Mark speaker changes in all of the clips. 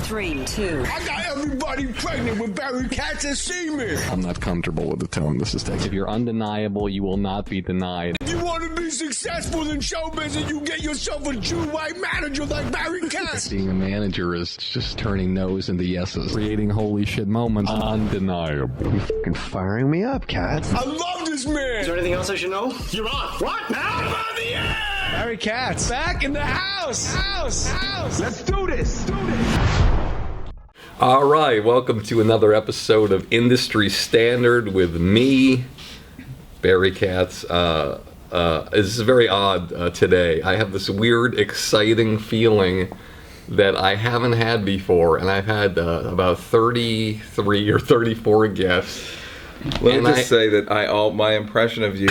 Speaker 1: 3, 2.
Speaker 2: I got everybody pregnant with Barry Katz and semen.
Speaker 3: I'm not comfortable with the tone this is taking.
Speaker 4: If you're undeniable, you will not be denied.
Speaker 2: If you want to be successful in show business, you get yourself a Jew white manager like Barry Katz.
Speaker 3: Being a manager is just turning no's into yeses.
Speaker 4: Creating holy shit moments. Undeniable.
Speaker 5: You're fucking firing me up, Katz.
Speaker 2: I love this man.
Speaker 6: Is there anything else I should know?
Speaker 2: You're on. What? Now I'm on the air.
Speaker 5: Barry Katz, back in the house.
Speaker 2: Let's do this.
Speaker 4: All right, welcome to another episode of Industry Standard with me, Barry Katz. This is very odd today. I have this weird, exciting feeling that I haven't had before, and I've had about 33 or 34 guests.
Speaker 7: Let me just say that my impression of you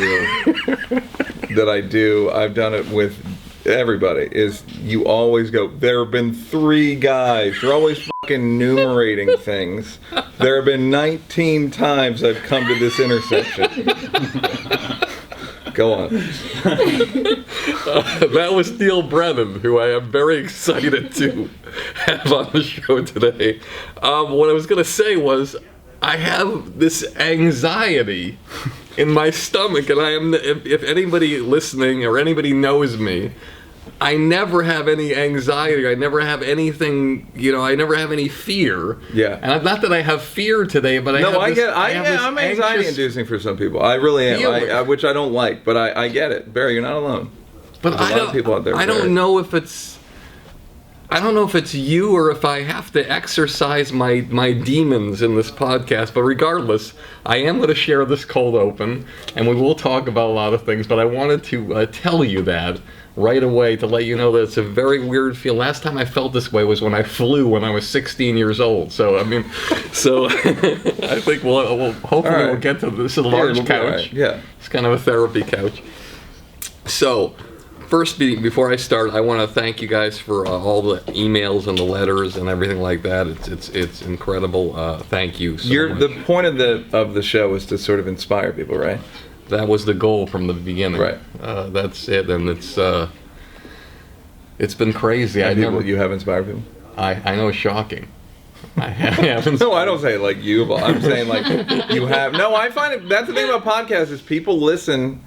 Speaker 7: that I do, I've done it with everybody, is you always go, there have been 3 guys. You're always fucking enumerating things. There have been 19 times I've come to this intersection. Go on.
Speaker 4: That was Neal Brennan, who I am very excited to have on the show today. What I was going to say was, I have this anxiety in my stomach, and I am. If anybody listening or anybody knows me, I never have any anxiety. I never have anything. I never have any fear.
Speaker 7: Yeah.
Speaker 4: And not that I have fear today, but
Speaker 7: I'm anxiety-inducing for some people. I really am. Which I don't like, but I get it. Barry, you're not alone.
Speaker 4: But
Speaker 7: There's a lot of people out there.
Speaker 4: I don't know if it's you or if I have to exercise my demons in this podcast, but regardless, I am going to share this cold open, and we will talk about a lot of things, but I wanted to tell you that right away to let you know that it's a very weird feel. Last time I felt this way was when I flew when I was 16 years old, so I think we'll hopefully we'll get to this. It's a large couch.
Speaker 7: Right. Yeah.
Speaker 4: It's kind of a therapy couch. So, first, before I start, I want to thank you guys for all the emails and the letters and everything like that. It's incredible. Thank you so much.
Speaker 7: The point of the show is to sort of inspire people, right?
Speaker 4: That was the goal from the beginning.
Speaker 7: Right.
Speaker 4: That's it, and it's been crazy.
Speaker 7: You have inspired people?
Speaker 4: I know it's shocking. I haven't.
Speaker 7: No, I don't say like you, but I'm saying like you have. No, I find it. That's the thing about podcasts is people listen.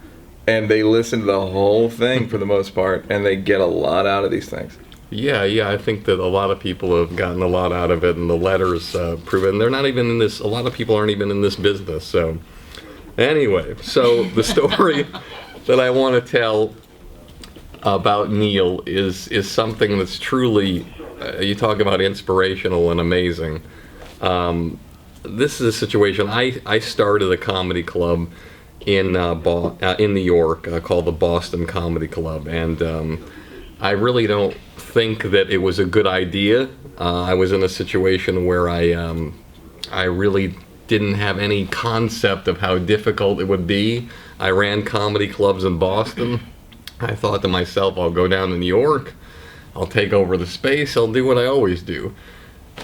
Speaker 7: And they listen to the whole thing for the most part, and they get a lot out of these things.
Speaker 4: Yeah, I think that a lot of people have gotten a lot out of it, and the letters prove it. And they're not even in this, a lot of people aren't even in this business. So, anyway, the story that I want to tell about Neal is something that's truly, you talk about inspirational and amazing. This is a situation, I started a comedy club in New York called the Boston Comedy Club, and I really don't think that it was a good idea. I was in a situation where I really didn't have any concept of how difficult it would be. I ran comedy clubs in Boston. I thought to myself, I'll go down to New York, I'll take over the space, I'll do what I always do.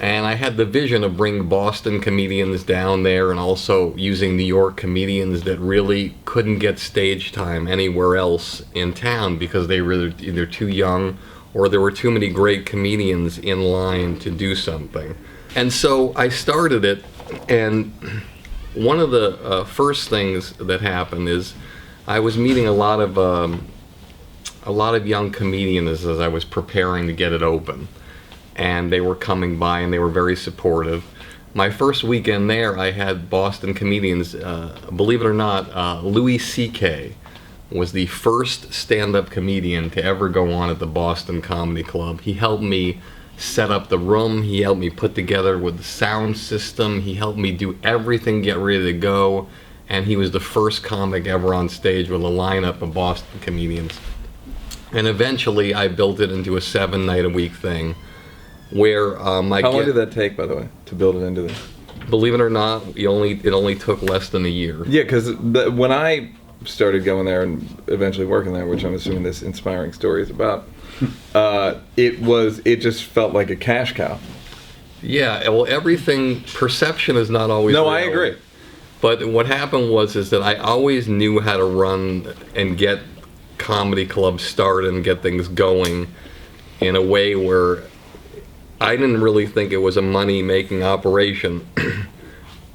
Speaker 4: And I had the vision of bringing Boston comedians down there and also using New York comedians that really couldn't get stage time anywhere else in town because they were either too young or there were too many great comedians in line to do something. And so I started it, and one of the first things that happened is I was meeting a lot of young comedians as I was preparing to get it open. And they were coming by and they were very supportive. My first weekend there, I had Boston comedians, believe it or not, Louis C.K. was the first stand-up comedian to ever go on at the Boston Comedy Club. He helped me set up the room, he helped me put together with the sound system, he helped me do everything, get ready to go, and he was the first comic ever on stage with a lineup of Boston comedians. And eventually I built it into a 7-night-a-week thing. Where How
Speaker 7: long did that take, by the way, to build it into this?
Speaker 4: Believe it or not, it only took less than a year.
Speaker 7: Yeah, because when I started going there and eventually working there, which I'm assuming this inspiring story is about, it just felt like a cash cow.
Speaker 4: Yeah, well, perception is not always
Speaker 7: No,
Speaker 4: real.
Speaker 7: I agree.
Speaker 4: But what happened was that I always knew how to run and get comedy clubs started and get things going in a way where I didn't really think it was a money-making operation.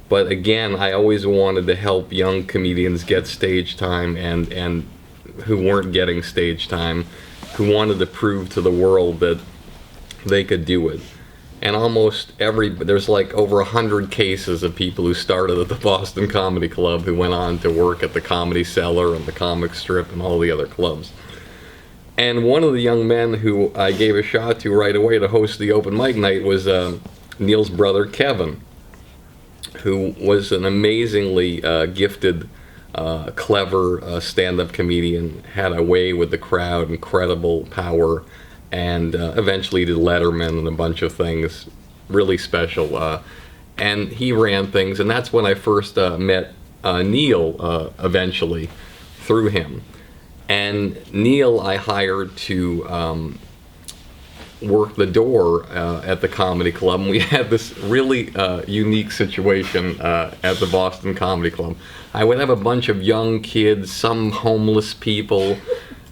Speaker 4: But again, I always wanted to help young comedians get stage time and who weren't getting stage time, who wanted to prove to the world that they could do it. And almost there's like over 100 cases of people who started at the Boston Comedy Club who went on to work at the Comedy Cellar and the Comic Strip and all the other clubs. And one of the young men who I gave a shot to right away to host the open mic night was Neal's brother, Kevin, who was an amazingly gifted, clever stand-up comedian, had a way with the crowd, incredible power, and eventually did Letterman and a bunch of things, really special. And he ran things, and that's when I first met Neal eventually through him. And Neal I hired to work the door at the comedy club, and we had this really unique situation at the Boston Comedy Club. I would have a bunch of young kids, some homeless people,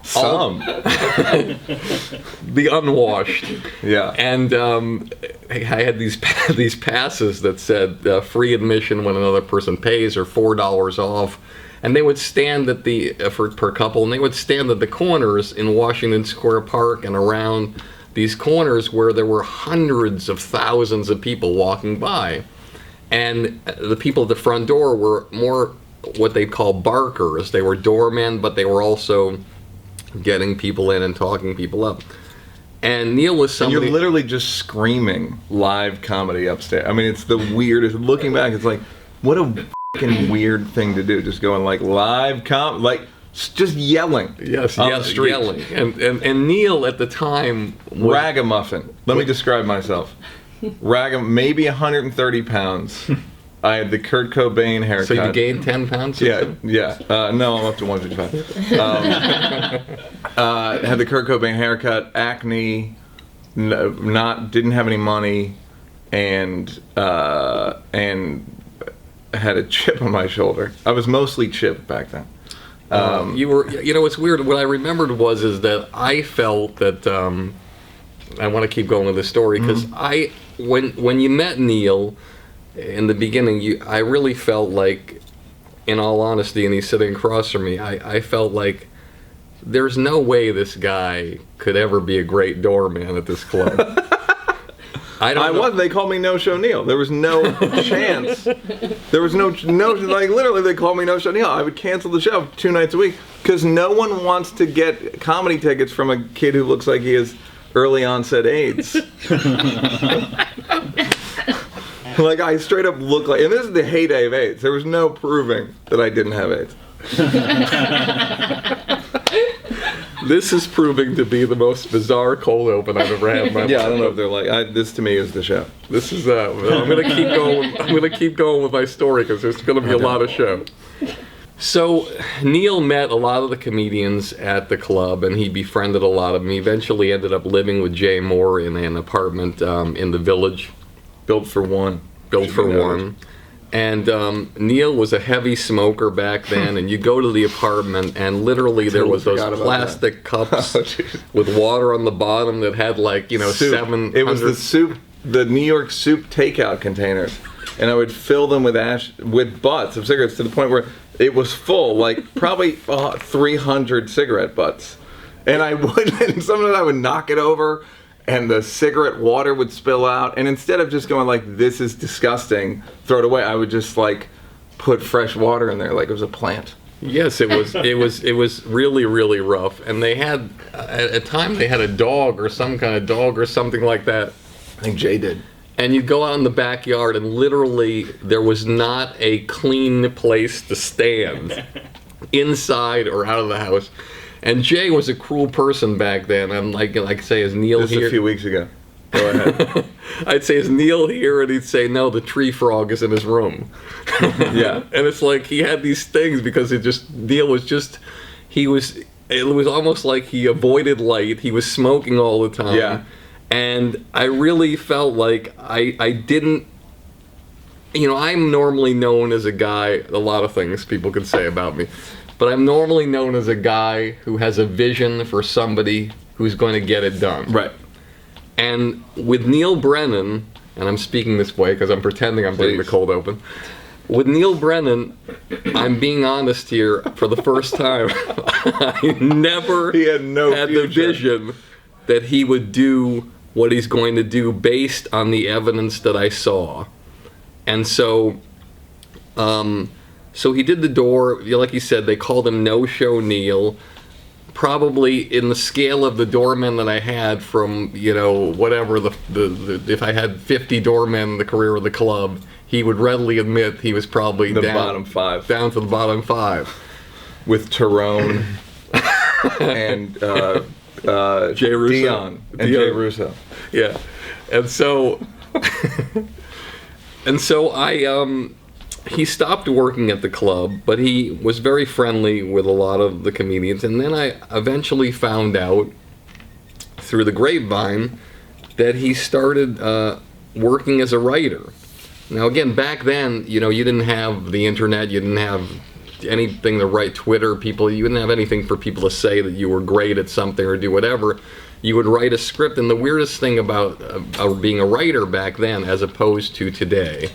Speaker 7: Some.
Speaker 4: the unwashed.
Speaker 7: Yeah.
Speaker 4: And I had these passes that said free admission when another person pays, or $4 off. And they would stand at per couple, and they would stand at the corners in Washington Square Park and around these corners where there were hundreds of thousands of people walking by. And the people at the front door were more what they call barkers. They were doormen, but they were also getting people in and talking people up. And Neal was somebody...
Speaker 7: And you're literally just screaming live comedy upstairs. I mean, it's the weirdest. Looking back, it's like, what a fucking weird thing to do. Just going like live like just yelling.
Speaker 4: Yes,
Speaker 7: on the street.
Speaker 4: yelling. And Neal at the time was...
Speaker 7: Ragamuffin. Let me describe myself. Maybe 130 pounds. I had the Kurt Cobain haircut.
Speaker 4: So you gained 10 pounds?
Speaker 7: Yeah. No, I'm up to 155. Had the Kurt Cobain haircut, acne, didn't have any money, and had a chip on my shoulder. I was mostly chipped back then.
Speaker 4: It's weird. What I remembered is that I felt that I want to keep going with this story because when you met Neal in the beginning, I really felt like, in all honesty, and he's sitting across from me, I felt like there's no way this guy could ever be a great doorman at this club.
Speaker 7: They called me No Show Neal. There was no chance. There was no, like literally they called me No Show Neal. I would cancel the show 2 nights a week because no one wants to get comedy tickets from a kid who looks like he has early onset AIDS. Like I straight up look like, and this is the heyday of AIDS. There was no proving that I didn't have AIDS.
Speaker 4: This is proving to be the most bizarre cold open I've ever had in my life.
Speaker 7: Yeah, I don't know if they're like, this to me is the show.
Speaker 4: This is, I'm going to keep going. I'm going to keep going with my story because there's going to be a lot of show. So Neal met a lot of the comedians at the club, and he befriended a lot of them. He eventually ended up living with Jay Moore in an apartment in the Village.
Speaker 7: Built for one.
Speaker 4: And Neal was a heavy smoker back then, and you go to the apartment, and literally there was those plastic cups with water on the bottom that had like, soup. 700...
Speaker 7: It was the soup, the New York soup takeout containers, and I would fill them with butts of cigarettes to the point where it was full, like probably 300 cigarette butts, and sometimes I would knock it over. And the cigarette water would spill out, and instead of just going like, this is disgusting, throw it away, I would just like put fresh water in there like it was a plant.
Speaker 4: Yes, it was really, really rough. And they had, at a time they had a dog or some kind of dog or something like that.
Speaker 7: I think Jay did.
Speaker 4: And you'd go out in the backyard and literally there was not a clean place to stand inside or out of the house. And Jay was a cruel person back then. I'm like say, is Neal
Speaker 7: this
Speaker 4: here?
Speaker 7: A few weeks ago. Go ahead.
Speaker 4: I'd say, is Neal here? And he'd say, no, the tree frog is in his room.
Speaker 7: Yeah.
Speaker 4: And it's like he had these things because Neal was just, it was almost like he avoided light. He was smoking all the time.
Speaker 7: Yeah.
Speaker 4: And I really felt like I didn't, I'm normally known as a guy, a lot of things people could say about me. But I'm normally known as a guy who has a vision for somebody who's going to get it done.
Speaker 7: Right.
Speaker 4: And with Neal Brennan, and I'm speaking this way because I'm pretending I'm doing the cold open. With Neal Brennan, I'm being honest here for the first time. I never
Speaker 7: had
Speaker 4: the vision that he would do what he's going to do based on the evidence that I saw. And so he did the door. Like you said, they called him No Show Neal. Probably in the scale of the doormen that I had from, whatever, if I had 50 doormen in the career of the club, he would readily admit he was probably
Speaker 7: bottom 5.
Speaker 4: Down to the bottom 5.
Speaker 7: With Tyrone and
Speaker 4: Jay Russo.
Speaker 7: Dion and Jay Russo.
Speaker 4: Yeah. And so he stopped working at the club, but he was very friendly with a lot of the comedians. And then I eventually found out through the grapevine that he started working as a writer. Now, again, back then, you didn't have the internet, you didn't have anything to write Twitter, you didn't have anything for people to say that you were great at something or do whatever. You would write a script, and the weirdest thing about being a writer back then as opposed to today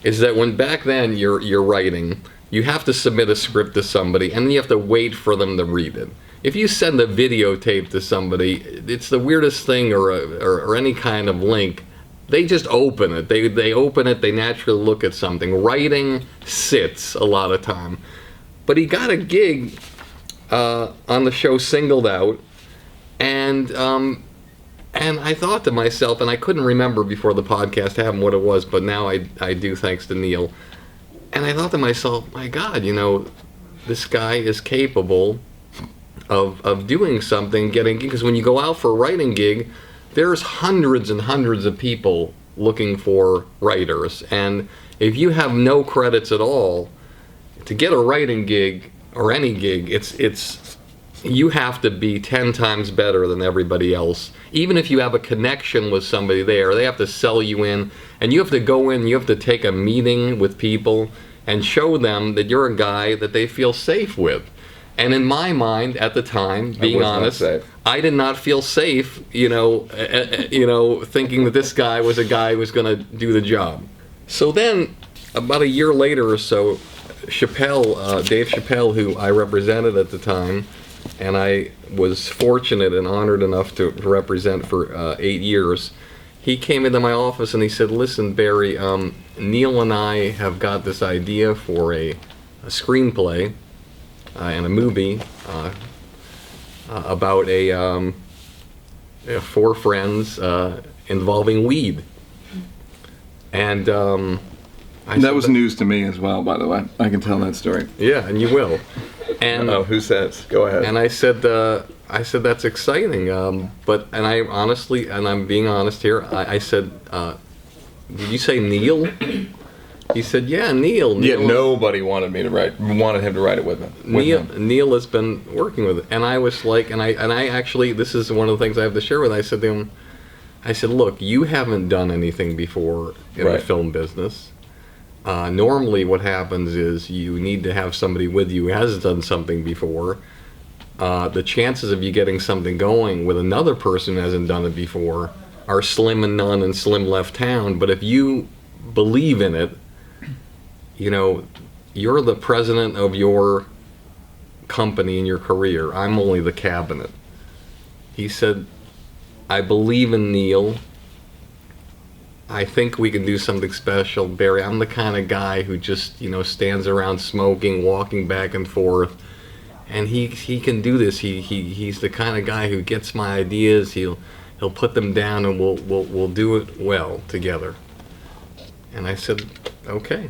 Speaker 4: is that when back then you're writing, you have to submit a script to somebody and you have to wait for them to read it. If you send a videotape to somebody, it's the weirdest thing, or any kind of link. They just open it. They open it, they naturally look at something. Writing sits a lot of time. But he got a gig on the show Singled Out, and I thought to myself, and I couldn't remember before the podcast happened what it was, but now I do, thanks to Neal. And I thought to myself, my God, this guy is capable of doing something, because when you go out for a writing gig, there's hundreds and hundreds of people looking for writers. And if you have no credits at all, to get a writing gig, or any gig, you have to be 10 times better than everybody else. Even if you have a connection with somebody there, they have to sell you in, and you have to go in, you have to take a meeting with people and show them that you're a guy that they feel safe with. And in my mind, at the time, being honest, I did not feel safe, thinking that this guy was a guy who was going to do the job. So then, about a year later or so, Dave Chappelle, who I represented at the time, and I was fortunate and honored enough to represent for 8 years, he came into my office and he said, "Listen, Barry, Neal and I have got this idea for a screenplay and a movie about 4 friends involving weed." And
Speaker 7: that was news to me as well, by the way. I can tell that story.
Speaker 4: Yeah, and you will. And
Speaker 7: who says? Go ahead.
Speaker 4: And I said that's exciting. But I honestly, and I'm being honest here, I said, did you say Neal? He said, yeah, Neal.
Speaker 7: Yeah, nobody wanted him to write it with him.
Speaker 4: Neal has been working with it, and I was like, and I actually, this is one of the things I have to share with. I said to him, look, you haven't done anything before in the film business. Normally what happens is you need to have somebody with you who has done something before. The chances of you getting something going with another person who hasn't done it before are slim and none, and slim left town. But if you believe in it, you're the president of your company and your career. I'm only the cabinet. He said, I believe in Neal. I think we can do something special, Barry. I'm the kind of guy who just, stands around smoking, walking back and forth, and he can do this. He's the kind of guy who gets my ideas. He'll put them down, and we'll do it well together. And I said, okay.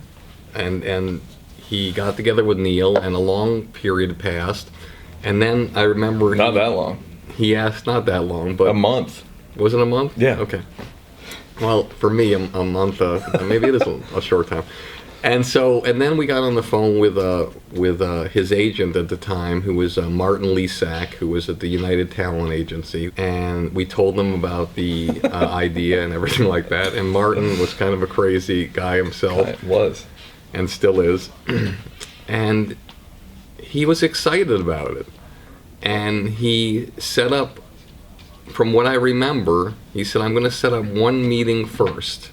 Speaker 4: And he got together with Neal, and a long period passed. And then I remember
Speaker 7: not that long.
Speaker 4: He asked, not that long, but
Speaker 7: a month.
Speaker 4: Was it a month?
Speaker 7: Yeah.
Speaker 4: Okay. Well, for me, a month, maybe it is a short time. And then we got on the phone with his agent at the time, who was Martin Lesack, who was at the United Talent Agency. And we told him about the idea and everything like that. And Martin was kind of a crazy guy himself.
Speaker 7: It was.
Speaker 4: And still is. And he was excited about it. And he set up from what I remember, he said, I'm going to set up one meeting first,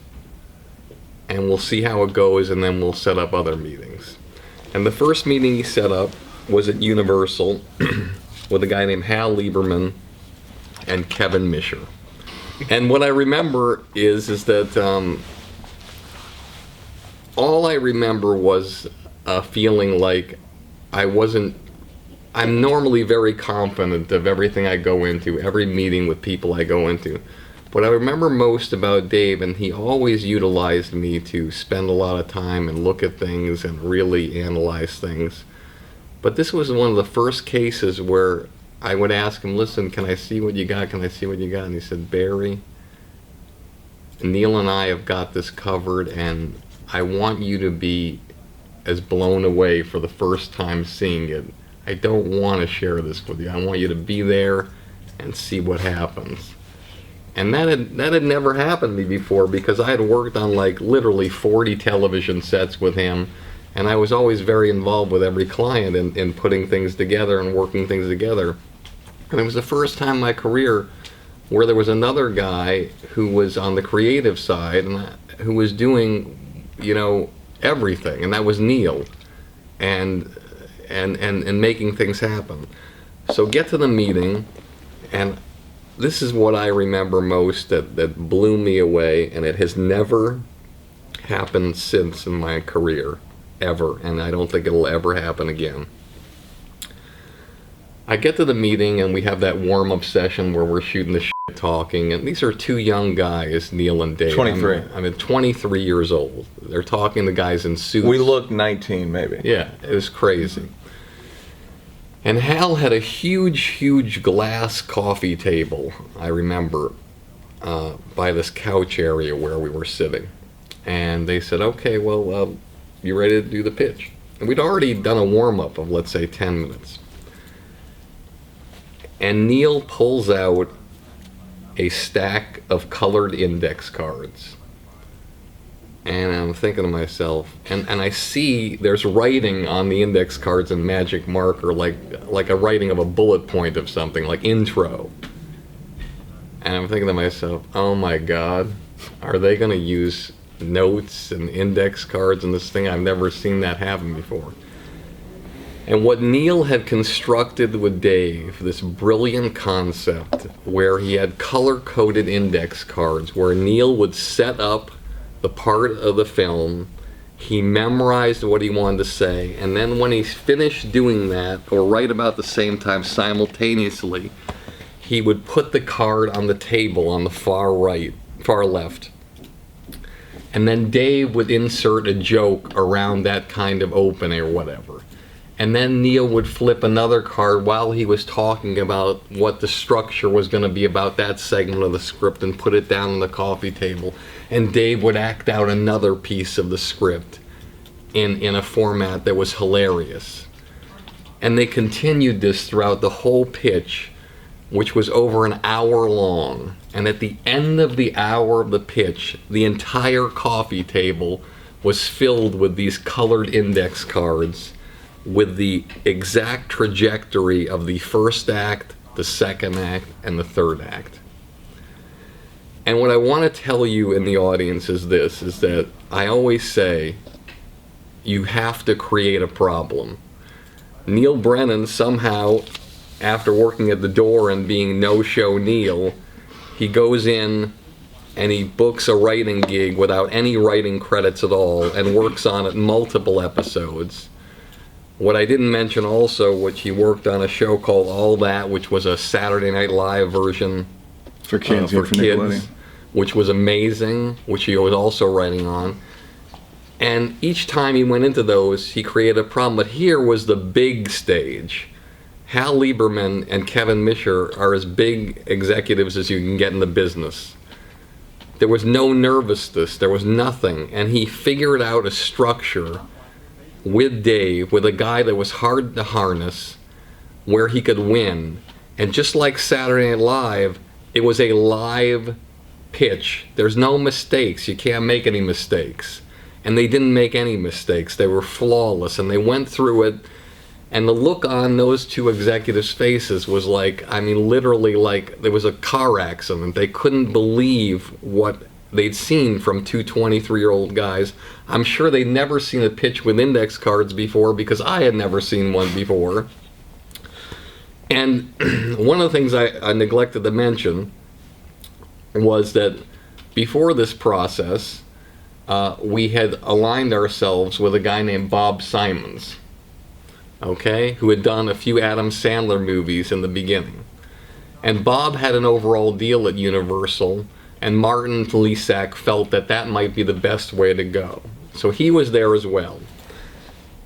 Speaker 4: and we'll see how it goes, and then we'll set up other meetings. And the first meeting he set up was at Universal with a guy named Hal Lieberman and Kevin Misher. And what I remember is that all I remember was feeling like I'm normally very confident of everything I go into, every meeting with people I go into. What I remember most about Dave, and he always utilized me to spend a lot of time and look at things and really analyze things. But this was one of the first cases where I would ask him, listen, can I see what you got? Can I see what you got? And he said, Barry, Neal and I have got this covered, and I want you to be as blown away for the first time seeing it. I don't want to share this with you. I want you to be there and see what happens. And that had never happened to me before, because I had worked on like literally 40 television sets with him, and I was always very involved with every client in putting things together and working things together. And it was the first time in my career where there was another guy who was on the creative side and who was doing, everything, and that was Neal, and making things happen. So get to the meeting, and this is what I remember most that blew me away, and it has never happened since in my career, ever, and I don't think it'll ever happen again. I get to the meeting, and we have that warm-up session where we're shooting the shit talking, and these are two young guys, Neal and Dave.
Speaker 7: 23.
Speaker 4: I'm 23 years old. They're talking to guys in suits.
Speaker 7: We look 19, maybe.
Speaker 4: Yeah, it was crazy. And Hal had a huge glass coffee table, I remember, by this couch area where we were sitting. And they said, okay, well, you ready to do the pitch? And we'd already done a warm-up of, let's say, 10 minutes. And Neal pulls out a stack of colored index cards. And I'm thinking to myself, and I see there's writing on the index cards in magic marker, like a writing of a bullet point of something, like intro. And I'm thinking to myself, oh my God, are they going to use notes and index cards in this thing? I've never seen that happen before. And what Neal had constructed with Dave, this brilliant concept where he had color-coded index cards, where Neal would set up the part of the film, he memorized what he wanted to say, and then when he finished doing that, or right about the same time simultaneously, he would put the card on the table on the far left. And then Dave would insert a joke around that kind of opening or whatever. And then Neal would flip another card while he was talking about what the structure was going to be about that segment of the script and put it down on the coffee table. And Dave would act out another piece of the script in a format that was hilarious. And they continued this throughout the whole pitch, which was over an hour long. And at the end of the hour of the pitch, the entire coffee table was filled with these colored index cards with the exact trajectory of the first act, the second act, and the third act. And what I want to tell you in the audience is this, is that I always say, you have to create a problem. Neal Brennan somehow, after working at the door and being no-show Neal, he goes in and he books a writing gig without any writing credits at all and works on it multiple episodes. What I didn't mention also, which he worked on a show called All That, which was a Saturday Night Live version
Speaker 7: For kids,
Speaker 4: for kids, which was amazing, which he was also writing on. And each time he went into those, he created a problem. But here was the big stage. Hal Lieberman and Kevin Misher are as big executives as you can get in the business. There was no nervousness, there was nothing. And he figured out a structure with Dave, with a guy that was hard to harness, where he could win. And just like Saturday Night Live, it was a live pitch. There's no mistakes. You can't make any mistakes. And they didn't make any mistakes. They were flawless, and they went through it, And the look on those two executives' faces was like, I mean, literally like there was a car accident. They couldn't believe what they'd seen from two 23-year-old guys. I'm sure they'd never seen a pitch with index cards before, because I had never seen one before. And one of the things I neglected to mention was that before this process, we had aligned ourselves with a guy named Bob Simons, okay, who had done a few Adam Sandler movies in the beginning. And Bob had an overall deal at Universal, and Martin Lisak felt that that might be the best way to go. So he was there as well.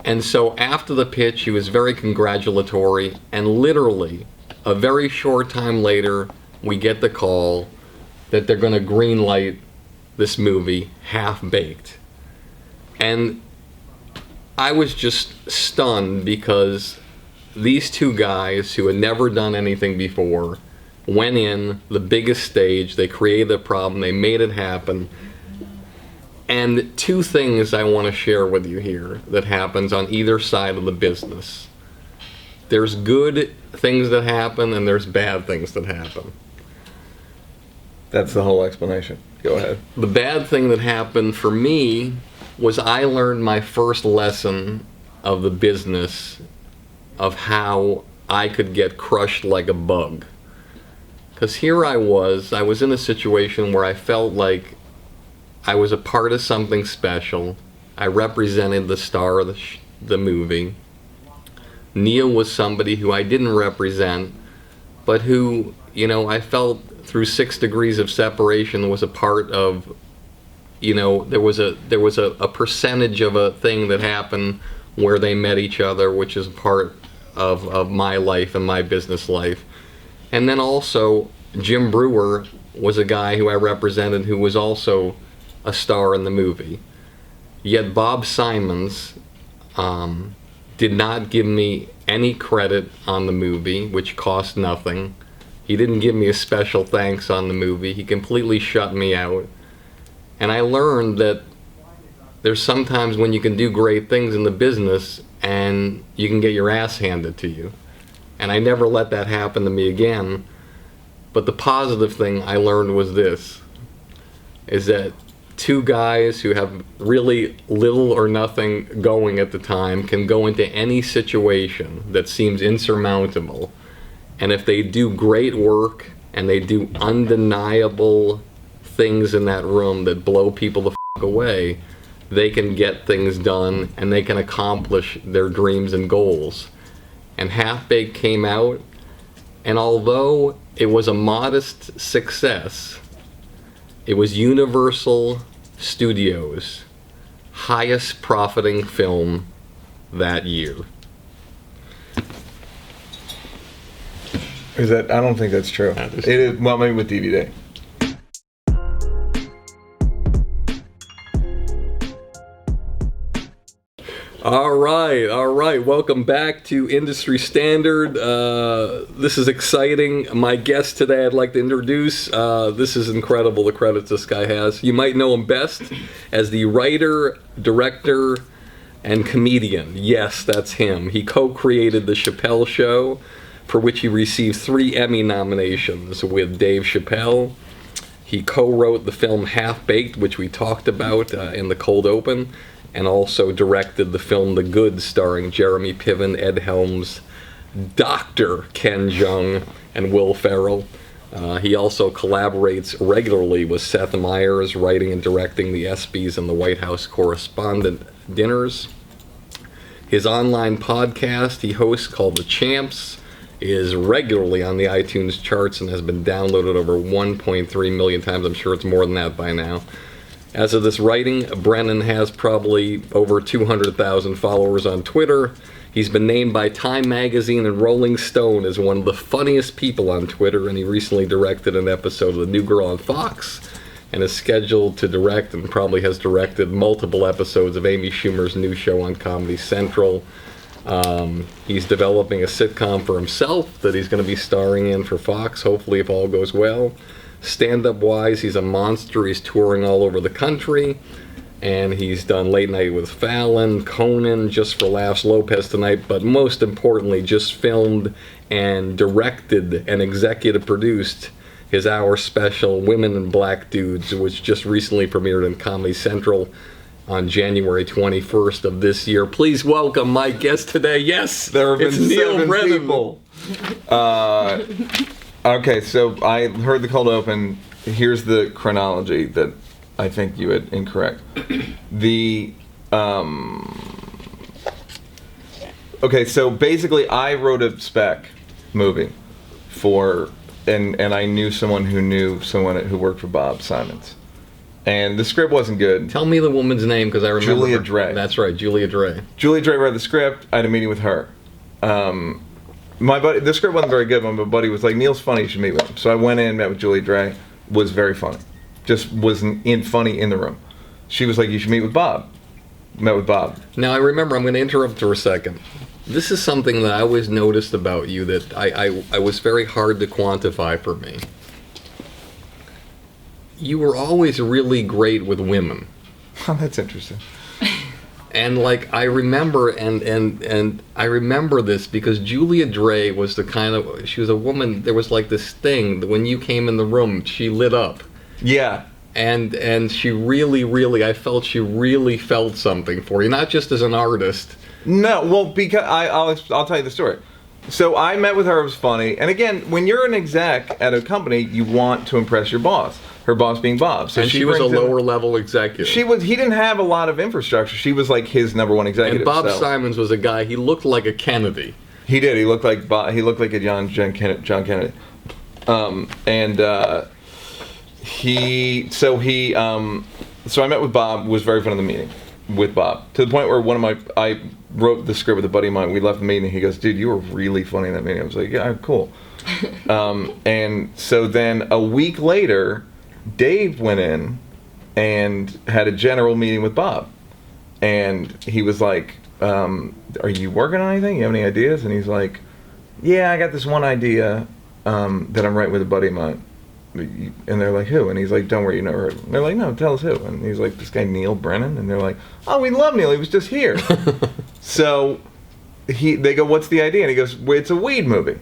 Speaker 4: And so after the pitch, he was very congratulatory, and literally a very short time later, we get the call that they're going to greenlight this movie, Half Baked. And I was just stunned, because these two guys who had never done anything before went in the biggest stage, they created a problem, they made it happen. And two things I want to share with you here that happens on either side of the business. There's good things that happen, and there's bad things that happen.
Speaker 7: That's the whole explanation. Go ahead.
Speaker 4: The bad thing that happened for me was I learned my first lesson of the business of how I could get crushed like a bug. Because here I was in a situation where I felt like I was a part of something special. I represented the star of the movie. Neal was somebody who I didn't represent, but who, you know, I felt through 6 degrees of separation was a part of, you know, there was a percentage of a thing that happened where they met each other, which is part of my life and my business life. And then also Jim Brewer was a guy who I represented who was also a star in the movie. Yet Bob Simons did not give me any credit on the movie, which cost nothing. He didn't give me a special thanks on the movie. He completely shut me out. And I learned that there's sometimes when you can do great things in the business and you can get your ass handed to you. And I never let that happen to me again. But the positive thing I learned was this, is that two guys who have really little or nothing going at the time can go into any situation that seems insurmountable. And if they do great work and they do undeniable things in that room that blow people the f*** away, they can get things done and they can accomplish their dreams and goals. And Half Baked came out, and although it was a modest success, it was Universal Studios' highest profiting film that year.
Speaker 7: Is that? I don't think that's true. It is, well, maybe with DVD.
Speaker 4: All right. Welcome back to Industry Standard. This is exciting. My guest today I'd like to introduce. This is incredible, the credits this guy has. You might know him best as the writer, director, and comedian. Yes, that's him. He co-created The Chappelle Show, for which he received 3 Emmy nominations with Dave Chappelle. He co-wrote the film Half Baked, which we talked about in the cold open, and also directed the film The Good, starring Jeremy Piven, Ed Helms, Dr. Ken Jeong, and Will Ferrell. He also collaborates regularly with Seth Meyers, writing and directing the ESPYs and the White House Correspondent Dinners. His online podcast he hosts, called The Champs, is regularly on the iTunes charts and has been downloaded over 1.3 million times. I'm sure it's more than that by now. As of this writing, Brennan has probably over 200,000 followers on Twitter. He's been named by Time Magazine and Rolling Stone as one of the funniest people on Twitter, and he recently directed an episode of The New Girl on Fox, and is scheduled to direct, and probably has directed, multiple episodes of Amy Schumer's new show on Comedy Central. He's developing a sitcom for himself that he's going to be starring in for Fox, hopefully if all goes well. Stand-up wise, he's a monster. He's touring all over the country. and he's done Late Night with Fallon, Conan, Just for Laughs, Lopez Tonight, but most importantly, just filmed and directed and executive produced his hour special, Women and Black Dudes, which just recently premiered in Comedy Central on January 21st of this year. Please welcome my guest today. Yes,
Speaker 7: There have been
Speaker 4: it's Neal
Speaker 7: 7
Speaker 4: Brennan.
Speaker 7: people. Okay, so I heard the cold open. Here's the chronology that I think you had incorrect. Okay, so basically I wrote a spec movie for, and I knew someone who worked for Bob Simons. And the script wasn't good.
Speaker 4: Tell me the woman's name, because I remember
Speaker 7: Julia
Speaker 4: her.
Speaker 7: Dre.
Speaker 4: That's right, Julia Dre.
Speaker 7: Julia Dre read the script. I had a meeting with her. My buddy, the script wasn't very good, but my buddy was like, Neal's funny, you should meet with him. So I went in, met with Julia Dre, was very funny. Just wasn't funny in the room. She was like, you should meet with Bob. Met with Bob.
Speaker 4: Now I remember, I'm going to interrupt for a second. This is something that I always noticed about you that I was very hard to quantify for me. You were always really great with women.
Speaker 7: Oh, that's interesting.
Speaker 4: And like I remember, and I remember this because Julia Dre was the kind of, she was a woman, there was like this thing that when you came in the room, she lit up.
Speaker 7: Yeah.
Speaker 4: And she really, I felt she really felt something for you, not just as an artist.
Speaker 7: No, well, because I'll tell you the story. So I met with her, it was funny. And again, when you're an exec at a company, you want to impress your boss. Her boss being Bob. So
Speaker 4: And she was a lower level executive.
Speaker 7: He didn't have a lot of infrastructure. She was like his number one executive.
Speaker 4: And Bob
Speaker 7: so.
Speaker 4: Simons was a guy, he looked like a Kennedy.
Speaker 7: He did. He looked like Bob, he looked like a John Kennedy. So I met with Bob. Was very fun in the meeting with Bob, to the point where I wrote the script with a buddy of mine. We left the meeting. He goes, "Dude, you were really funny in that meeting." I was like, "Yeah, cool." And so then a week later, Dave went in and had a general meeting with Bob, and he was like, "Are you working on anything? You have any ideas?" And he's like, "Yeah, I got this one idea that I'm writing with a buddy of mine." And they're like, "Who?" And he's like, "Don't worry, you never heard of him." And they're like, "No, tell us who." And he's like, "This guy Neal Brennan." And they're like, "Oh, we love Neal. He was just here." So they go, "What's the idea?" And he goes, well, "It's a weed movie."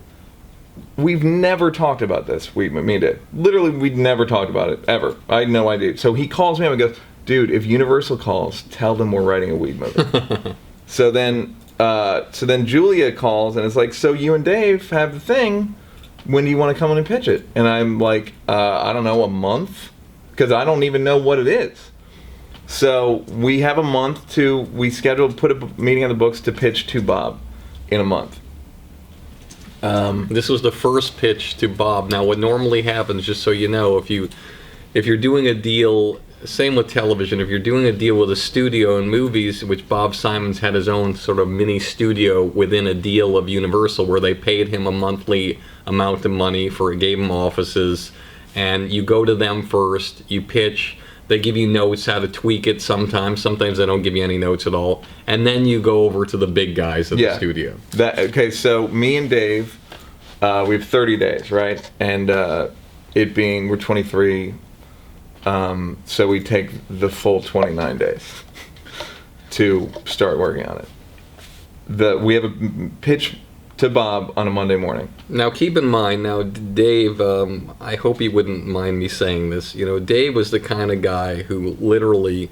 Speaker 7: We've never talked about this. Me and Dave. Literally, we'd never talked about it, ever. I had no idea. So he calls me up and goes, "Dude, if Universal calls, tell them we're writing a weed movie." So then Julia calls and it's like, "So you and Dave have the thing. When do you want to come in and pitch it?" And I'm like, I don't know, a month? Because I don't even know what it is. So we have a month we put a meeting on the books to pitch to Bob in a month.
Speaker 4: This was the first pitch to Bob. Now, what normally happens, just so you know, if you're doing a deal, same with television, if you're doing a deal with a studio in movies, which Bob Simons had his own sort of mini studio within a deal of Universal, where they paid him a monthly amount of money gave him offices, and you go to them first, you pitch, they give you notes how to tweak it sometimes they don't give you any notes at all, and then you go over to the big guys at the studio.
Speaker 7: Okay, so me and Dave, we have 30 days, right? And we're 23, so we take the full 29 days to start working on it. We have a pitch to Bob on a Monday morning.
Speaker 4: Now keep in mind, Dave, I hope he wouldn't mind me saying this, Dave was the kind of guy who literally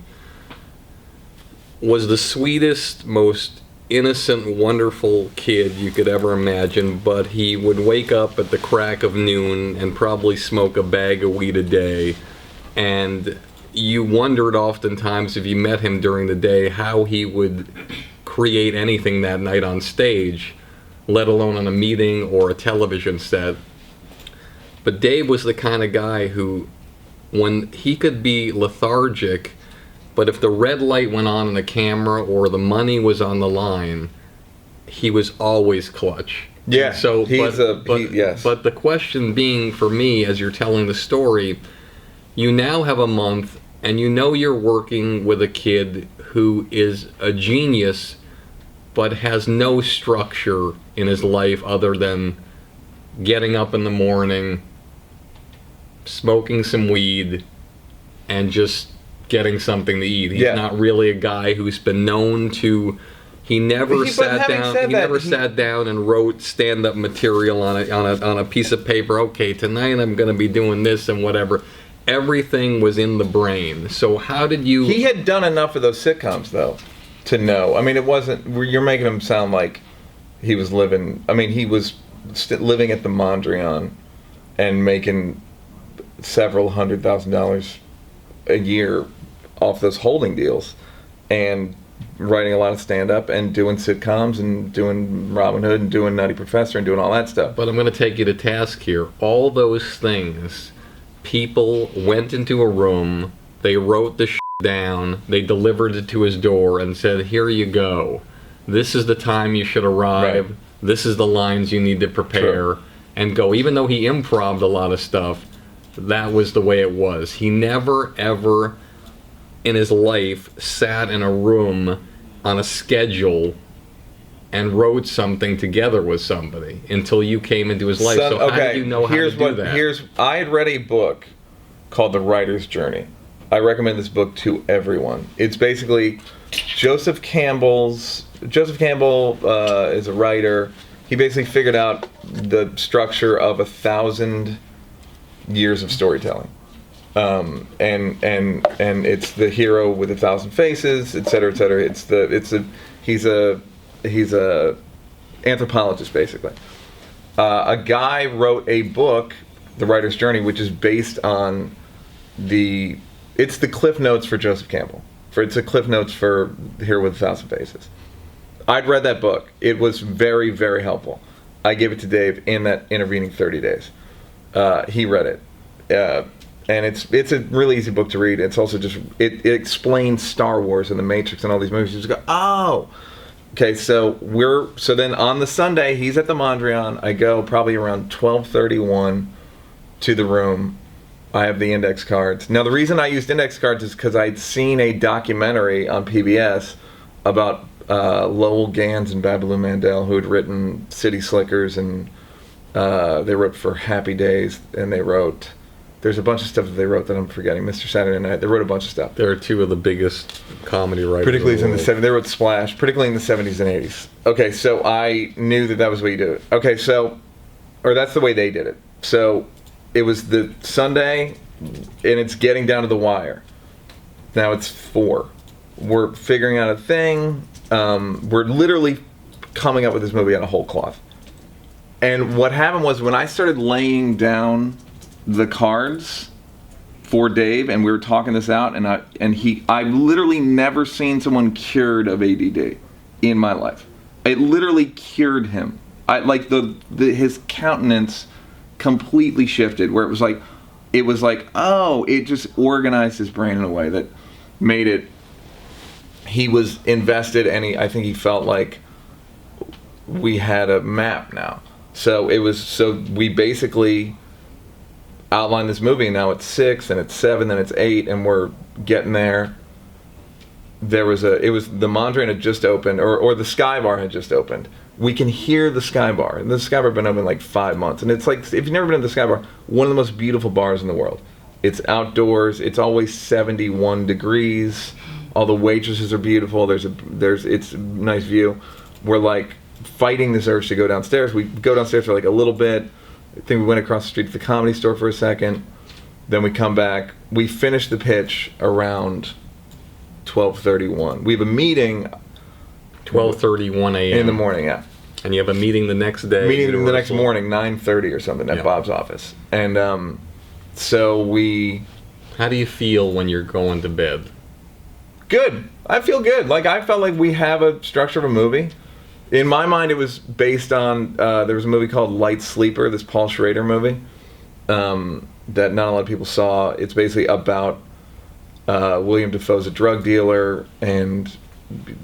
Speaker 4: was the sweetest, most innocent, wonderful kid you could ever imagine, but he would wake up at the crack of noon and probably smoke a bag of weed a day, and you wondered oftentimes, if you met him during the day, how he would create anything that night on stage, let alone on a meeting or a television set. But Dave was the kind of guy who, when he could be lethargic, but if the red light went on in the camera or the money was on the line, he was always clutch.
Speaker 7: Yeah,
Speaker 4: So,
Speaker 7: yes.
Speaker 4: But the question being for me, as you're telling the story, you now have a month, and you're working with a kid who is a genius, but has no structure in his life other than getting up in the morning, smoking some weed, and just getting something to eat. He's
Speaker 7: Yeah.
Speaker 4: not really a guy who's been known to. He never
Speaker 7: But
Speaker 4: sat
Speaker 7: having
Speaker 4: down.
Speaker 7: said
Speaker 4: He
Speaker 7: that,
Speaker 4: never
Speaker 7: he-
Speaker 4: sat down and wrote stand-up material on a piece of paper. Okay, tonight I'm going to be doing this and whatever. Everything was in the brain. So how did you?
Speaker 7: He had done enough of those sitcoms, though, to know. I mean, it wasn't. You're making him sound like he was living. I mean, he was living at the Mondrian and making several $100,000 a year off those holding deals, and writing a lot of stand-up and doing sitcoms and doing Robin Hood and doing Nutty Professor and doing all that stuff.
Speaker 4: But I'm going to take you to task here. All those things, people went into a room, they wrote the down, they delivered it to his door and said, "Here you go. This is the time you should arrive.
Speaker 7: Right.
Speaker 4: This is the lines you need to prepare."
Speaker 7: Sure.
Speaker 4: And go. Even though he improv'd a lot of stuff, that was the way it was. He never, ever in his life sat in a room on a schedule and wrote something together with somebody until you came into his life. So how did you know how to do that?
Speaker 7: I had read a book called The Writer's Journey. I recommend this book to everyone. It's basically Joseph Campbell is a writer. He basically figured out the structure of 1,000 years of storytelling. And it's the hero with 1,000 faces, et cetera, et cetera. He's a anthropologist, basically. A guy wrote a book, The Writer's Journey, which is based on it's the Cliff Notes for Joseph Campbell. It's a Cliff Notes for Hero with 1,000 Faces. I'd read that book. It was very, very helpful. I gave it to Dave in that intervening 30 days. He read it. And it's a really easy book to read. It's also just, it explains Star Wars and The Matrix and all these movies. You just go, oh! Okay, so then on the Sunday, he's at the Mondrian. I go probably around 12:31 to the room. I have the index cards. Now, the reason I used index cards is because I'd seen a documentary on PBS about Lowell Gans and Babaloo Mandel, who had written City Slickers, and they wrote for Happy Days, and there's a bunch of stuff that they wrote that I'm forgetting. Mr. Saturday Night. They wrote a bunch of stuff.
Speaker 4: They're two of the biggest comedy writers.
Speaker 7: Particularly in the
Speaker 4: world.
Speaker 7: 70s. They wrote Splash, particularly in the 70s and 80s. Okay, so I knew that was the way you do it. Okay, or that's the way they did it. So it was the Sunday, and it's getting down to the wire. Now it's 4. We're figuring out a thing. We're literally coming up with this movie out of whole cloth. And what happened was when I started laying down the cards for Dave, and we were talking this out, and I've literally never seen someone cured of ADD in my life. It literally cured him. His countenance completely shifted, where it was like, oh, it just organized his brain in a way that made it. He was invested, and I think he felt like we had a map now. So we basically outlined this movie, and now it's 6, and it's 7, then it's 8, and we're getting there. It was the Mondrian had just opened, or the Sky Bar had just opened. We can hear the Sky Bar, and the Sky Bar had been open like 5 months, and it's like, if you've never been to the Sky Bar, one of the most beautiful bars in the world. It's outdoors. It's always 71 degrees. All the waitresses are beautiful. It's a nice view. We're like fighting this urge to go downstairs. We go downstairs for like a little bit. I think we went across the street to the Comedy Store for a second. Then we come back. We finish the pitch around 12:31. We have a meeting
Speaker 4: 12:31 a.m.
Speaker 7: in the morning, yeah.
Speaker 4: And you have a meeting the next day.
Speaker 7: Meeting the next morning, 9:30 or something, at Bob's office. And so we...
Speaker 4: How do you feel when you're going to bed?
Speaker 7: Good. I feel good. Like, I felt like we have a structure of a movie. In my mind, it was based on, there was a movie called Light Sleeper, this Paul Schrader movie, that not a lot of people saw. It's basically about William Dafoe's a drug dealer, and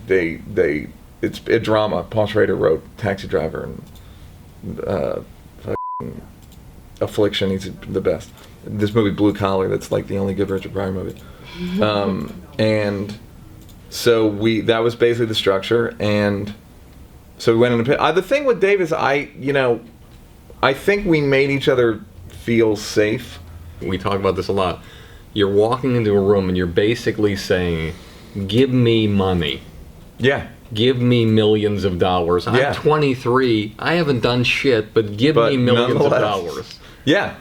Speaker 7: it's a drama. Paul Schrader wrote Taxi Driver and Affliction. He's the best. This movie Blue Collar, that's like the only good Richard Pryor movie. And so that was basically the structure, and so we went into the thing with Dave is I think we made each other feel safe.
Speaker 4: We talk about this a lot. you're walking into a room and you're basically saying, give me money.
Speaker 7: Yeah.
Speaker 4: Give me millions of dollars.
Speaker 7: Yeah.
Speaker 4: I'm 23. I haven't done shit, but give me millions of dollars.
Speaker 7: Yeah.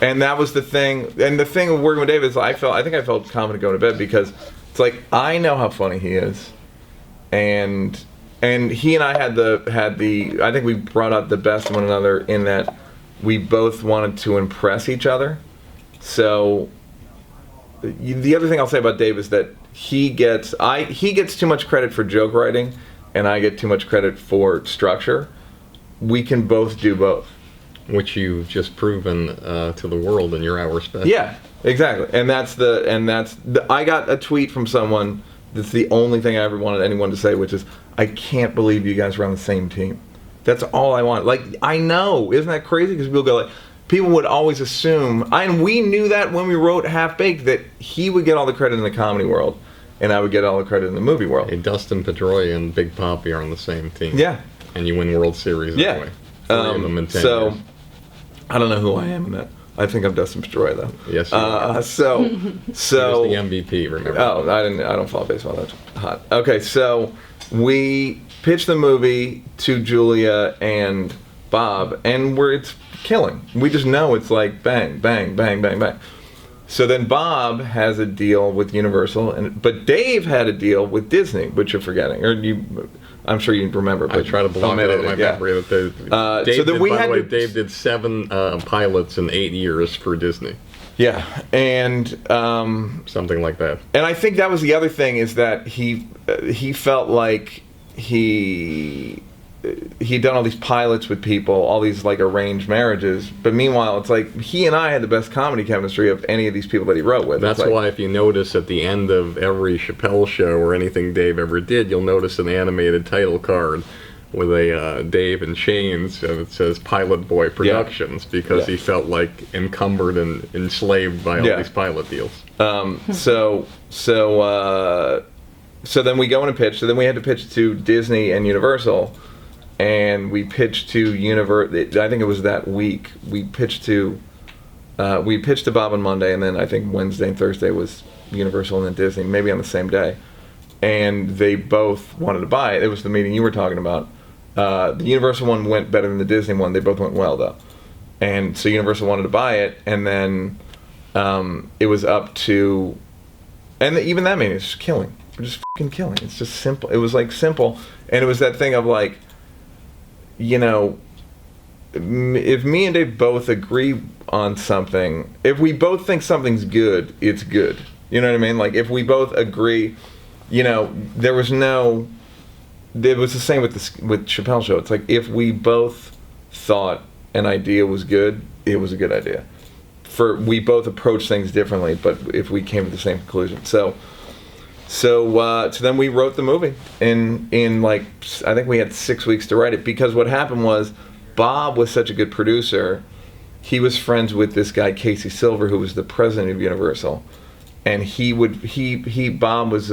Speaker 7: And that was the thing. And the thing of working with Dave is I think I felt confident going to bed because it's like I know how funny he is. And he and I had the I think we brought out the best in one another in that we both wanted to impress each other. So the other thing I'll say about Dave is that he gets too much credit for joke writing, and I get too much credit for structure. We can both do both,
Speaker 4: which you've just proven to the world in your hour special.
Speaker 7: Yeah, exactly. And I got a tweet from someone that's the only thing I ever wanted anyone to say, which is, I can't believe you guys were on the same team. That's all I want. Like, I know, isn't that crazy? Because people go like, people would always assume, and we knew that when we wrote Half Baked, that he would get all the credit in the comedy world, and I would get all the credit in the movie world.
Speaker 4: Hey, Dustin Pedroia and Big Papi are on the same team.
Speaker 7: Yeah.
Speaker 4: And you win World Series that way. 3 of them in 10
Speaker 7: so,
Speaker 4: years.
Speaker 7: I don't know who I am in that. I think I'm Dustin Pedroia, though.
Speaker 4: Yes, you are.
Speaker 7: So
Speaker 4: He was the MVP, remember?
Speaker 7: Oh, I don't follow baseball that hot. Okay, so we pitched the movie to Julia and Bob, and it's killing. We just know it's like bang, bang, bang, bang, bang. So then Bob has a deal with Universal, but Dave had a deal with Disney, which you're forgetting, I'm sure you remember. But
Speaker 4: I try to block it out of my memory. Dave did 7 pilots in 8 years for Disney.
Speaker 7: Yeah, and
Speaker 4: something like that.
Speaker 7: And I think that was the other thing is that he felt like he'd done all these pilots with people, all these like arranged marriages, but meanwhile it's like he and I had the best comedy chemistry of any of these people that he wrote with.
Speaker 4: That's why if you notice at the end of every Chappelle show or anything Dave ever did, you'll notice an animated title card with a Dave and Shane's that says Pilot Boy Productions, because he felt like encumbered and enslaved by all these pilot deals.
Speaker 7: So then we go in and pitch. So then we had to pitch to Disney and Universal. And we pitched to I think it was that week. We pitched to Bob on Monday, and then I think Wednesday and Thursday was Universal and then Disney, maybe on the same day. And they both wanted to buy it. It was the meeting you were talking about. The Universal one went better than the Disney one. They both went well, though. And so Universal wanted to buy it, and then it was up to... And even that meeting, it's just killing. We're just fucking killing. It's just simple. It was like simple. And it was that thing of like, you know, if me and Dave both agree on something, if we both think something's good, it's good. You know what I mean? Like, if we both agree, you know, it was the same with Chappelle Show. It's like, if we both thought an idea was good, it was a good idea. We both approach things differently, but if we came to the same conclusion. So then we wrote the movie in like, I think we had 6 weeks to write it, because what happened was Bob was such a good producer. He was friends with this guy Casey Silver, who was the president of Universal, and Bob was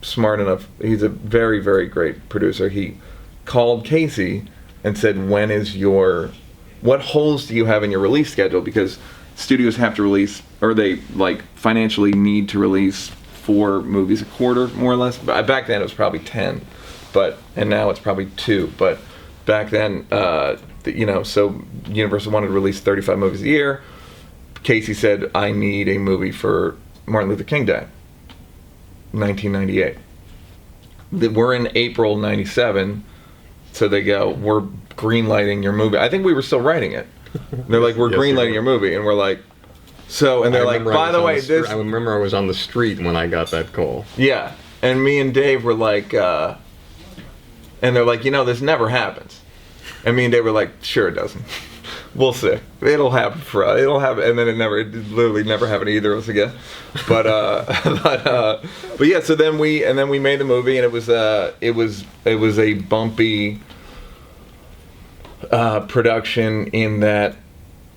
Speaker 7: smart enough. He's a very, very great producer. He called Casey and said, what holes do you have in your release schedule? Because studios have to release, or they like financially need to release 4 movies a quarter, more or less. Back then it was probably 10, and now it's probably 2. But back then, so Universal wanted to release 35 movies a year. Casey said, I need a movie for Martin Luther King Day, 1998. We're in April 97, so they go, we're greenlighting your movie. I think we were still writing it. They're like, we're greenlighting your movie, and we're like, so, and they're like, by the way, I
Speaker 4: remember I was on the street when I got that call.
Speaker 7: Yeah, and me and Dave were like, and they're like, this never happens. And me and Dave were like, sure it doesn't. We'll see. It'll happen for us. It'll happen, and then it literally never happened to either of us again. But yeah. So then we made the movie, and it was a bumpy production in that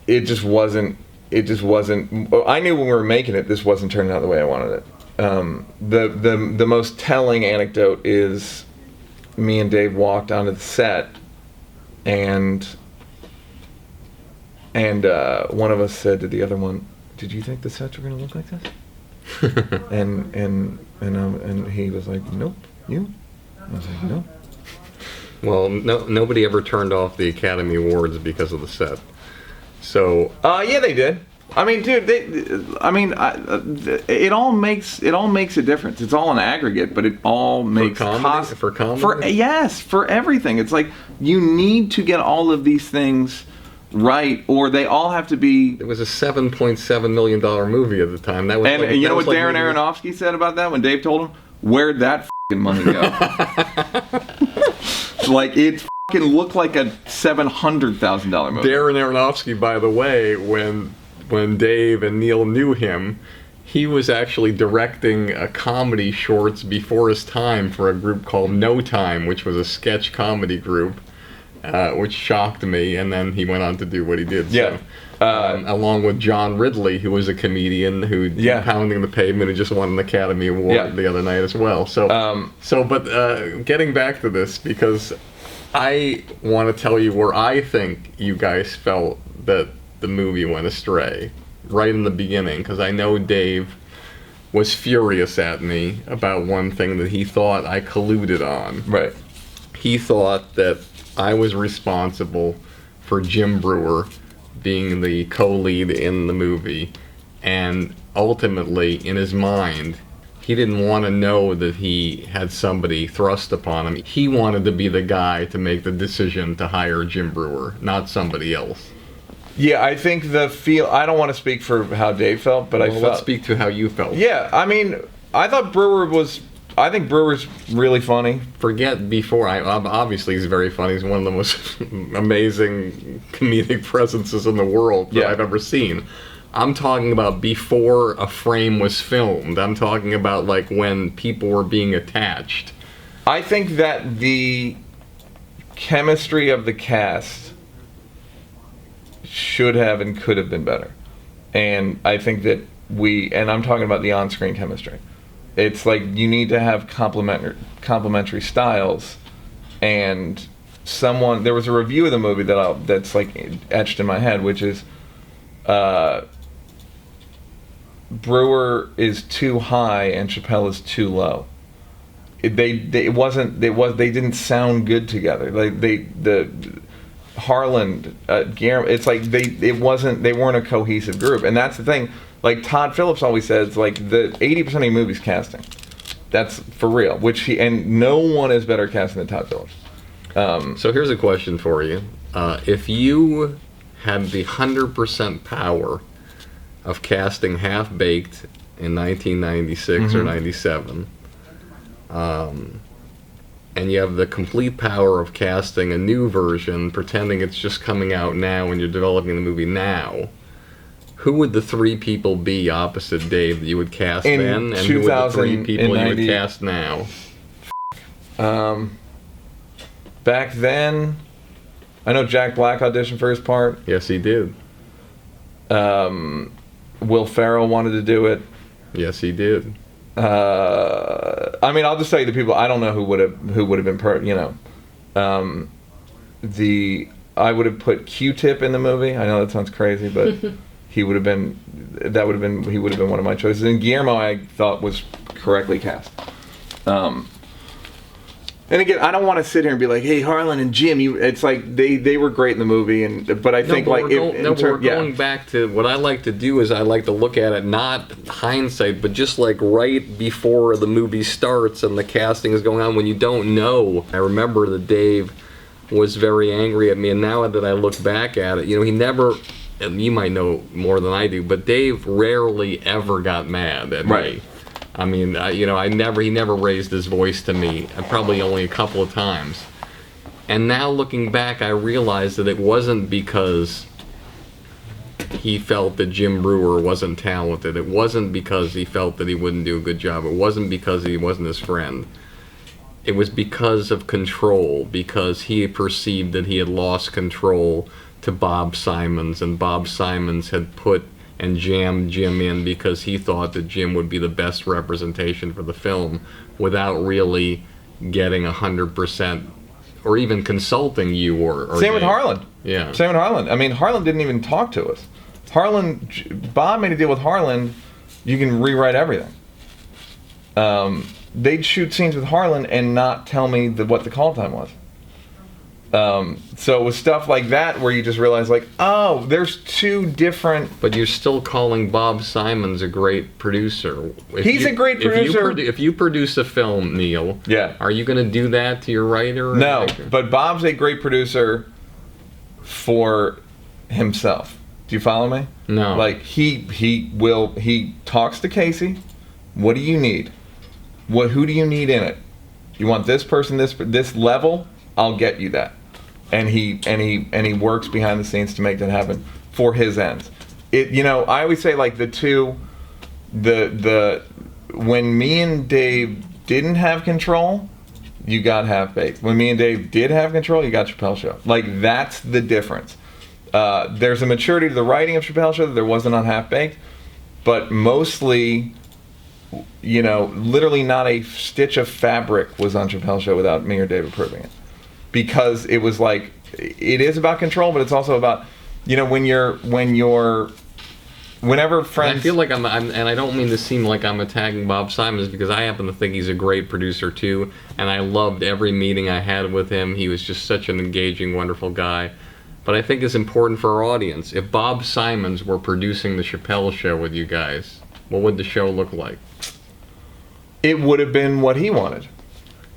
Speaker 7: it just wasn't. I knew when we were making it, this wasn't turning out the way I wanted it. The most telling anecdote is me and Dave walked onto the set, and one of us said to the other one, "Did you think the sets were going to look like this?" and he was like, nope, you. I was like, no.
Speaker 4: Well, nobody ever turned off the Academy Awards because of the set. So.
Speaker 7: Yeah, they did. I mean, dude, it all makes a difference. It's all an aggregate, but it all makes
Speaker 4: for comedy.
Speaker 7: Yes, for everything. It's like you need to get all of these things right, or they all have to be.
Speaker 4: It was a $7.7 million movie at the time. That was.
Speaker 7: And you know what Darren Aronofsky said about that when Dave told him, "Where'd that money go?" Like it looked like a $700,000 movie.
Speaker 4: Darren Aronofsky, by the way, when Dave and Neal knew him, he was actually directing a comedy shorts before his time for a group called No Time, which was a sketch comedy group, which shocked me. And then he went on to do what he did.
Speaker 7: Yeah.
Speaker 4: So, along with John Ridley, who was a comedian who Pounding the Pavement, who just won an Academy Award the other night as well. So, but getting back to this, because I want to tell you where I think you guys felt that the movie went astray right in the beginning, because I know Dave was furious at me about one thing that he thought I colluded on.
Speaker 7: Right.
Speaker 4: He thought that I was responsible for Jim Brewer being the co-lead in the movie, and ultimately, in his mind, he didn't want to know that he had somebody thrust upon him. He wanted to be the guy to make the decision to hire Jim Brewer, not somebody else.
Speaker 7: Yeah, I think I don't want to speak for how Dave felt, but
Speaker 4: let's speak to how you felt.
Speaker 7: Yeah, I mean, I think Brewer's really funny.
Speaker 4: Forget before. Obviously, he's very funny. He's one of the most amazing comedic presences in the world that I've ever seen. I'm talking about before a frame was filmed. I'm talking about like when people were being attached.
Speaker 7: I think that the chemistry of the cast should have and could have been better. And I think that and I'm talking about the on-screen chemistry. It's like you need to have complementary styles, and there was a review of the movie that's like etched in my head, which is Brewer is too high and Chappelle is too low. They didn't sound good together. Harland, Guillermo, it's like they weren't a cohesive group, and that's the thing. Like Todd Phillips always says, like the 80% of your movie's casting. That's for real. And no one is better casting than Todd Phillips.
Speaker 4: So here's a question for you: if you had the 100% power of casting Half Baked in 1996 or 97. And you have the complete power of casting a new version, pretending it's just coming out now and you're developing the movie now, who would the three people be opposite Dave that you would cast then? And who would the three people you would cast now?
Speaker 7: Back then, I know Jack Black auditioned for his part.
Speaker 4: Yes, he did.
Speaker 7: Will Ferrell wanted to do it.
Speaker 4: Yes, he did.
Speaker 7: I mean, I'll just tell you the people. I don't know who would have been I would have put Q-Tip in the movie. I know that sounds crazy, but he would have been one of my choices. And Guillermo, I thought, was correctly cast. And again, I don't want to sit here and be like, "Hey, Harlan and Jim," it's like they were great in the movie, but I think like
Speaker 4: we're going back to what I like to do is I like to look at it not hindsight, but just like right before the movie starts and the casting is going on when you don't know. I remember that Dave was very angry at me, and now that I look back at it, he never. And you might know more than I do, but Dave rarely ever got mad at me. I mean, he never raised his voice to me, probably only a couple of times. And now looking back, I realized that it wasn't because he felt that Jim Brewer wasn't talented. It wasn't because he felt that he wouldn't do a good job. It wasn't because he wasn't his friend. It was because of control, because he perceived that he had lost control to Bob Simons, and Bob Simons had put and jammed Jim in because he thought that Jim would be the best representation for the film without really getting 100% or even consulting you or
Speaker 7: Same
Speaker 4: Dave.
Speaker 7: with Harlan.
Speaker 4: Yeah.
Speaker 7: Same with Harlan. I mean, Harlan didn't even talk to us. Bob made a deal with Harlan You can rewrite everything. They'd shoot scenes with Harlan and not tell me what the call time was. So it was stuff like that where you just realize, like, oh, there's two different...
Speaker 4: But you're still calling Bob Simons a great producer.
Speaker 7: He's a great producer.
Speaker 4: If you produce a film, Neal,
Speaker 7: yeah,
Speaker 4: are you going to do that to your writer?
Speaker 7: No, but Bob's a great producer for himself. Do you follow me?
Speaker 4: No.
Speaker 7: Like, he talks to Casey. What do you need? Who do you need in it? You want this person, this level? I'll get you that. And he works behind the scenes to make that happen for his ends. I always say, like, when me and Dave didn't have control, you got Half-Baked. When me and Dave did have control, you got Chappelle Show. Like, that's the difference. There's a maturity to the writing of Chappelle Show that there wasn't on Half-Baked, but mostly, literally not a stitch of fabric was on Chappelle Show without me or Dave approving it. Because it was like, it is about control, but it's also about, whenever friends...
Speaker 4: I feel like and I don't mean to seem like I'm attacking Bob Simons, because I happen to think he's a great producer too, and I loved every meeting I had with him. He was just such an engaging, wonderful guy. But I think it's important for our audience. If Bob Simons were producing the Chappelle Show with you guys, what would the show look like?
Speaker 7: It would have been what he wanted.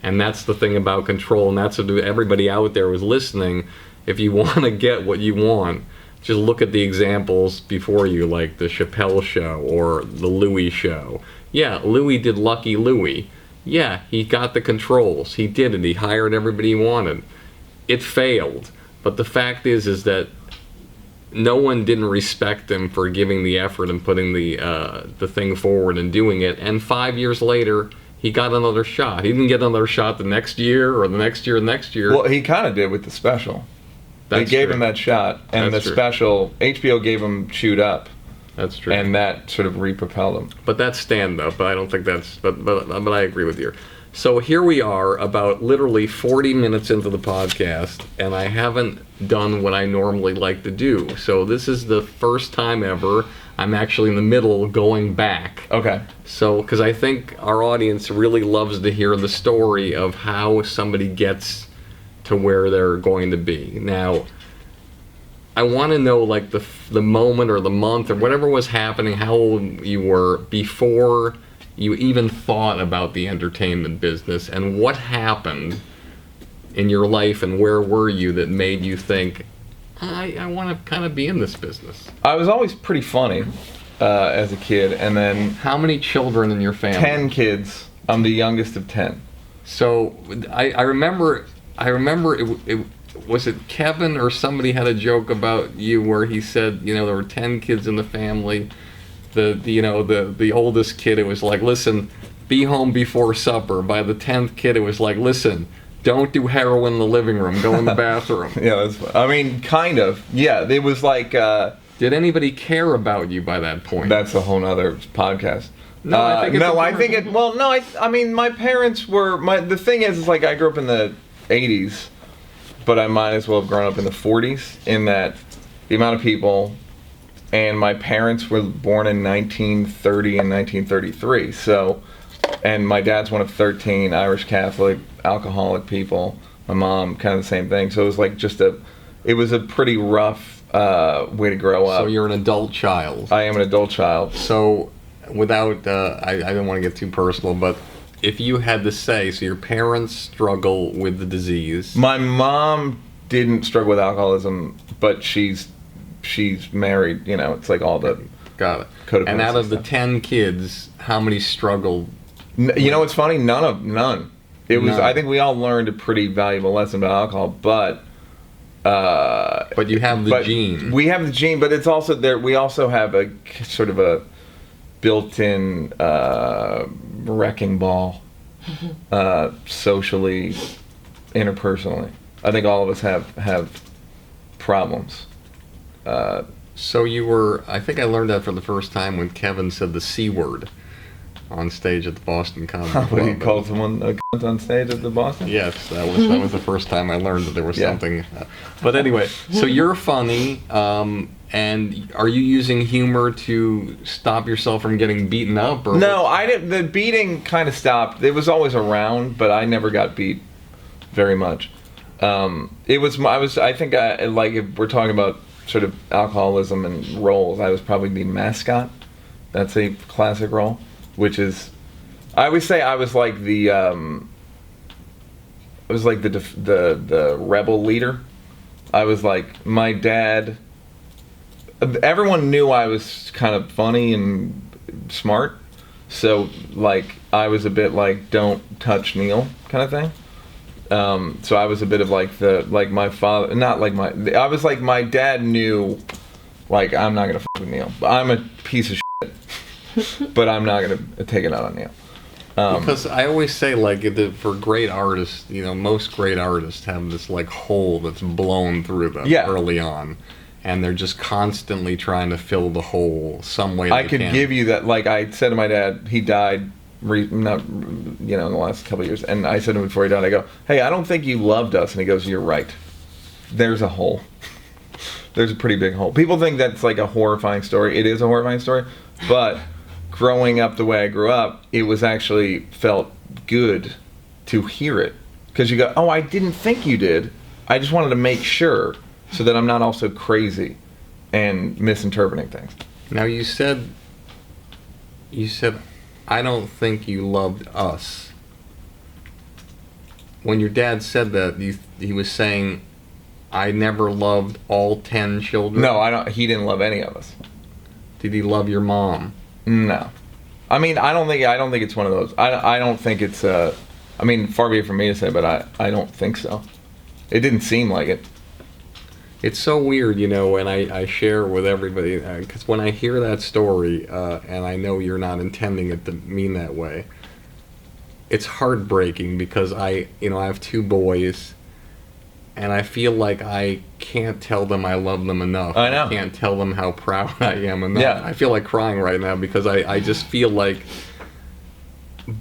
Speaker 4: And that's the thing about control, and that's what everybody out there who's listening. If you want to get what you want, just look at the examples before you, like the Chappelle Show or the Louis Show. Yeah, Louis did Lucky Louie. Yeah, he got the controls. He did it. He hired everybody he wanted. It failed. But the fact is that no one didn't respect him for giving the effort and putting the thing forward and doing it. And 5 years later, he got another shot. He didn't get another shot the next year or the next year.
Speaker 7: Well, he kind of did with the special. They gave him that shot, and the special, HBO gave him Chewed Up.
Speaker 4: That's true.
Speaker 7: And that sort of repropelled him.
Speaker 4: But that's stand-up. I don't think that's... But I agree with you. So here we are, about literally 40 minutes into the podcast, and I haven't done what I normally like to do. So this is the first time ever I'm actually in the middle going back.
Speaker 7: Okay.
Speaker 4: So, because I think our audience really loves to hear the story of how somebody gets to where they're going to be. Now, I want to know, like, the moment or the month or whatever was happening, how old you were before you even thought about the entertainment business, and what happened in your life and where were you that made you think, I want to kind of be in this business.
Speaker 7: I was always pretty funny as a kid, and then...
Speaker 4: How many children in your family?
Speaker 7: 10 kids. I'm the youngest of 10.
Speaker 4: So I remember it was it Kevin or somebody had a joke about you where he said, there were 10 kids in the family. The oldest kid, it was like, listen, be home before supper. By the 10th kid, it was like, listen, don't do heroin in the living room. Go in the bathroom.
Speaker 7: Yeah, I mean, kind of. Yeah, it was like...
Speaker 4: Did anybody care about you by that point?
Speaker 7: That's a whole nother podcast.
Speaker 4: No, I think it's
Speaker 7: I mean, my parents were... The thing is, like, I grew up in the 80s, but I might as well have grown up in the 40s, in that the amount of people... And my parents were born in 1930 and 1933, so... And my dad's one of 13 Irish Catholic alcoholic people. My mom, kind of the same thing. So it was like it was a pretty rough way to grow up.
Speaker 4: So you're an adult child.
Speaker 7: I am an adult child.
Speaker 4: So without, I don't want to get too personal, but if you had to say, so your parents struggle with the disease.
Speaker 7: My mom didn't struggle with alcoholism, but she's married, it's like all the...
Speaker 4: Got it. And out of the 10 kids, how many struggled?
Speaker 7: You know what's funny? None. It was. I think we all learned a pretty valuable lesson about alcohol, but
Speaker 4: you have the gene.
Speaker 7: We have the gene, but it's also there. We also have a sort of a built-in wrecking ball, socially, interpersonally. I think all of us have problems.
Speaker 4: So you were, I think I learned that for the first time when Kevin said the C word on stage at the Boston Comedy Club.
Speaker 7: What, you called someone a cunt on stage at the Boston?
Speaker 4: Yes, that was the first time I learned that there was something. But anyway, so you're funny, and And are you using humor to stop yourself from getting beaten up? Or
Speaker 7: No, I didn't. The beating kind of stopped. It was always around, but I never got beat very much. I think like if we're talking about sort of alcoholism and roles, I was probably the mascot. That's a classic role, which is, I always say I was like the the rebel leader. I was like my dad. Everyone knew I was kind of funny and smart, so like I was a bit like don't touch Neal kind of thing. So I was a bit of like my father, not like I was like my dad knew, like I'm not gonna fuck with Neal. I'm a piece of shit, but I'm not gonna take it out on Neal.
Speaker 4: Because I always say, like, for great artists, most great artists have this, like, hole that's blown through them early on. And they're just constantly trying to fill the hole some way
Speaker 7: I could give you that, like I said to my dad, he died, in the last couple of years. And I said to him before he died, I go, hey, I don't think you loved us. And he goes, you're right. There's a hole. There's a pretty big hole. People think that's like a horrifying story. It is a horrifying story. But growing up the way I grew up, it was actually felt good to hear it. Because you go, oh, I didn't think you did. I just wanted to make sure so that I'm not also crazy and misinterpreting things.
Speaker 4: Now you said, I don't think you loved us. When your dad said that, he was saying, I never loved all 10 children?
Speaker 7: No, he didn't love any of us.
Speaker 4: Did he love your mom?
Speaker 7: No. I mean, I don't think it's one of those. I don't think it's far be it from me to say, but I don't think so. It didn't seem like it.
Speaker 4: It's so weird, when I share with everybody, because when I hear that story, and I know you're not intending it to mean that way, it's heartbreaking because I have 2 boys, and I feel like I can't tell them I love them enough.
Speaker 7: I know.
Speaker 4: I can't tell them how proud I am enough.
Speaker 7: Yeah.
Speaker 4: I feel like crying right now because I just feel like,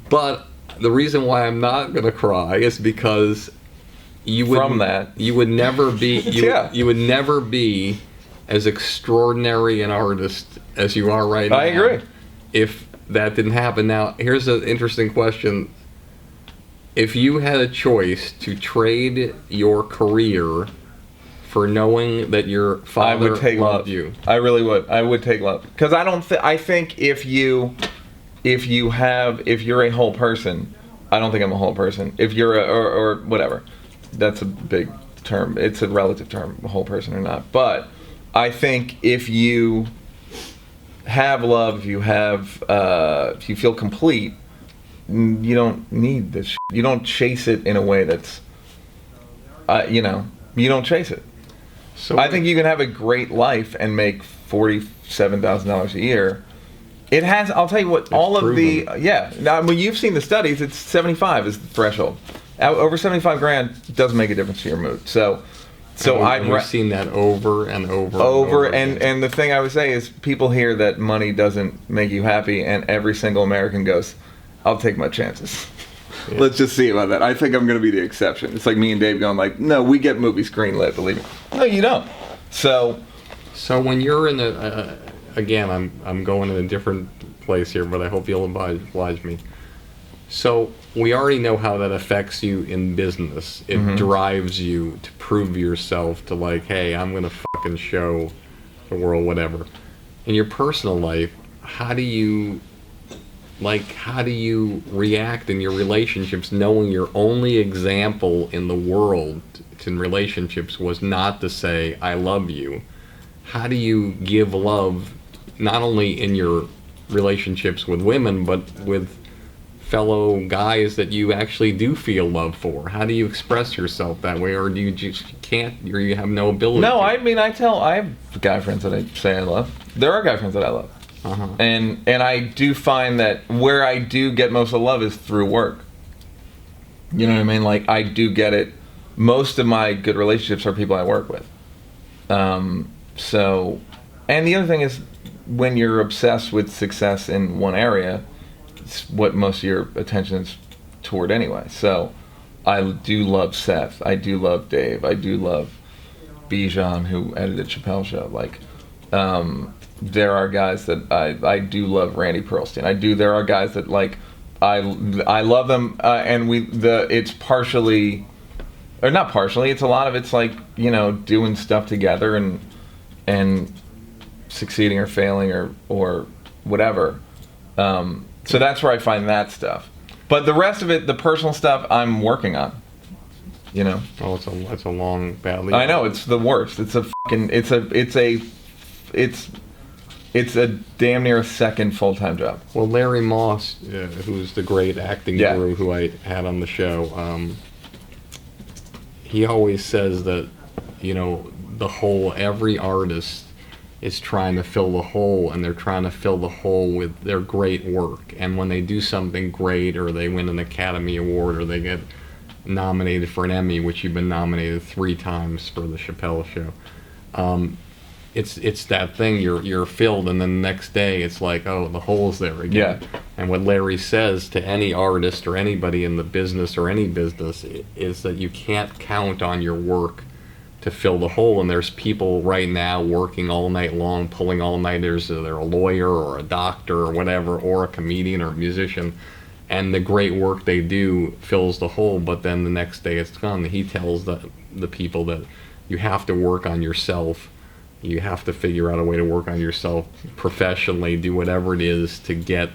Speaker 4: but the reason why I'm not going to cry is because you would never be you would never be as extraordinary an artist as you are right now.
Speaker 7: I agree.
Speaker 4: If that didn't happen. Now, here's an interesting question. If you had a choice to trade your career for knowing that your father loved you,
Speaker 7: I really would. I would take love because I think if you're a whole person, I don't think I'm a whole person. If you're or whatever. That's a big term. It's a relative term, a whole person or not. But I think if you have love, if you feel complete, you don't need this shit. You don't chase it in a way that's, you don't chase it. So I think you can have a great life and make $47,000 a year. It has, I'll tell you what, all of the, now when you've seen the studies, it's 75 is the threshold. Over 75 grand doesn't make a difference to your mood. So
Speaker 4: I've seen that over and over.
Speaker 7: And the thing I would say is people hear that money doesn't make you happy, and every single American goes, I'll take my chances. Yeah. Let's just see about that. I think I'm going to be the exception. It's like me and Dave going like, no, we get movies greenlit, believe me. No, you don't. So
Speaker 4: when you're in again, I'm going in a different place here, but I hope you'll oblige me. So we already know how that affects you in business. It drives you to prove yourself to like, hey, I'm going to fucking show the world whatever. In your personal life, how do you react in your relationships knowing your only example in the world in relationships was not to say, I love you? How do you give love not only in your relationships with women, but with fellow guys that you actually do feel love for? How do you express yourself that way, or do you just can't, or you have no ability?
Speaker 7: No, I mean, I have guy friends that I say I love. There are guy friends that I love. And I do find that where I do get most of the love is through work. You know what I mean? Like, I do get it. Most of my good relationships are people I work with. So, and the other thing is, when you're obsessed with success in one area, it's what most of your attention is toward anyway. So, I do love Seth. I do love Dave. I do love Bijan, who edited Chappelle Show. Like, there are guys that I do love Randy Pearlstein. There are guys that like I love them, and it's partially, or not partially. It's a lot of it's like, you know, doing stuff together and succeeding or failing or whatever. So that's where I find that stuff. But the rest of it, the personal stuff, I'm working on. You know.
Speaker 4: Oh, it's a long battle.
Speaker 7: I know, it's the worst. It's a damn near a second full-time job.
Speaker 4: Well, Larry Moss, who's the great acting guru who I had on the show, he always says that, you know, every artist is trying to fill the hole, and they're trying to fill the hole with their great work. And when they do something great, or they win an Academy Award, or they get nominated for an Emmy, which you've been nominated 3 times for the Chappelle show, it's that thing, you're filled, and then the next day it's like, oh, the hole's there again.
Speaker 7: Yeah.
Speaker 4: And what Larry says to any artist or anybody in the business or any business is that you can't count on your work to fill the hole. And there's people right now working all night long, pulling all-nighters. They're a lawyer or a doctor or whatever, or a comedian or a musician, and the great work they do fills the hole, but then the next day it's gone. He tells the people that you have to work on yourself. You have to figure out a way to work on yourself professionally, do whatever it is to get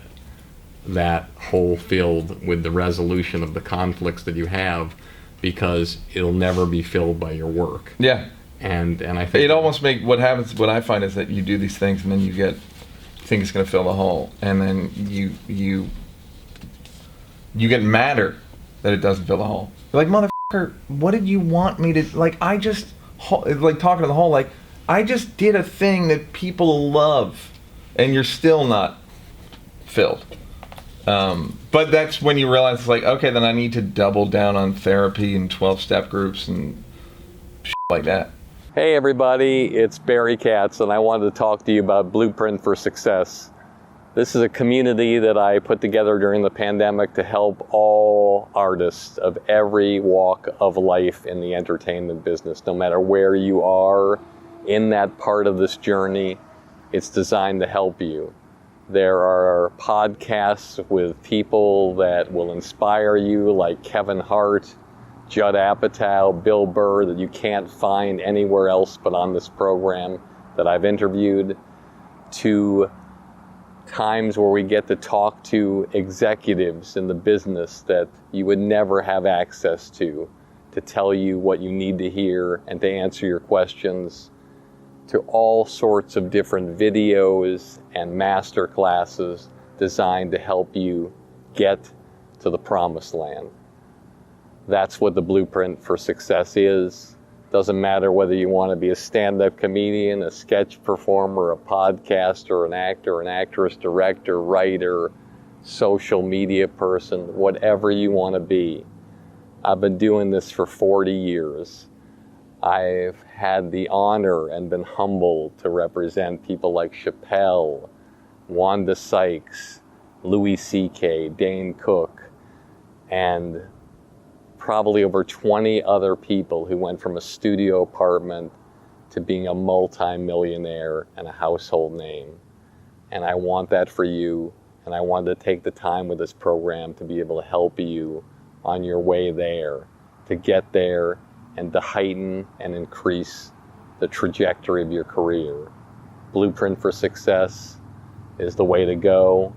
Speaker 4: that hole filled with the resolution of the conflicts that you have, because it'll never be filled by your work.
Speaker 7: Yeah.
Speaker 4: And I think
Speaker 7: it almost what I find is that you do these things and then you think it's going to fill the hole, and then you get madder that it doesn't fill the hole. You're like, motherfucker, what did you want me to, like, I just, like, talking to the hole, like, I just did a thing that people love, and you're still not filled. But that's when you realize, it's like, okay, then I need to double down on therapy and 12-step groups and shit like that.
Speaker 4: Hey everybody, it's Barry Katz, and I wanted to talk to you about Blueprint for Success. This is a community that I put together during the pandemic to help all artists of every walk of life in the entertainment business, no matter where you are in that part of this journey. It's designed to help you. There are podcasts with people that will inspire you, like Kevin Hart, Judd Apatow, Bill Burr, that you can't find anywhere else but on this program that I've interviewed, to times where we get to talk to executives in the business that you would never have access to tell you what you need to hear and to answer your questions, to all sorts of different videos and master classes designed to help you get to the promised land. That's what the Blueprint for Success is. Doesn't matter whether you want to be a stand-up comedian, a sketch performer, a podcaster, an actor, an actress, director, writer, social media person, whatever you want to be. I've been doing this for 40 years. I've had the honor and been humbled to represent people like Chappelle, Wanda Sykes, Louis C.K., Dane Cook, and probably over 20 other people who went from a studio apartment to being a multi-millionaire and a household name. And I want that for you, and I wanted to take the time with this program to be able to help you on your way there, to get there and to heighten and increase the trajectory of your career. Blueprint for Success is the way to go.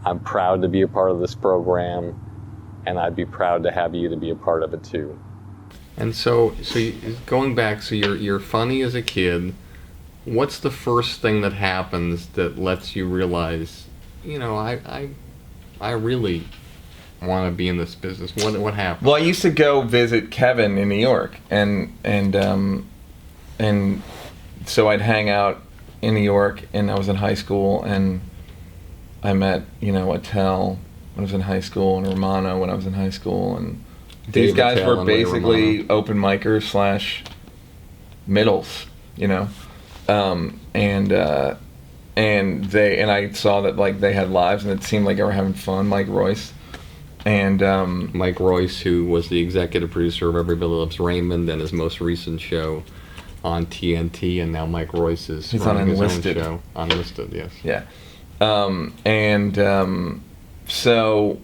Speaker 4: I'm proud to be a part of this program, and I'd be proud to have you to be a part of it too. And so going back, so you're funny as a kid. What's the first thing that happens that lets you realize, you know, I really want to be in this business? What happened?
Speaker 7: Well, I used to go visit Kevin in New York, and so I'd hang out in New York, and I was in high school, and I met, you know, Attell when I was in high school, and Romano when I was in high school, and these
Speaker 4: Dave
Speaker 7: guys
Speaker 4: Chappelle
Speaker 7: were
Speaker 4: and
Speaker 7: basically open micers / middles, you know, and I saw that, like, they had lives, and it seemed like they were having fun. Mike Royce. And
Speaker 4: Mike Royce, who was the executive producer of Everybody Loves Raymond and his most recent show, on TNT, and now Mike Royce is
Speaker 7: He's on
Speaker 4: running his own
Speaker 7: Enlisted.
Speaker 4: show. Unlisted, yes.
Speaker 7: Yeah. So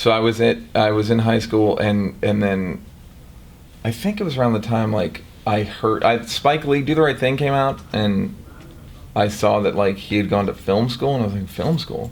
Speaker 7: I was in high school, and then I think it was around the time like I heard Spike Lee Do the Right Thing came out, and I saw that like he had gone to film school, and I was like, film school?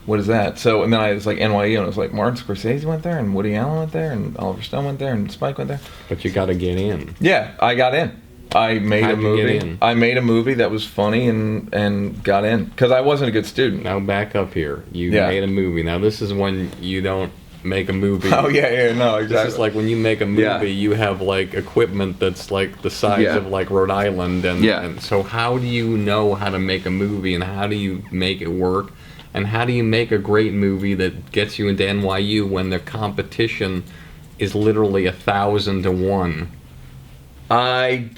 Speaker 7: What is that? So, and then I was like NYU, and I was like, Martin Scorsese went there, and Woody Allen went there, and Oliver Stone went there, and Spike went there.
Speaker 4: But you got to get in.
Speaker 7: Yeah, I got in. I made
Speaker 4: How'd
Speaker 7: a
Speaker 4: you
Speaker 7: movie.
Speaker 4: get in?
Speaker 7: I made a movie that was funny and got in because I wasn't a good student.
Speaker 4: Now back up here. You
Speaker 7: Yeah.
Speaker 4: made a movie. Now this is when you don't make a movie.
Speaker 7: Oh yeah, no, exactly.
Speaker 4: This is like when you make a movie,
Speaker 7: Yeah.
Speaker 4: you have like equipment that's like the size
Speaker 7: Yeah.
Speaker 4: of like Rhode Island,
Speaker 7: Yeah.
Speaker 4: and so how do you know how to make a movie, and how do you make it work, and how do you make a great movie that gets you into NYU when the competition is literally 1,000 to 1?
Speaker 7: I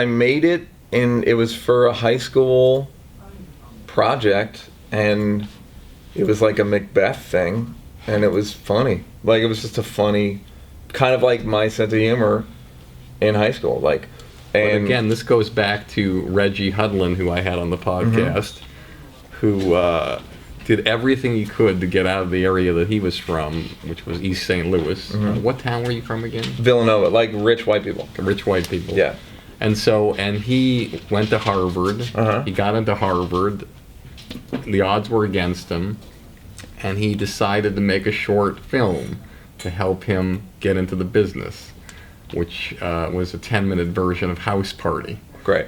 Speaker 7: made it, and it was for a high school project, and it was like a Macbeth thing, and it was funny. Like it was just a funny, kind of like my sense of humor in high school. Like,
Speaker 4: But
Speaker 7: and
Speaker 4: again, this goes back to Reggie Hudlin, who I had on the podcast, who did everything he could to get out of the area that he was from, which was East St. Louis. What town were you from again?
Speaker 7: Villanova, like rich white people.
Speaker 4: Rich white people.
Speaker 7: Yeah.
Speaker 4: And so, and he went to Harvard.
Speaker 7: Uh-huh.
Speaker 4: He got into Harvard. The odds were against him. And he decided to make a short film to help him get into the business, which was a 10-minute version of House Party.
Speaker 7: Great.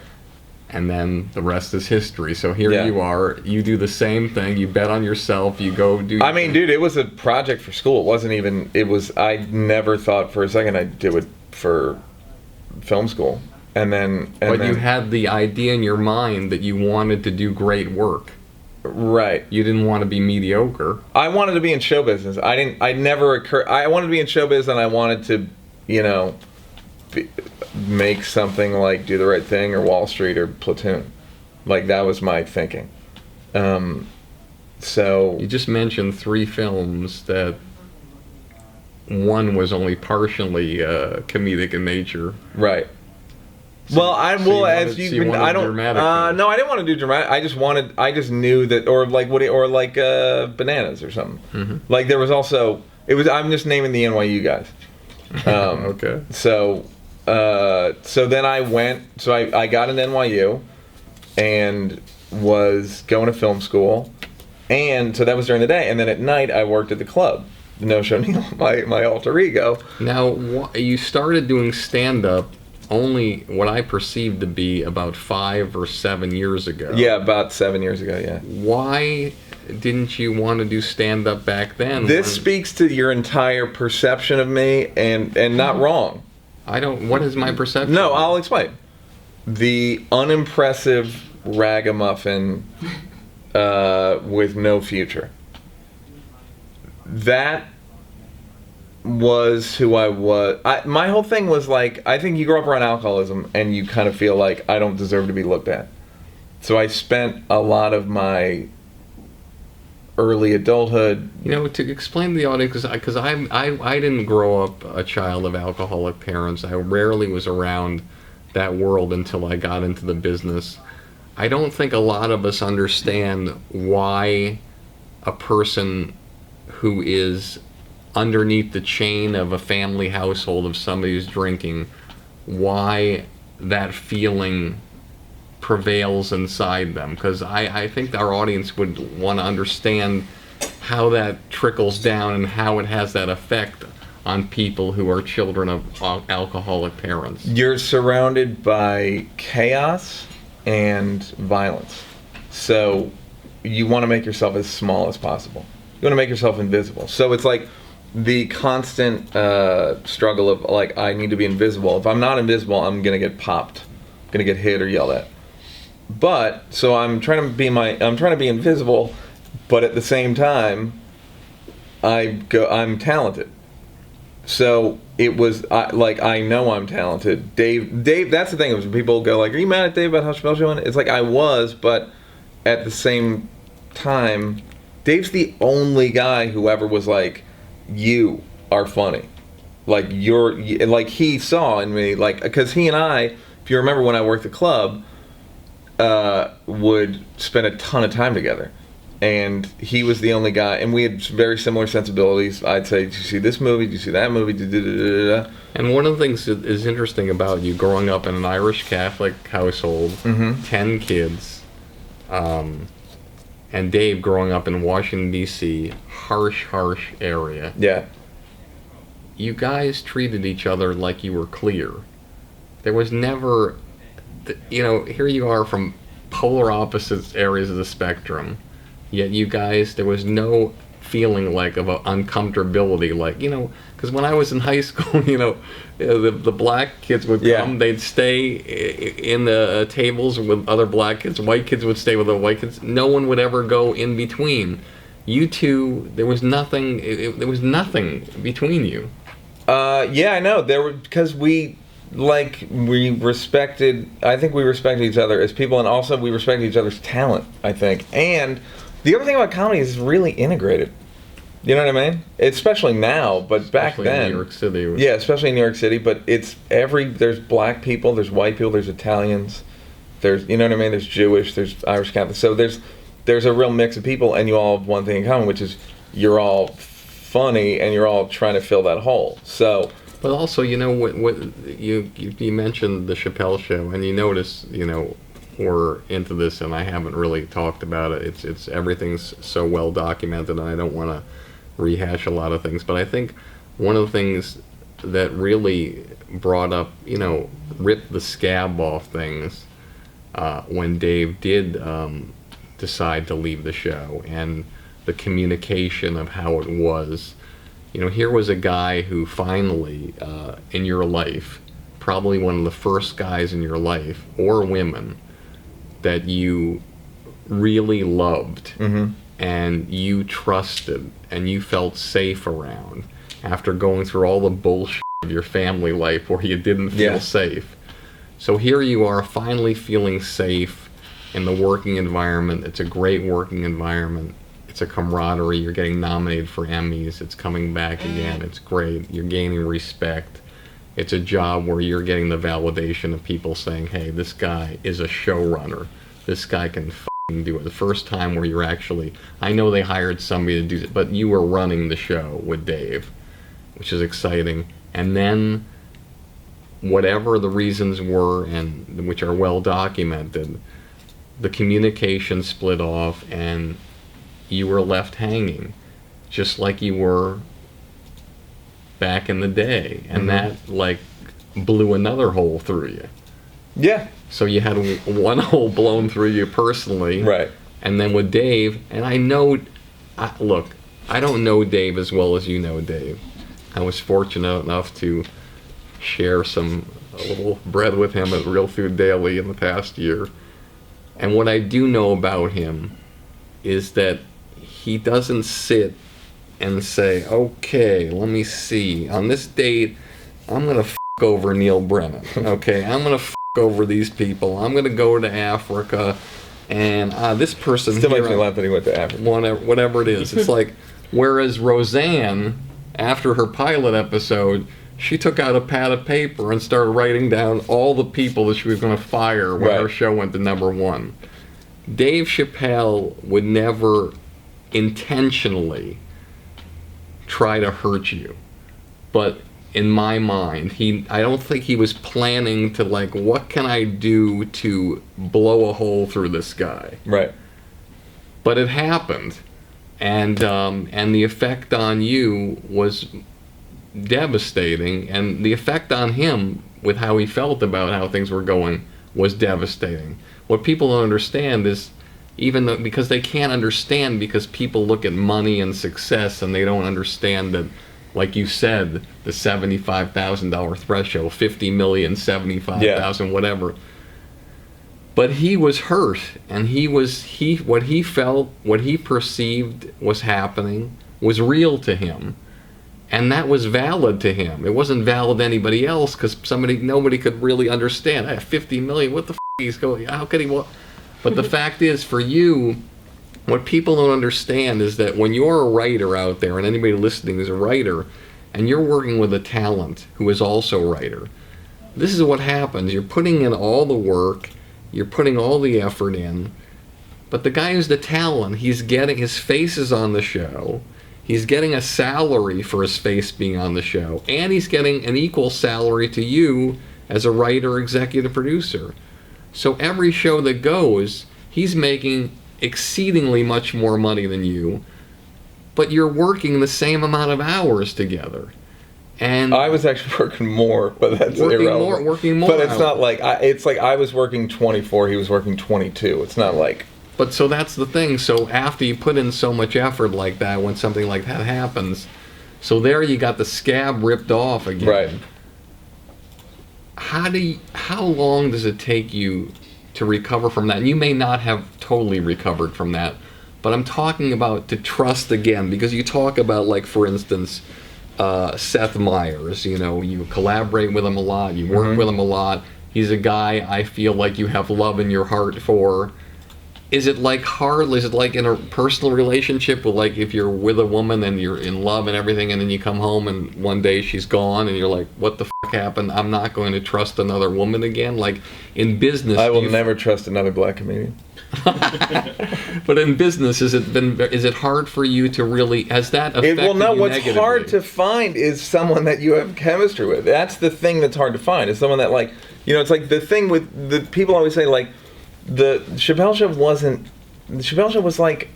Speaker 4: And then the rest is history. So here
Speaker 7: Yeah.
Speaker 4: you are. You do the same thing. You bet on yourself. You go do.
Speaker 7: I mean, dude, it was a project for school. It wasn't even. It was. I never thought for a second I'd do it for film school. And then.
Speaker 4: But you had the idea in your mind that you wanted to do great work.
Speaker 7: Right.
Speaker 4: You didn't want to be mediocre.
Speaker 7: I wanted to be in show business. I never occurred. I wanted to be in show business, and I wanted to, make something like Do the Right Thing or Wall Street or Platoon. Like that was my thinking. So
Speaker 4: You just mentioned 3 films that one was only partially comedic in nature.
Speaker 7: right. Well, I
Speaker 4: so
Speaker 7: will
Speaker 4: you
Speaker 7: as
Speaker 4: wanted-
Speaker 7: you.
Speaker 4: so you
Speaker 7: can,
Speaker 4: wanted
Speaker 7: I don't.
Speaker 4: dramatic films.
Speaker 7: No, I didn't want to do dramatic. I just knew that, or like Bananas or something.
Speaker 4: Mm-hmm.
Speaker 7: Like there was also. It was. I'm just naming the NYU guys.
Speaker 4: Okay.
Speaker 7: So then I went. So I got an NYU, and was going to film school, and so that was during the day, and then at night I worked at the club. No Show Neal, my alter ego.
Speaker 4: Now, you started doing stand-up only what I perceived to be about 5 or 7 years ago.
Speaker 7: Yeah, about 7 years ago. Yeah.
Speaker 4: Why didn't you want to do stand-up back then?
Speaker 7: This speaks to your entire perception of me, and not wrong.
Speaker 4: I don't. What is my perception?
Speaker 7: No, I'll explain. The unimpressive ragamuffin with no future. That was who I was. My whole thing was like, I think you grow up around alcoholism and you kind of feel like I don't deserve to be looked at. So I spent a lot of my early adulthood.
Speaker 4: To explain to the audience, because I didn't grow up a child of alcoholic parents. I rarely was around that world until I got into the business. I don't think a lot of us understand why a person who is underneath the chain of a family household of somebody who's drinking, why that feeling prevails inside them. Because I think our audience would want to understand how that trickles down and how it has that effect on people who are children of alcoholic parents.
Speaker 7: You're surrounded by chaos and violence. So you want to make yourself as small as possible. You want to make yourself invisible. So it's like the constant struggle of like, I need to be invisible. If I'm not invisible, I'm going to get popped. I'm going to get hit or yelled at. But so I'm trying to be invisible, but at the same time I'm talented. So it was I know I'm talented. Dave, that's the thing. Is when people go like, "Are you mad at Dave about how Chappelle show went?" It's like I was, but at the same time, Dave's the only guy who ever was like, "You are funny." Like he saw in me, like, because he and I if you remember when I worked the club, would spend a ton of time together. And he was the only guy, and we had very similar sensibilities. I'd say, did you see this movie? Did you see that movie?
Speaker 4: And one of the things that is interesting about you growing up in an Irish Catholic household, 10 kids, and Dave growing up in Washington, D.C., harsh area.
Speaker 7: Yeah.
Speaker 4: You guys treated each other like you were clear. There was never, here you are from polar opposite areas of the spectrum. Yet you guys, there was no feeling like of uncomfortability, like, because when I was in high school, the black kids would come, they'd stay in the tables with other black kids, white kids would stay with the white kids. No one would ever go in between. You two, there was nothing. There was nothing between you.
Speaker 7: Yeah, I know. Because we respected. I think we respected each other as people, and also we respected each other's talent. I think, and the other thing about comedy is it's really integrated. You know what I mean? Especially now, but back then,
Speaker 4: in New York City.
Speaker 7: Yeah, especially in New York City. But there's black people, there's white people, there's Italians, there's there's Jewish, there's Irish Catholic. So there's a real mix of people, and you all have one thing in common, which is you're all funny and you're all trying to fill that hole. So.
Speaker 4: But also, what you mentioned the Chappelle show, and you notice, we're into this, and I haven't really talked about it. It's everything's so well documented, and I don't want to rehash a lot of things. But I think one of the things that really brought up, ripped the scab off things when Dave did decide to leave the show, and the communication of how it was. Here was a guy who finally, in your life, probably one of the first guys in your life, or women, that you really loved, and you trusted, and you felt safe around, after going through all the bullshit of your family life where you didn't feel safe. So here you are, finally feeling safe in the working environment. It's a great working environment. It's a camaraderie. You're getting nominated for Emmys. It's coming back again. It's great. You're gaining respect. It's a job where you're getting the validation of people saying, hey, this guy is a showrunner. This guy can f***ing do it. The first time where you're actually, I know they hired somebody to do it, but you were running the show with Dave, which is exciting. And then, whatever the reasons were, and which are well documented, the communication split off, and you were left hanging, just like you were back in the day, and that blew another hole through you.
Speaker 7: Yeah.
Speaker 4: So you had one hole blown through you personally,
Speaker 7: right? And
Speaker 4: then with Dave, and I don't know Dave as well as you know Dave. I was fortunate enough to share a little bread with him at Real Food Daily in the past year, and what I do know about him is that he doesn't sit and say, okay, let me see, on this date, I'm going to f*** over Neal Brennan, okay? I'm going to f*** over these people. I'm going to go to Africa, and this person
Speaker 7: still makes me laugh that he went to Africa.
Speaker 4: Whatever it is. It's like, whereas Roseanne, after her pilot episode, she took out a pad of paper and started writing down all the people that she was going to fire when her show went to #1. Dave Chappelle would never intentionally try to hurt you, but in my mind, I don't think he was planning to what can I do to blow a hole through this guy?
Speaker 7: Right.
Speaker 4: But it happened, and the effect on you was devastating, and the effect on him with how he felt about how things were going was devastating. What people don't understand is, because they can't understand, because people look at money and success and they don't understand that, like you said, the $75,000 threshold, 50 million, 75,000, whatever. But he was hurt, and what he felt, what he perceived was happening was real to him. And that was valid to him. It wasn't valid to anybody else, because nobody could really understand. 50 million, what the f*** he's going, how could he, But the fact is, for you, what people don't understand is that when you're a writer out there, and anybody listening is a writer, and you're working with a talent who is also a writer, this is what happens. You're putting in all the work, you're putting all the effort in, but the guy who's the talent, he's getting, his face is on the show, he's getting a salary for his face being on the show, and he's getting an equal salary to you as a writer, executive producer. So every show that goes, he's making exceedingly much more money than you, but you're working the same amount of hours together. And
Speaker 7: I was actually working more, but that's irrelevant.
Speaker 4: Working more.
Speaker 7: But it's not like it's like I was working 24, he was working 22. It's not like.
Speaker 4: But so that's the thing. So after you put in so much effort like that, when something like that happens, so there you got the scab ripped off again.
Speaker 7: Right.
Speaker 4: How long does it take you to recover from that? And you may not have totally recovered from that, but I'm talking about to trust again, because you talk about, like, for instance, Seth Meyers, you know, you collaborate with him a lot, you work with him a lot. He's a guy I feel like you have love in your heart for. Is it like hard? Is it like in a personal relationship, with, like, if you're with a woman and you're in love and everything, and then you come home and one day she's gone and you're like, what the fuck happened? I'm not going to trust another woman again. Like in business,
Speaker 7: I will never trust another black comedian.
Speaker 4: But in business, is it hard for you to really, has that affected you negatively?
Speaker 7: What's hard to find is someone that you have chemistry with. That's the thing that's hard to find, is someone that, like, you know, it's like the thing with the people always say, like, the Chappelle Show was like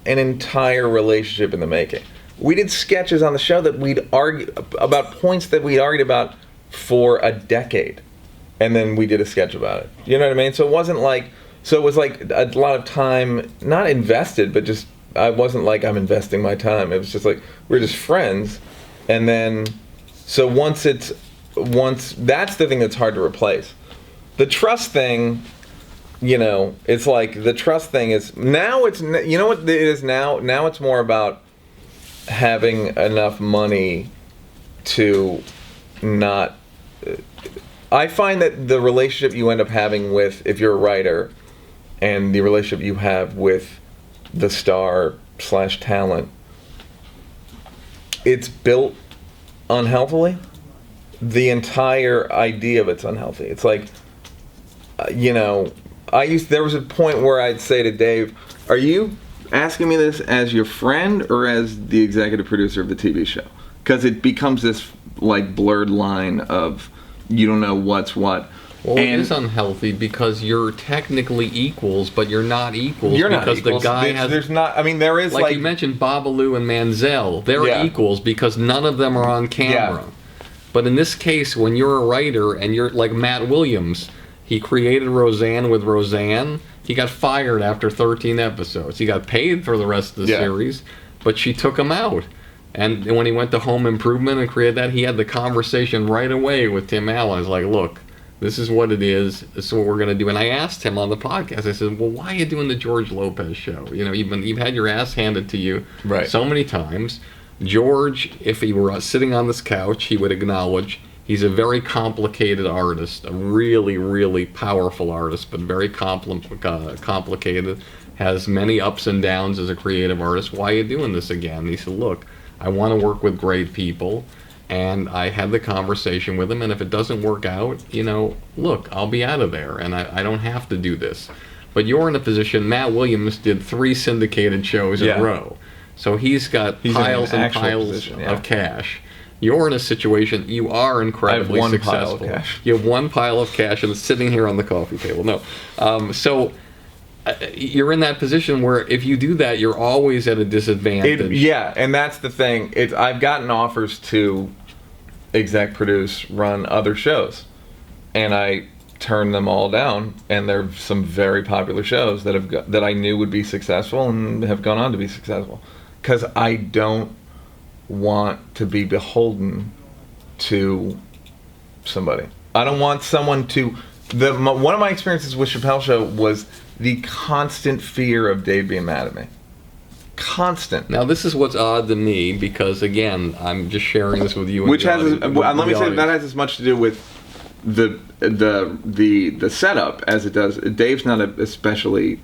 Speaker 7: an entire relationship in the making. We did sketches on the show that we'd argue about, points that we argued about for a decade, and then we did a sketch about it. You know what I mean? So it wasn't like, so it was like a lot of time, not invested, but just, I wasn't like I'm investing my time. It was just like, we're just friends. And then, so once that's the thing that's hard to replace. The trust thing, you know, it's like, the trust thing is, now it's, you know what it is now? Now it's more about having enough money to not, I find that the relationship you end up having with, if you're a writer, and the relationship you have with the star/talent, it's built unhealthily. The entire idea of it's unhealthy. It's like, you know, there was a point where I'd say to Dave, are you asking me this as your friend or as the executive producer of the TV show? Because it becomes this, like, blurred line of, you don't know what's what.
Speaker 4: Well, it is unhealthy because you're technically equals, but you're not equals.
Speaker 7: You're not
Speaker 4: because
Speaker 7: equals.
Speaker 4: The guy has.
Speaker 7: There's not. I mean, there is
Speaker 4: like you mentioned, Babalu and Manziel. They're equals because none of them are on camera. Yeah. But in this case, when you're a writer and you're like Matt Williams, he created Roseanne with Roseanne. He got fired after 13 episodes. He got paid for the rest of the series, but she took him out. And when he went to Home Improvement and created that, he had the conversation right away with Tim Allen. He's like, look, this is what it is. This is what we're going to do. And I asked him on the podcast, I said, well, why are you doing the George Lopez show? You know, you've had your ass handed to you so many times. George, if he were sitting on this couch, he would acknowledge he's a very complicated artist, a really, really powerful artist, but very complicated, has many ups and downs as a creative artist. Why are you doing this again? And he said, look, I want to work with great people. And I had the conversation with him, and if it doesn't work out, you know, look, I'll be out of there, and I don't have to do this. But you're in a position, Matt Williams did 3 syndicated shows in a row. So he's got piles and piles of cash. You're in a situation, you are incredibly successful.
Speaker 7: Pile of cash.
Speaker 4: You have 1 pile of cash, and it's sitting here on the coffee table. No. So you're in that position where if you do that, you're always at a disadvantage.
Speaker 7: And that's the thing. I've gotten offers to exec produce, run other shows, and I turned them all down. And there are some very popular shows that I knew would be successful and have gone on to be successful, because I don't want to be beholden to somebody. I don't want someone to. One of my experiences with Chappelle Show was the constant fear of Dave being mad at me. Constant.
Speaker 4: Now this is what's odd to me, because again, I'm just sharing this with you.
Speaker 7: Which has, let me say, that has as much to do with the setup as it does. Dave's not an especially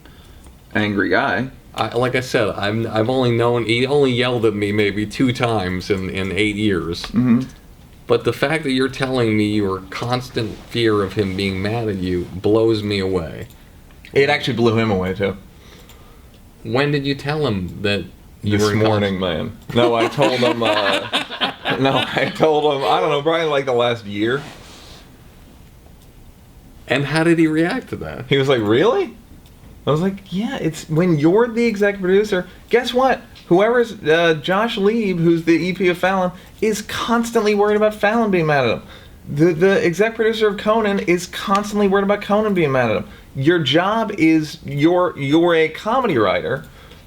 Speaker 7: angry guy.
Speaker 4: Like I said, I've only known, he only yelled at me maybe 2 times in 8 years.
Speaker 7: Mm-hmm.
Speaker 4: But the fact that you're telling me your constant fear of him being mad at you blows me away.
Speaker 7: It actually blew him away too.
Speaker 4: When did you tell him that you
Speaker 7: This
Speaker 4: were
Speaker 7: morning, man. No, I told him. I don't know, probably like the last year.
Speaker 4: And how did he react to that?
Speaker 7: He was like, "Really?" I was like, "Yeah, it's when you're the executive producer. Guess what? Whoever's Josh Lieb, who's the EP of Fallon, is constantly worried about Fallon being mad at him. The exec producer of Conan is constantly worried about Conan being mad at him. Your job is you're a comedy writer,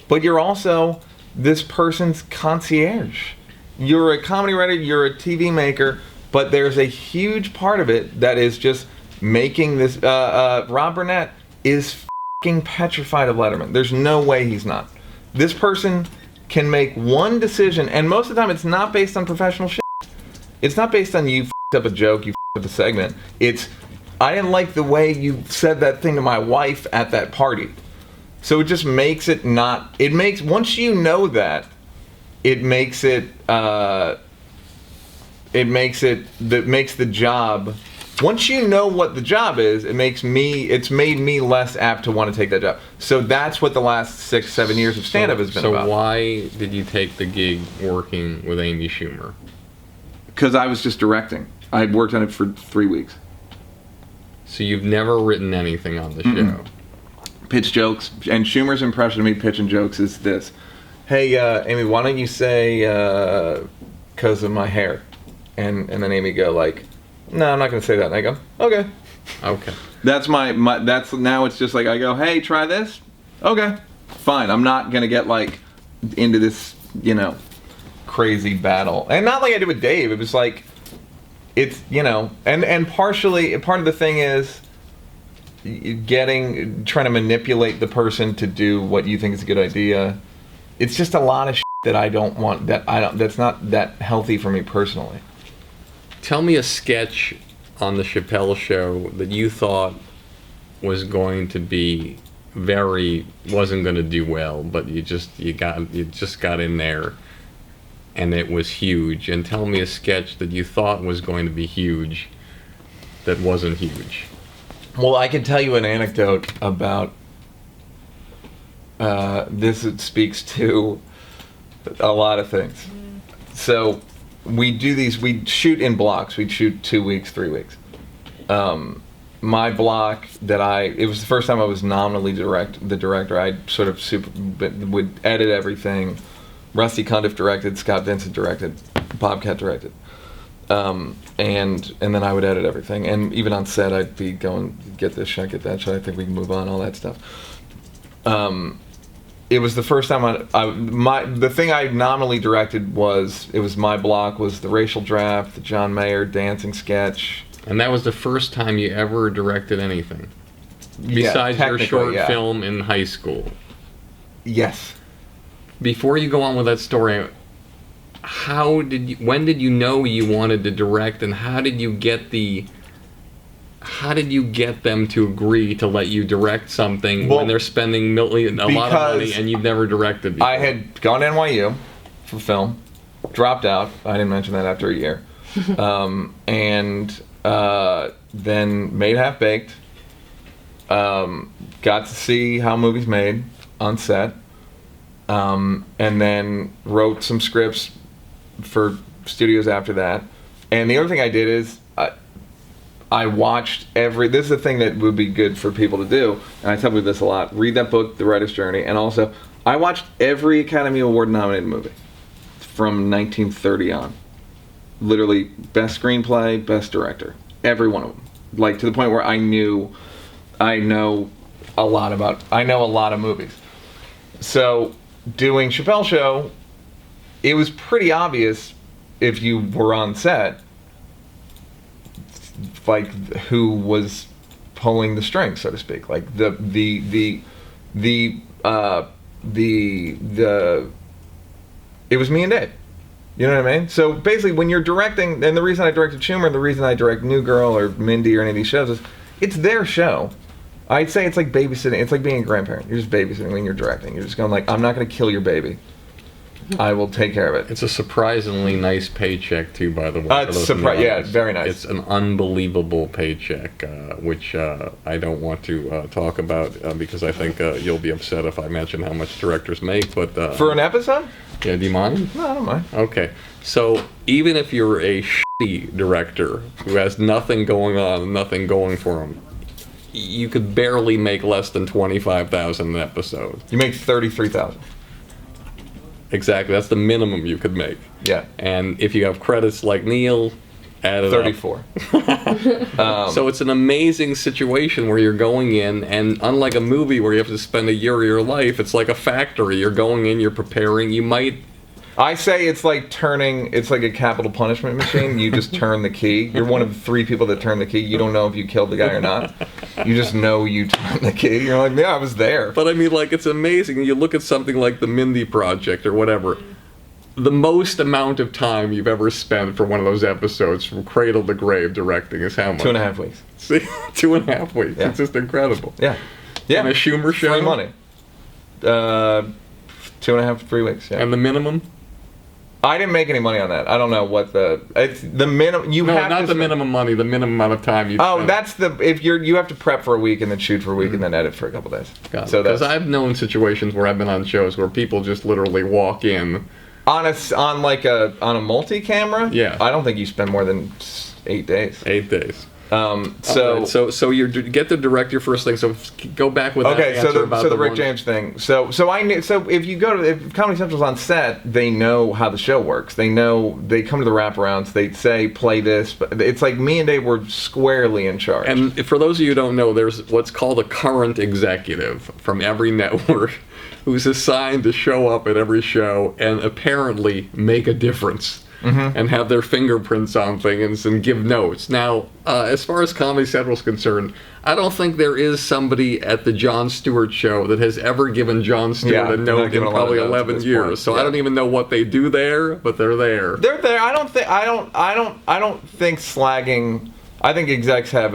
Speaker 7: but you're also this person's concierge. You're a comedy writer, you're a TV maker, but there's a huge part of it that is just making this. Rob Burnett is f***ing petrified of Letterman. There's no way he's not. This person can make one decision, and most of the time it's not based on professional shit. It's not based on you f***ed up a joke, you f***ed up a segment. It's, I didn't like the way you said that thing to my wife at that party. So it just makes it not, it makes, once you know that, it makes it, that makes the job, once you know what the job is, it's made me less apt to want to take that job. So that's what the last 6-7 years of stand-up has been about.
Speaker 4: So why did you take the gig working with Amy Schumer?
Speaker 7: Because I was just directing. I had worked on it for 3 weeks.
Speaker 4: So you've never written anything on the show?
Speaker 7: Pitch jokes, and Schumer's impression of me pitching jokes is this. Hey, Amy, why don't you say, because of my hair? And then Amy go like, no, I'm not going to say that. And I go, okay.
Speaker 4: Okay.
Speaker 7: That's that's, now it's just like, I go, hey, try this? Okay, fine. I'm not going to get like into this, crazy battle. And not like I did with Dave. It was like, it's, and partially, part of the thing is trying to manipulate the person to do what you think is a good idea. It's just a lot of shit that I don't want, that's not that healthy for me personally.
Speaker 4: Tell me a sketch on the Chappelle show that you thought was going to be wasn't going to do well, but you just got in there and it was huge. And tell me a sketch that you thought was going to be huge that wasn't huge.
Speaker 7: Well, I can tell you an anecdote about this. It speaks to a lot of things. So we shoot in blocks. We shoot 2 weeks, 3 weeks. My block it was the first time I was nominally the director. I sort of would edit everything. Rusty Cundiff directed, Scott Vincent directed, Bobcat directed. And then I would edit everything. And even on set, I'd be going, get this shot, get that shot, I think we can move on, all that stuff. It was the first time the thing I nominally directed was my block was the racial draft, the John Mayer dancing sketch.
Speaker 4: And that was the first time you ever directed anything? Besides your short film in high school?
Speaker 7: Yes.
Speaker 4: Before you go on with that story, when did you know you wanted to direct, and how did you get them to agree to let you direct something when they're spending a lot of money and you've never directed before?
Speaker 7: I had gone to NYU for film, dropped out. I didn't mention that after a year. And then made Half Baked. Got to see how movies made on set. And then wrote some scripts for studios after that. And the other thing I did is I watched this is the thing that would be good for people to do, and I tell people this a lot, read that book, The Writer's Journey, and also I watched every Academy Award nominated movie from 1930 on. Literally, best screenplay, best director. Every one of them. Like, to the point where I know a lot of movies. So, doing Chappelle Show, it was pretty obvious if you were on set, like, who was pulling the strings, so to speak. Like, it was me and Dave. You know what I mean? So basically, when you're directing, and the reason I directed Schumer, and the reason I direct New Girl or Mindy or any of these shows is, it's their show. I'd say it's like babysitting. It's like being a grandparent. You're just babysitting when you're directing. You're just going like, I'm not going to kill your baby. I will take care of it.
Speaker 4: It's a surprisingly nice paycheck too, by the way.
Speaker 7: It's yeah, very nice.
Speaker 4: It's an unbelievable paycheck, which I don't want to talk about because I think you'll be upset if I mention how much directors make. But
Speaker 7: for an episode?
Speaker 4: Yeah, do you mind?
Speaker 7: No, I don't mind.
Speaker 4: Okay, so even if you're a shitty director who has nothing going on, nothing going for him, you could barely make less than $25,000 an episode.
Speaker 7: You make $33,000.
Speaker 4: Exactly, that's the minimum you could make.
Speaker 7: Yeah.
Speaker 4: And if you have credits like Neal, add it
Speaker 7: 34.
Speaker 4: So it's an amazing situation where you're going in, and unlike a movie where you have to spend a year of your life, it's like a factory. You're going in, you're preparing. You might.
Speaker 7: I say it's like a capital punishment machine. You just turn the key. You're one of 3 people that turn the key. You don't know if you killed the guy or not. You just know you turned the key. You're like, yeah, I was there.
Speaker 4: But I mean, like, it's amazing. You look at something like the Mindy Project or whatever. The most amount of time you've ever spent for one of those episodes from cradle to grave directing is how much?
Speaker 7: 2.5 weeks.
Speaker 4: See, 2.5 weeks. Yeah. It's just incredible.
Speaker 7: Yeah. Yeah.
Speaker 4: And a Schumer show?
Speaker 7: Free money. 2.5 to 3 weeks. Yeah.
Speaker 4: And the minimum?
Speaker 7: I didn't make any money on that. I don't know what it's the minimum. You
Speaker 4: no,
Speaker 7: have
Speaker 4: not
Speaker 7: to
Speaker 4: the minimum money. The minimum amount of time you.
Speaker 7: Oh, that's you have to prep for a week and then shoot for a week and then edit for a couple days.
Speaker 4: So because I've known situations where I've been on shows where people just literally walk in
Speaker 7: on a multi-camera.
Speaker 4: Yeah.
Speaker 7: I don't think you spend more than 8 days.
Speaker 4: 8 days.
Speaker 7: So
Speaker 4: right, so you get to direct your first thing. So go back with that answer about
Speaker 7: the Rick James thing. So I knew. So if Comedy Central's on set, they know how the show works. They know they come to the wraparounds. They say play this, but it's like me and Dave were squarely in charge.
Speaker 4: And for those of you who don't know, there's what's called a current executive from every network who's assigned to show up at every show and apparently make a difference. Mm-hmm. And have their fingerprints on things and give notes. Now, as far as Comedy Central is concerned, I don't think there is somebody at the Jon Stewart show that has ever given Jon Stewart a note in probably 11 years. Point. So I don't even know what they do there, but they're there.
Speaker 7: They're there. I don't think slagging. I think execs get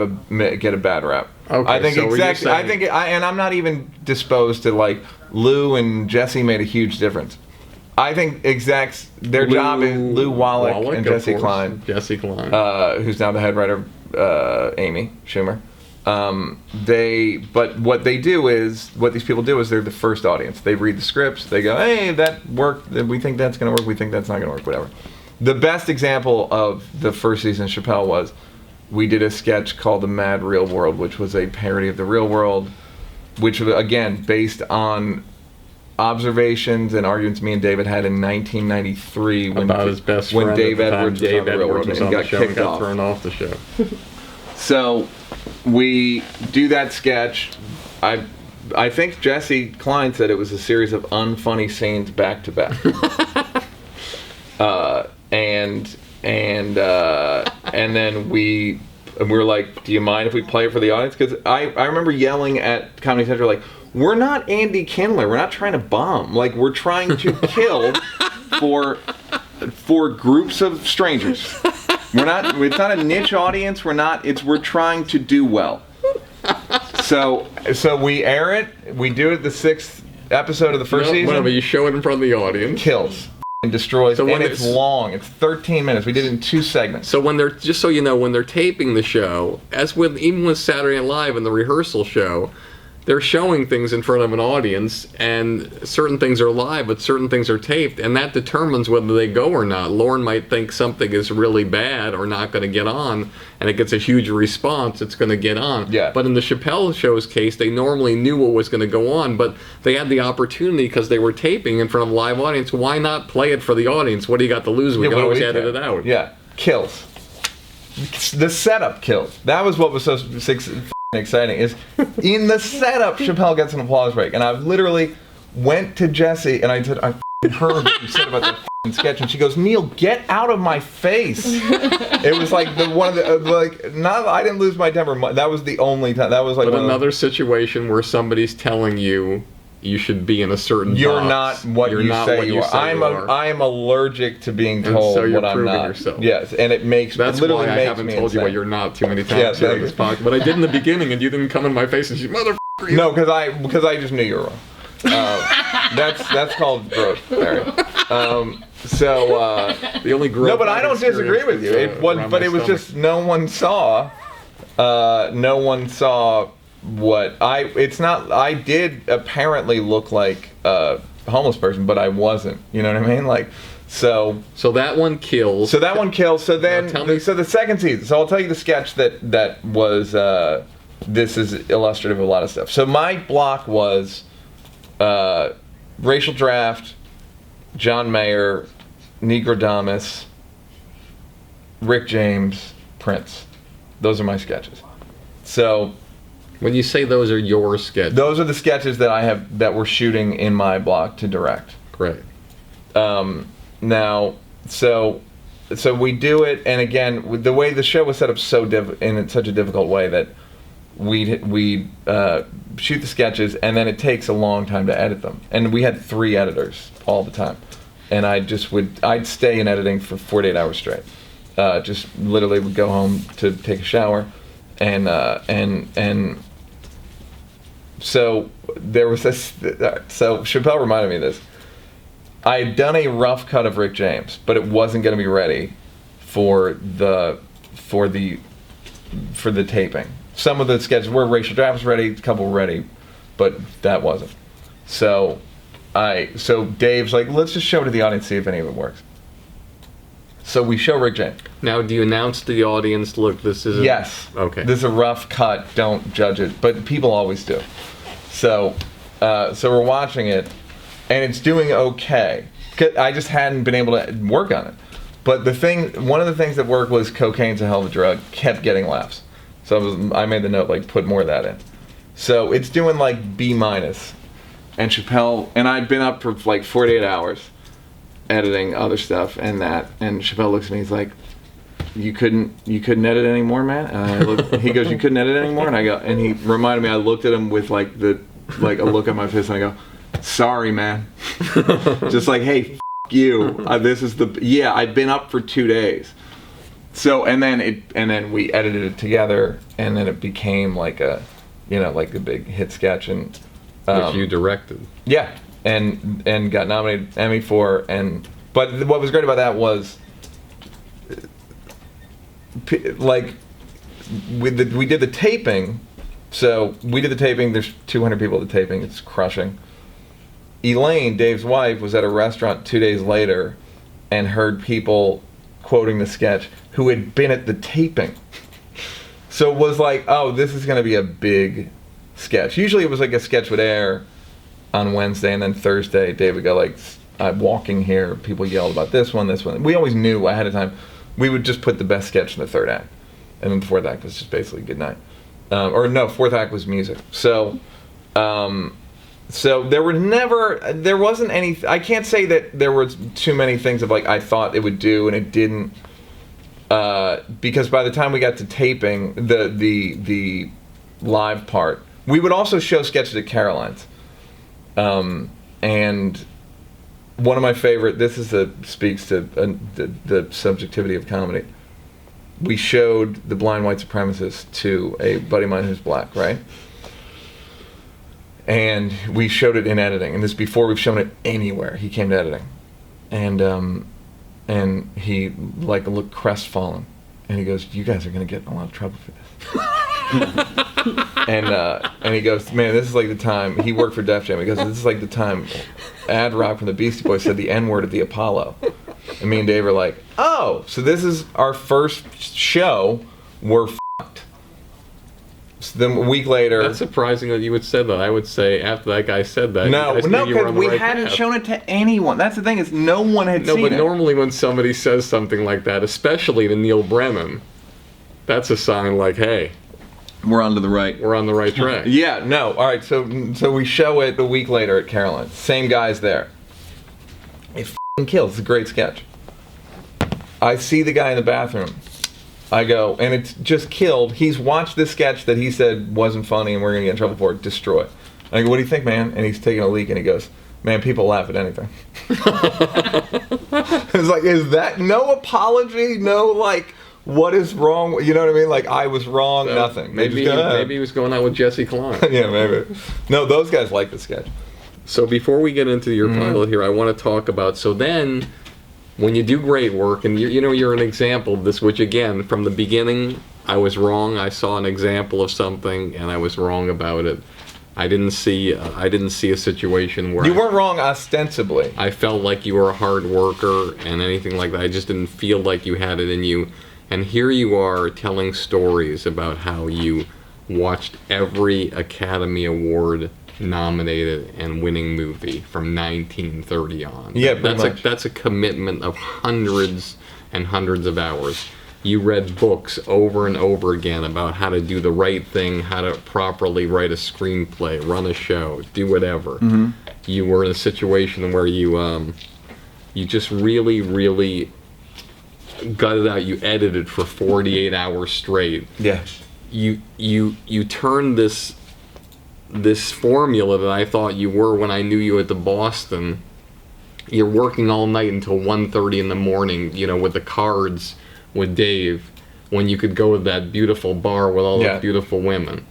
Speaker 7: a bad rap.
Speaker 4: Okay,
Speaker 7: I think
Speaker 4: so
Speaker 7: execs. And I'm not even disposed to like Lou and Jesse made a huge difference. I think execs, their job is Lou Wallach and Jesse Klein.
Speaker 4: Jesse Klein.
Speaker 7: Who's now the head writer, Amy Schumer. But what these people do is they're the first audience. They read the scripts. They go, hey, that worked. We think that's going to work. We think that's not going to work. Whatever. The best example of the first season of Chappelle was we did a sketch called The Mad Real World, which was a parody of The Real World, which was, again, based on observations and arguments me and David had in 1993
Speaker 4: about his best friend
Speaker 7: when Dave
Speaker 4: at the time,
Speaker 7: Edwards was on The Real World and got kicked off.
Speaker 4: Thrown off the show.
Speaker 7: So we do that sketch. I think Jesse Klein said it was a series of unfunny scenes back to back. And then we're like, do you mind if we play it for the audience? Because I remember yelling at Comedy Central like, we're not Andy Kindler. We're not trying to bomb. Like, we're trying to kill for groups of strangers. It's not a niche audience. We're trying to do well. So we air it. We do it the 6th episode of the first season.
Speaker 4: Whatever, you show it in front of the audience.
Speaker 7: Kills. And destroys. And it's long. It's 13 minutes. We did it in 2 segments.
Speaker 4: So when they're taping the show, even with Saturday Night Live and the rehearsal show, they're showing things in front of an audience, and certain things are live, but certain things are taped, and that determines whether they go or not. Lauren might think something is really bad or not going to get on, and it gets a huge response, it's going to get on.
Speaker 7: Yeah.
Speaker 4: But in the Chappelle show's case, they normally knew what was going to go on, but they had the opportunity because they were taping in front of a live audience. Why not play it for the audience? What do you got to lose? We can always edit it out.
Speaker 7: Yeah. Kills. The setup kills. That was what was so exciting, is in the setup Chappelle gets an applause break, and I literally went to Jessie and I said, I heard what you said about that sketch, and she goes, Neal, get out of my face. It was like I didn't lose my temper. That was the only time. That was like
Speaker 4: another situation where somebody's telling you should be in a certain box.
Speaker 7: You're not what you say you are. I am allergic to being told
Speaker 4: so you're
Speaker 7: what I'm not.
Speaker 4: Yourself.
Speaker 7: Yes, and
Speaker 4: that's why I haven't told you what you're not too many times here in this podcast. But I did in the beginning, and you didn't come in my face and say, motherfucker.
Speaker 7: No, because I just knew you were wrong. That's called growth, Barry.
Speaker 4: The only growth.
Speaker 7: No, but I don't disagree with you. It was, but it was just no one saw. No one saw what I. It's not. I did apparently look like a homeless person, but I wasn't. You know what I mean? Like, so.
Speaker 4: So that one kills.
Speaker 7: So that one kills. So then,
Speaker 4: tell me-
Speaker 7: so the second season. So I'll tell you the sketch that was. This is illustrative of a lot of stuff. So my block was racial draft, John Mayer, Negrodamus, Rick James, Prince. Those are my sketches. So
Speaker 4: When you say those are your sketches.
Speaker 7: those are the sketches that I have that we're shooting in my block to direct.
Speaker 4: Great.
Speaker 7: Now, so we do it, and again, the way the show was set up in such a difficult way that we shoot the sketches, and then it takes a long time to edit them. And we had 3 editors all the time, and I'd stay in editing for 48 hours straight. Just literally would go home to take a shower, and so there was this. So Chappelle reminded me of this. I had done a rough cut of Rick James, but it wasn't going to be ready for the taping. Some of the sketches were racial draft was ready, a couple were ready, but that wasn't. So Dave's like, let's just show it to the audience, see if any of it works. So we show Rick James.
Speaker 4: Now, do you announce to the audience, look, this is
Speaker 7: Yes.
Speaker 4: Okay.
Speaker 7: This is a rough cut, don't judge it. But people always do. So we're watching it, and it's doing okay. I just hadn't been able to work on it. But one of the things that worked was cocaine's a hell of a drug, kept getting laughs. So I made the note, like, put more of that in. So it's doing like B-. And Chappelle, and I'd been up for like 48 hours editing other stuff and Chappelle looks at me, he's like, you couldn't edit anymore, man? And he goes, you couldn't edit anymore? And I go, and he reminded me, I looked at him with like a look on my face, and I go, sorry, man. Just like, hey, you. This is I've been up for 2 days. So and then we edited it together, and then it became like a big hit sketch, and
Speaker 4: which you directed.
Speaker 7: Yeah, and got nominated Emmy for, but what was great about that was like we did the taping. So we did the taping. There's 200 people at the taping. It's crushing. Elaine, Dave's wife, was at a restaurant 2 days later and heard people quoting the sketch who had been at the taping. So it was like, oh, this is going to be a big sketch. Usually it was like a sketch would air on Wednesday, and then Thursday Dave would go like, I'm walking here, people yelled about this one. We always knew ahead of time. We would just put the best sketch in the 3rd act, and then the 4th act was just basically good night. Or no, 4th act was music. So there wasn't any, I can't say that there was too many things of like I thought it would do and it didn't, because by the time we got to taping the live part, we would also show sketches at Caroline's, and one of my favorite, speaks to the subjectivity of comedy. We showed The Blind White Supremacist to a buddy of mine who's black, right? And we showed it in editing, and this is before we've shown it anywhere. He came to editing, and he like looked crestfallen, and he goes, "You guys are gonna get in a lot of trouble for this." and he goes, "Man, this is like the time." He worked for Def Jam. He goes, "This is like the time Ad Rock from the Beastie Boys said the N-word at the Apollo." And me and Dave are like, "Oh, so this is our first show. We're f***ed." So then a week later...
Speaker 4: That's surprising that you would say that. I would say after that guy said that,
Speaker 7: No, because we
Speaker 4: right
Speaker 7: hadn't
Speaker 4: path.
Speaker 7: shown it to anyone. That's the thing, is no one had seen it.
Speaker 4: No, but normally when somebody says something like that, especially to Neal Brennan, that's a sign like, hey,
Speaker 7: we're on the right
Speaker 4: track.
Speaker 7: Yeah, no, all right, so we show it a week later at Caroline's. Same guy's there. It f***ing kills. It's a great sketch. I see the guy in the bathroom. I go, and it's just killed. He's watched this sketch that he said wasn't funny and we're going to get in trouble for it. Destroy it. I go, what do you think, man? And he's taking a leak, and he goes, man, people laugh at anything. It's like, is that no apology? No, like, what is wrong? You know what I mean? Like, I was wrong, nothing.
Speaker 4: Maybe he was going out with Jesse Klein.
Speaker 7: Yeah, maybe. No, those guys like the sketch.
Speaker 4: So before we get into your pilot here, I want to talk about, so then when you do great work, and you're an example of this, which again, from the beginning, I was wrong. I saw an example of something, and I was wrong about it. I didn't see a situation where
Speaker 7: You weren't wrong ostensibly.
Speaker 4: I felt like you were a hard worker and anything like that. I just didn't feel like you had it in you. And here you are telling stories about how you watched every Academy Award nominated and winning movie from 1930 on.
Speaker 7: Yeah, pretty much.
Speaker 4: That's a commitment of hundreds and hundreds of hours. You read books over and over again about how to do the right thing, how to properly write a screenplay, run a show, do whatever. You were in a situation where you just really, really gutted out. You edited for 48 hours straight.
Speaker 7: Yeah.
Speaker 4: You turned this formula that I thought you were when I knew you at the Boston. You're working all night until 1:30 in the morning, with the cards with Dave, when you could go to that beautiful bar with all those beautiful women.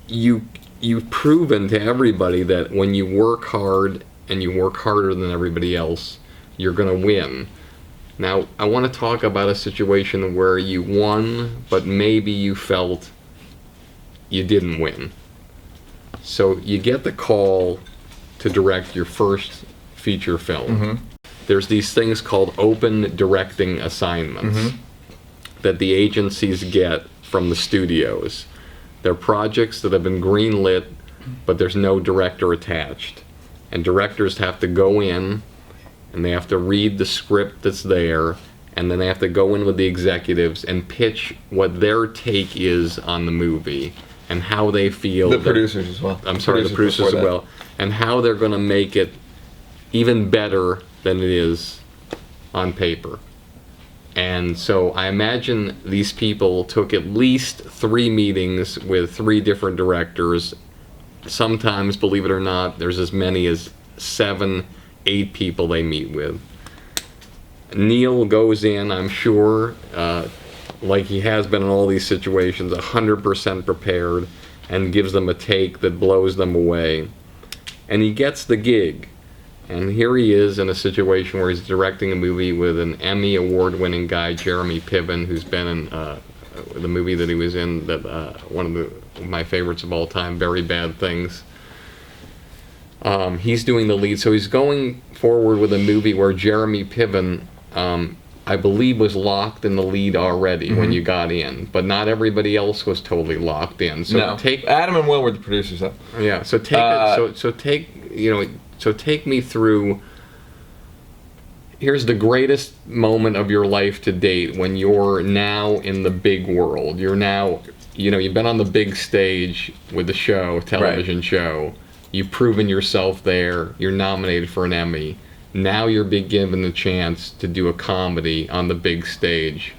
Speaker 4: You've proven to everybody that when you work hard and you work harder than everybody else, you're going to win. Now, I want to talk about a situation where you won, but maybe you felt you didn't win. So you get the call to direct your first feature film. There's these things called open directing assignments that the agencies get from the studios. They're projects that have been greenlit, but there's no director attached. And directors have to go in, and they have to read the script that's there, and then they have to go in with the executives and pitch what their take is on the movie and how they feel.
Speaker 7: The producers as well.
Speaker 4: I'm sorry, the producers as well. And how they're going to make it even better than it is on paper. And so I imagine these people took at least 3 meetings with 3 different directors. Sometimes, believe it or not, there's as many as 7, 8 people they meet with. Neal goes in, I'm sure, like he has been in all these situations, 100% prepared, and gives them a take that blows them away. And he gets the gig. And here he is in a situation where he's directing a movie with an Emmy award-winning guy, Jeremy Piven, who's been in the movie that he was in, that one of my favorites of all time, Very Bad Things. He's doing the lead, so he's going forward with a movie where Jeremy Piven, I believe, was locked in the lead already when you got in, but not everybody else was totally locked in. So
Speaker 7: No. Adam and Will were the producers, though.
Speaker 4: Yeah. So take me through. Here's the greatest moment of your life to date when you're now in the big world. You're now, you've been on the big stage with the show, television show. You've proven yourself there. You're nominated for an Emmy. Now you're being given the chance to do a comedy on the big stage.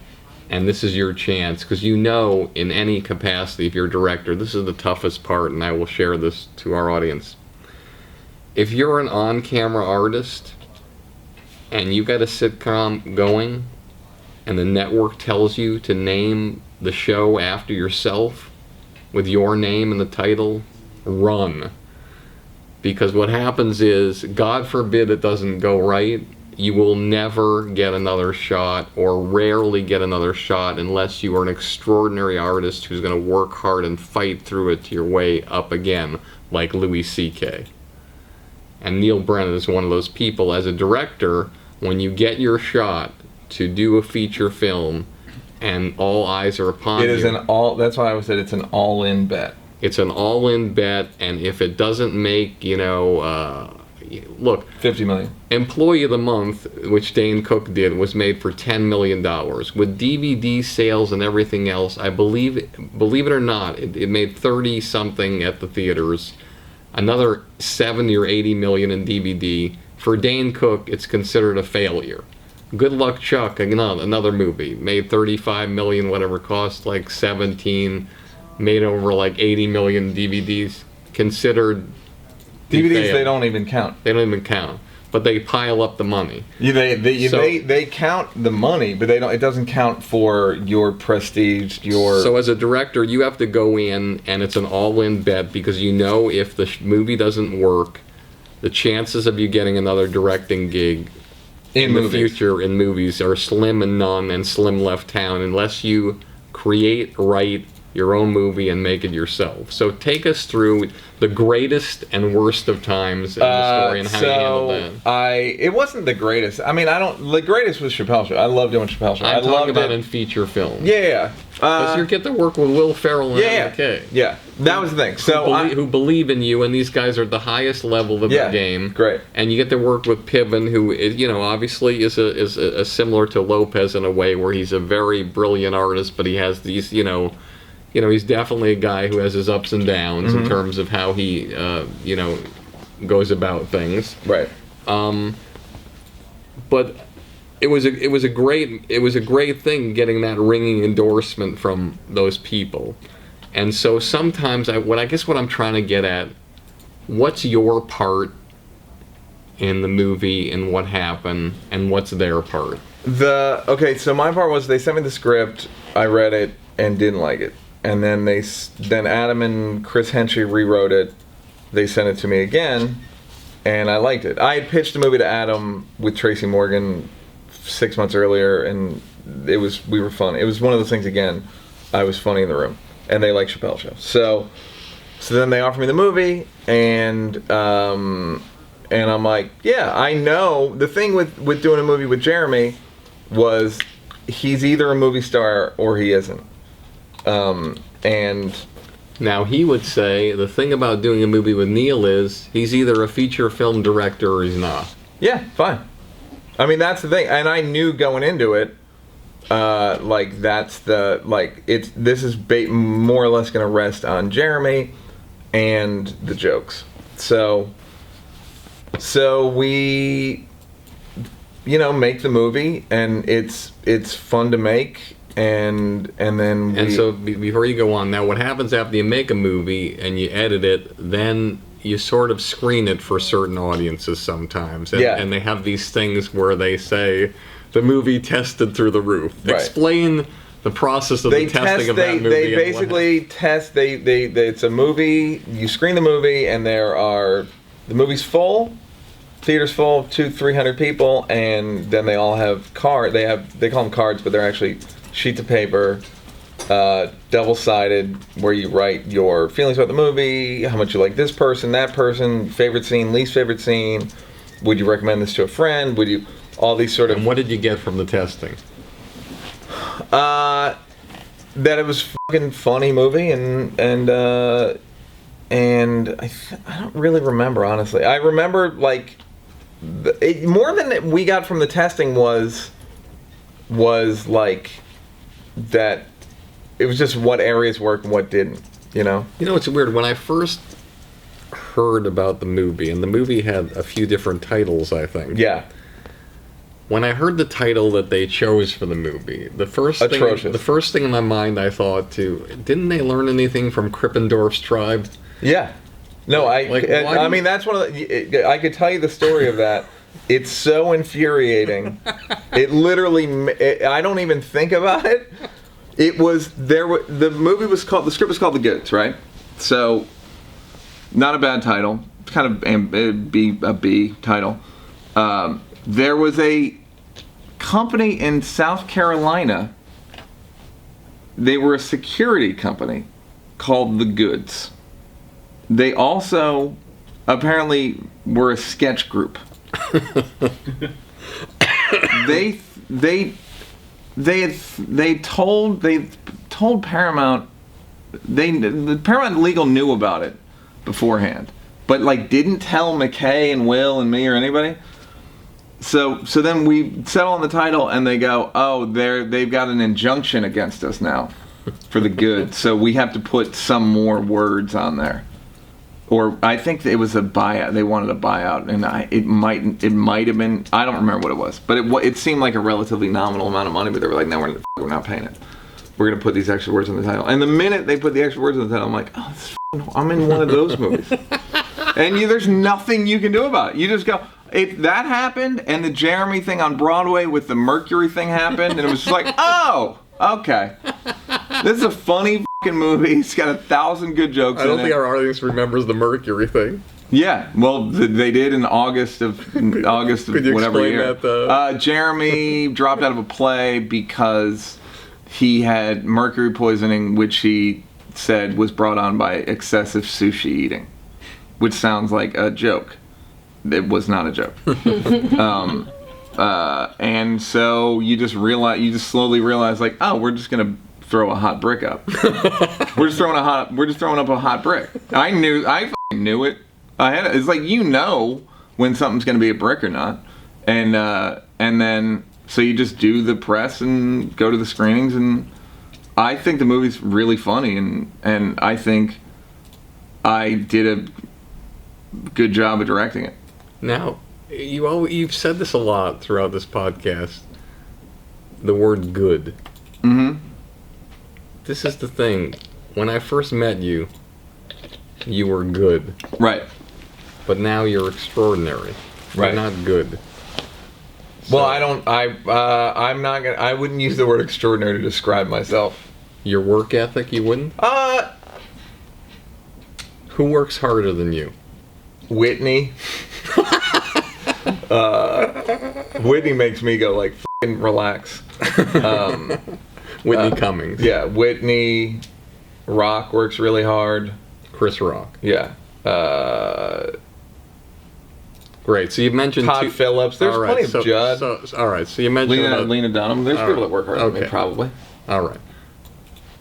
Speaker 4: And this is your chance, because in any capacity, if you're a director, this is the toughest part, and I will share this to our audience. If you're an on-camera artist and you got a sitcom going and the network tells you to name the show after yourself with your name in the title, run. Because what happens is, God forbid it doesn't go right, you will never get another shot, or rarely get another shot, unless you are an extraordinary artist who's going to work hard and fight through it to your way up again, like Louis C.K. And Neal Brennan is one of those people. As a director, when you get your shot to do a feature film and all eyes are upon you.
Speaker 7: That's why I said it's an all-in bet.
Speaker 4: It's an all-in bet, and if it doesn't make, look,
Speaker 7: $50 million.
Speaker 4: Employee of the Month, which Dane Cook did, was made for $10 million. With DVD sales and everything else, I believe it or not, it made 30-something at the theaters. Another 70 or 80 million in DVD. For Dane Cook, it's considered a failure. Good Luck Chuck, another movie, made 35 million, whatever it cost, like 17, made over like 80 million DVDs. Considered
Speaker 7: DVDs, they don't even count.
Speaker 4: They don't even count, but they pile up the money.
Speaker 7: They count the money, but they don't. It doesn't count for your prestige.
Speaker 4: So as a director, you have to go in, and it's an all-in bet, because if the movie doesn't work, the chances of you getting another directing gig in the future in movies are slim and none, and slim left town, unless you create, write your own movie and make it yourself. So take us through the greatest and worst of times in the story and how you handled that.
Speaker 7: It wasn't the greatest. I mean, the greatest was Chappelle Show. I love doing Chappelle Show.
Speaker 4: I'm talking about in feature film.
Speaker 7: Yeah.
Speaker 4: Because you get to work with Will Ferrell and Adam McKay.
Speaker 7: Yeah, that was the thing. So
Speaker 4: who believe in you, and these guys are at the highest level of the game.
Speaker 7: Great.
Speaker 4: And you get to work with Piven, who is, obviously is a similar to Lopez in a way, where he's a very brilliant artist, but he has these, he's definitely a guy who has his ups and downs in terms of how he, goes about things.
Speaker 7: Right.
Speaker 4: But it was a great thing getting that ringing endorsement from those people. And so sometimes I guess what I'm trying to get at, what's your part in the movie and what happened, and what's their part?
Speaker 7: So my part was they sent me the script, I read it and didn't like it. And then then Adam and Chris Henchy rewrote it. They sent it to me again, and I liked it. I had pitched a movie to Adam with Tracy Morgan 6 months earlier, and we were funny. It was one of those things again. I was funny in the room, and they liked Chappelle Show. So then they offered me the movie, and I'm like, yeah, I know. The thing with doing a movie with Jeremy was he's either a movie star or he isn't. And
Speaker 4: now he would say the thing about doing a movie with Neal is he's either a feature film director or he's not.
Speaker 7: Yeah, fine. I mean, that's the thing, and I knew going into it, this is more or less going to rest on Jeremy and the jokes. So we, make the movie, and it's fun to make. And then
Speaker 4: so before you go on, now what happens after you make a movie and you edit it, then you sort of screen it for certain audiences sometimes, and they have these things where they say the movie tested through the roof. Right. Explain the process of the testing of that movie.
Speaker 7: They basically test. It's a movie. You screen the movie, and the movie's full. Theater's full of 200-300 people, and then they all have they call them cards, but they're actually sheets of paper, double-sided, where you write your feelings about the movie, how much you like this person, that person, favorite scene, least favorite scene, would you recommend this to a friend, all these sort of...
Speaker 4: And what did you get from the testing?
Speaker 7: That it was a fucking funny movie, and I don't really remember, honestly. I remember, more than we got from the testing was like that. It was just what areas worked and what didn't.
Speaker 4: It's weird. When I first heard about the movie, and the movie had a few different titles, I think.
Speaker 7: Yeah.
Speaker 4: When I heard the title that they chose for the movie, the first thing in my mind I thought didn't they learn anything from Krippendorf's Tribe?
Speaker 7: Yeah. No, I mean that's one of the. I could tell you the story of that. It's so infuriating. It literally. I don't even think about it. It was there. The movie was called. The script was called The Goods, right? So, not a bad title. It's kind of a B title. There was a company in South Carolina. They were a security company called The Goods. They also apparently were a sketch group. They told Paramount. The Paramount Legal knew about it beforehand, but didn't tell McKay and Will and me or anybody. So then we settle on the title, and they go, "Oh, they've got an injunction against us now for The Good, so we have to put some more words on there." Or I think it was a buyout. They wanted a buyout, and it might have been. I don't remember what it was, but it seemed like a relatively nominal amount of money. But they were like, "No, we're not paying it. We're gonna put these extra words in the title." And the minute they put the extra words in the title, I'm like, "Oh, I'm in one of those movies." And there's nothing you can do about it. You just go. That happened, and the Jeremy thing on Broadway with the Mercury thing happened, and it was just like, "Oh, okay, this is a funny fucking movie. It's got 1,000 good jokes in it."
Speaker 4: I don't think our audience remembers the Mercury thing.
Speaker 7: Yeah, well, they did in August of
Speaker 4: Could you
Speaker 7: whatever
Speaker 4: explain
Speaker 7: year.
Speaker 4: that?
Speaker 7: Jeremy dropped out of a play because he had mercury poisoning, which he said was brought on by excessive sushi eating, which sounds like a joke. It was not a joke. And so you just slowly realize, like, oh, we're just gonna throw a hot brick up. We're just throwing up a hot brick. I fucking knew it. It's like, when something's gonna be a brick or not, and then so you just do the press and go to the screenings, and I think the movie's really funny, and I think I did a good job of directing it.
Speaker 4: Now, you've said this a lot throughout this podcast. The word "good."
Speaker 7: Mm-hmm.
Speaker 4: This is the thing. When I first met you, you were good.
Speaker 7: Right.
Speaker 4: But now you're extraordinary.
Speaker 7: Right.
Speaker 4: You're not good.
Speaker 7: Well, I wouldn't use the word extraordinary to describe myself.
Speaker 4: Your work ethic, you wouldn't? Who works harder than you?
Speaker 7: Whitney. Whitney makes me go, like, f***ing relax.
Speaker 4: Whitney Cummings.
Speaker 7: Yeah, Whitney. Rock works really hard.
Speaker 4: Chris Rock.
Speaker 7: Yeah.
Speaker 4: Great. So you mentioned
Speaker 7: Todd Phillips. There's plenty of Judd.
Speaker 4: All right. So you mentioned
Speaker 7: Lena Dunham. There's people that work harder than me, probably.
Speaker 4: All right.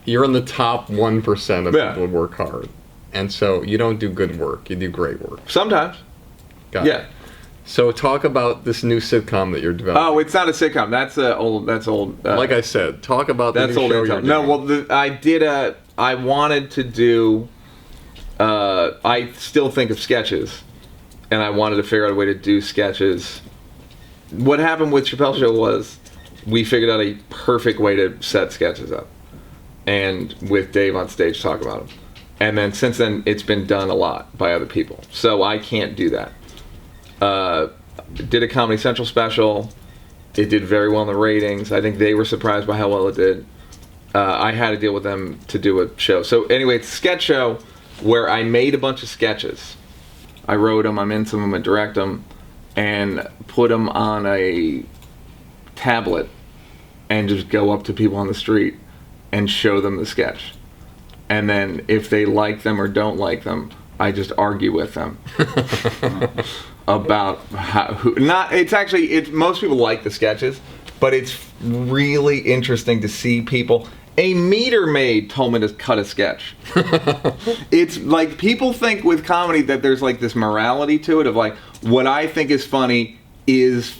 Speaker 4: You're in the top 1% of people who work hard. And so you don't do good work. You do great work.
Speaker 7: Sometimes.
Speaker 4: Got it. So talk about this new sitcom that you're developing.
Speaker 7: Oh, it's not a sitcom. That's old.
Speaker 4: Like I said, talk about the new show you're doing.
Speaker 7: No, well, I wanted to do, I still think of sketches, and I wanted to figure out a way to do sketches. What happened with Chappelle's Show was we figured out a perfect way to set sketches up, and with Dave on stage talk about them. And then since then, it's been done a lot by other people. So I can't do that. Did a Comedy Central special. It did very well in the ratings. I think they were surprised by how well it did. I had to deal with them to do a show. So anyway, it's a sketch show where I made a bunch of sketches. I wrote them, I'm in some of them, I direct them, and put them on a tablet and just go up to people on the street and show them the sketch. And then if they like them or don't like them, I just argue with them about most people like the sketches, but it's really interesting to see people. A meter maid told me to cut a sketch. It's like, people think with comedy that there's like this morality to it of like, what I think is funny, it's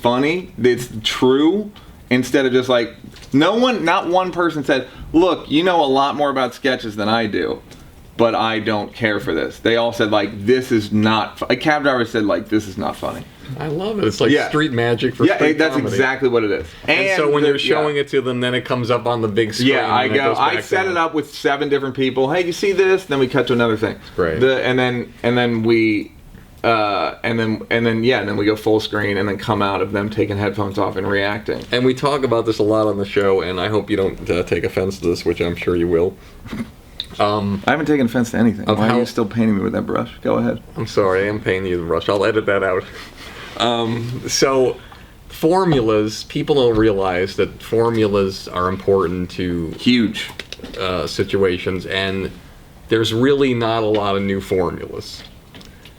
Speaker 7: true, instead of just like, not one person said, look, you know a lot more about sketches than I do, but I don't care for this. They all said, like, this is not, a cab driver said, like, this is not funny.
Speaker 4: I love it. It's like street magic for street
Speaker 7: that's
Speaker 4: comedy.
Speaker 7: Exactly what it is.
Speaker 4: And so when you're showing it to them, then it comes up on the big screen.
Speaker 7: Yeah, I set it up with 7 different people. Hey, you see this? Then we cut to another thing.
Speaker 4: Great.
Speaker 7: And then we go full screen and then come out of them taking headphones off and reacting.
Speaker 4: And we talk about this a lot on the show, and I hope you don't take offense to this, which I'm sure you will.
Speaker 7: I haven't taken offense to anything. Why are you still painting me with that brush? Go ahead.
Speaker 4: I'm sorry, I am painting you with the brush. I'll edit that out. So formulas, people don't realize that formulas are important to
Speaker 7: huge
Speaker 4: situations, and there's really not a lot of new formulas.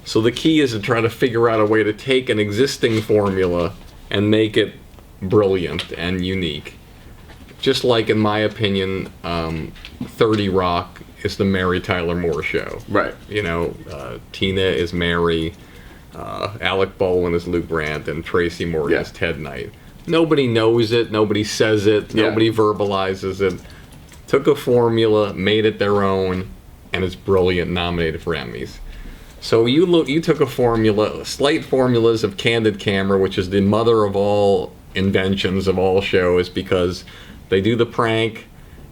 Speaker 4: So the key is to try to figure out a way to take an existing formula and make it brilliant and unique. Just like, in my opinion, 30 Rock is the Mary Tyler Moore Show.
Speaker 7: Right.
Speaker 4: You know, Tina is Mary, Alec Baldwin is Luke Brandt, and Tracy Morgan is Ted Knight. Nobody knows it, nobody says it, nobody verbalizes it. Took a formula, made it their own, and it's brilliant, nominated for Emmys. So you took a formula, slight formulas of Candid Camera, which is the mother of all inventions of all shows, because they do the prank,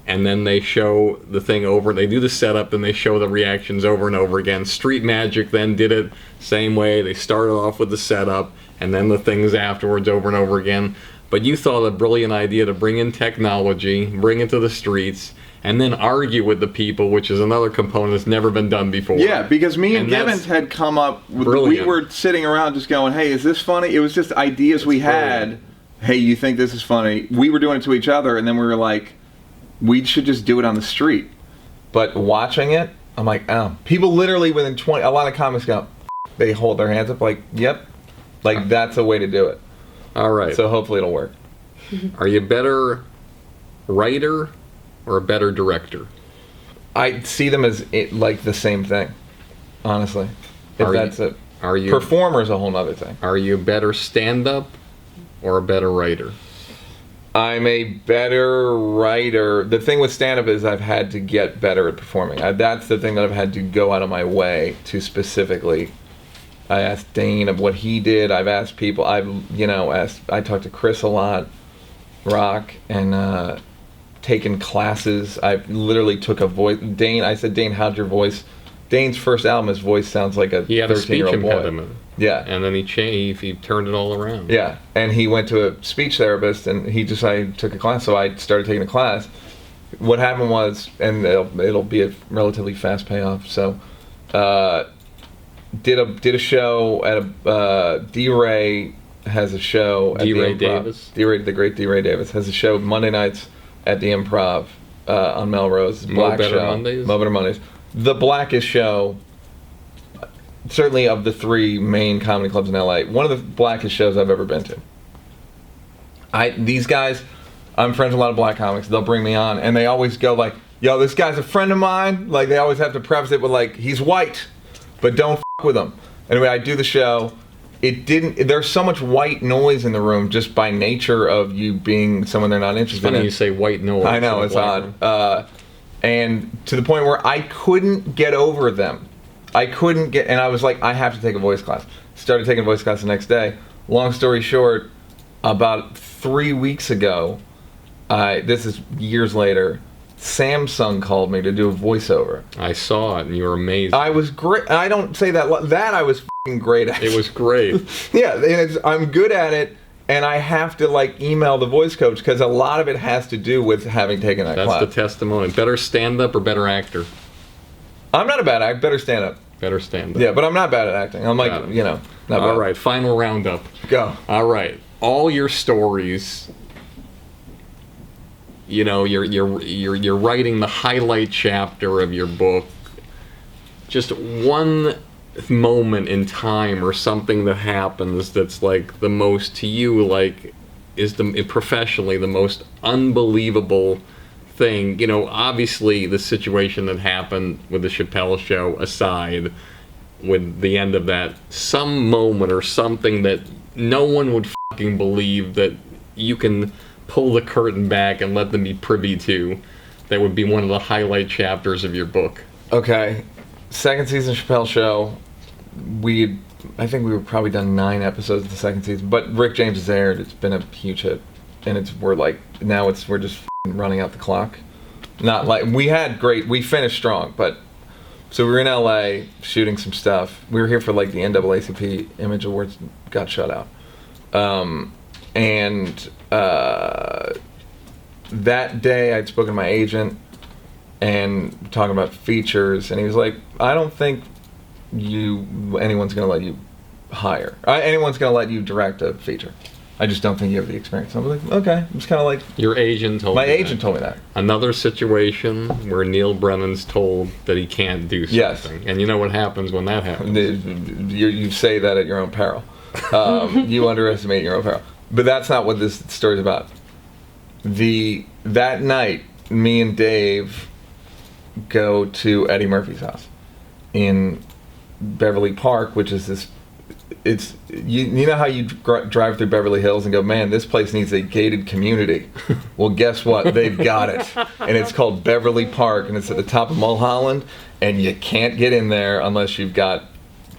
Speaker 4: and then they show the thing over. They do the setup, and they show the reactions over and over again. Street Magic then did it same way. They started off with the setup, and then the things afterwards over and over again. But you thought a brilliant idea to bring in technology, bring it to the streets, and then argue with the people, which is another component that's never been done before.
Speaker 7: Yeah, because me and
Speaker 4: that's
Speaker 7: Gibbons had come up with,
Speaker 4: brilliant.
Speaker 7: we were sitting around just going, hey, is this funny? It was just ideas we had. Hey, you think this is funny? We were doing it to each other, and then we were like, we should just do it on the street. But watching it, I'm like, oh. People literally within 20, a lot of comics go, they hold their hands up like, yep. Like, that's a way to do it.
Speaker 4: All right.
Speaker 7: So hopefully it'll work.
Speaker 4: Are you a better writer or a better director?
Speaker 7: I see them as like the same thing, honestly. If that's it.
Speaker 4: Are you
Speaker 7: Performer's a whole nother thing.
Speaker 4: Are you a better stand-up or a better writer?
Speaker 7: I'm a better writer. The thing with stand-up is I've had to get better at performing. That's the thing that I've had to go out of my way to specifically. I asked Dane of what he did. I've asked people. I talked to Chris a lot, Rock, and taken classes. I literally took a voice. I said, Dane, how'd your voice? Dane's first album, his voice sounds like a 13-year-old boy.
Speaker 4: Impediment.
Speaker 7: Yeah.
Speaker 4: And then he turned it all around.
Speaker 7: Yeah, and he went to a speech therapist, and he decided took a class. So I started taking a class. What happened was, and it'll be a relatively fast payoff. So, did a show at a D-Ray has a show at
Speaker 4: D-Ray
Speaker 7: the Improv.
Speaker 4: Davis?
Speaker 7: The great D-Ray Davis has a show Monday nights at the Improv on Melrose. Black
Speaker 4: Better
Speaker 7: show.
Speaker 4: Mondays?
Speaker 7: Mo Better Mondays. The blackest show, certainly of the three main comedy clubs in LA, one of the blackest shows I've ever been to. These guys, I'm friends with a lot of black comics. They'll bring me on, and they always go like, "Yo, this guy's a friend of mine." Like, they always have to preface it with like, "He's white, but don't f*** with him." Anyway, I do the show. There's so much white noise in the room just by nature of you being someone they're not interested in.
Speaker 4: Funny you say white noise.
Speaker 7: I know, it's odd. And to the point where I couldn't get over them. And I was like, I have to take a voice class. Started taking a voice class the next day. Long story short, about 3 weeks ago, this is years later, Samsung called me to do a voiceover.
Speaker 4: I saw it, and you were amazing.
Speaker 7: I was great. I don't say that I was f***ing great at.
Speaker 4: It was great.
Speaker 7: Yeah, and I'm good at it. And I have to like email the voice coach because a lot of it has to do with having taken that class.
Speaker 4: That's the testimony. Better stand-up or better actor?
Speaker 7: I'm not a bad actor. Better stand up.
Speaker 4: Better stand-up.
Speaker 7: Yeah, but I'm not bad at acting. I'm like,
Speaker 4: Got it.
Speaker 7: not bad.
Speaker 4: All right, final roundup.
Speaker 7: Go.
Speaker 4: All right, all your stories. You're writing the highlight chapter of your book. Just one moment in time or something that happens that's like the most to you, like, is professionally the most unbelievable thing. Obviously the situation that happened with the Chappelle show aside, with the end of that, some moment or something that no one would fucking believe that you can pull the curtain back and let them be privy to, that would be one of the highlight chapters of your book.
Speaker 7: Okay. Second season Chappelle show. I think we were probably done 9 episodes of the second season, but Rick James has aired. It's been a huge hit, and we're just running out the clock. Not like we finished strong, but so we were in LA shooting some stuff. We were here for like the NAACP Image Awards, got shut out, and that day I'd spoken to my agent and talking about features, and he was like, "I don't think anyone's gonna let you anyone's gonna let you direct a feature. I just don't think you have the experience." I was like, okay. It's kind of like
Speaker 4: Your agent told
Speaker 7: my
Speaker 4: you
Speaker 7: agent
Speaker 4: that.
Speaker 7: told me that.
Speaker 4: Another situation where Neal Brennan's told that he can't do something.
Speaker 7: Yes.
Speaker 4: And you know what happens when that happens.
Speaker 7: You say that at your own peril. You underestimate your own peril. But that's not what this story's about. That night, me and Dave go to Eddie Murphy's house in Beverly Park, which is this. It's you know how you drive through Beverly Hills and go, man, this place needs a gated community. Well, guess what? They've got it, and it's called Beverly Park, and it's at the top of Mulholland, and you can't get in there unless you've got.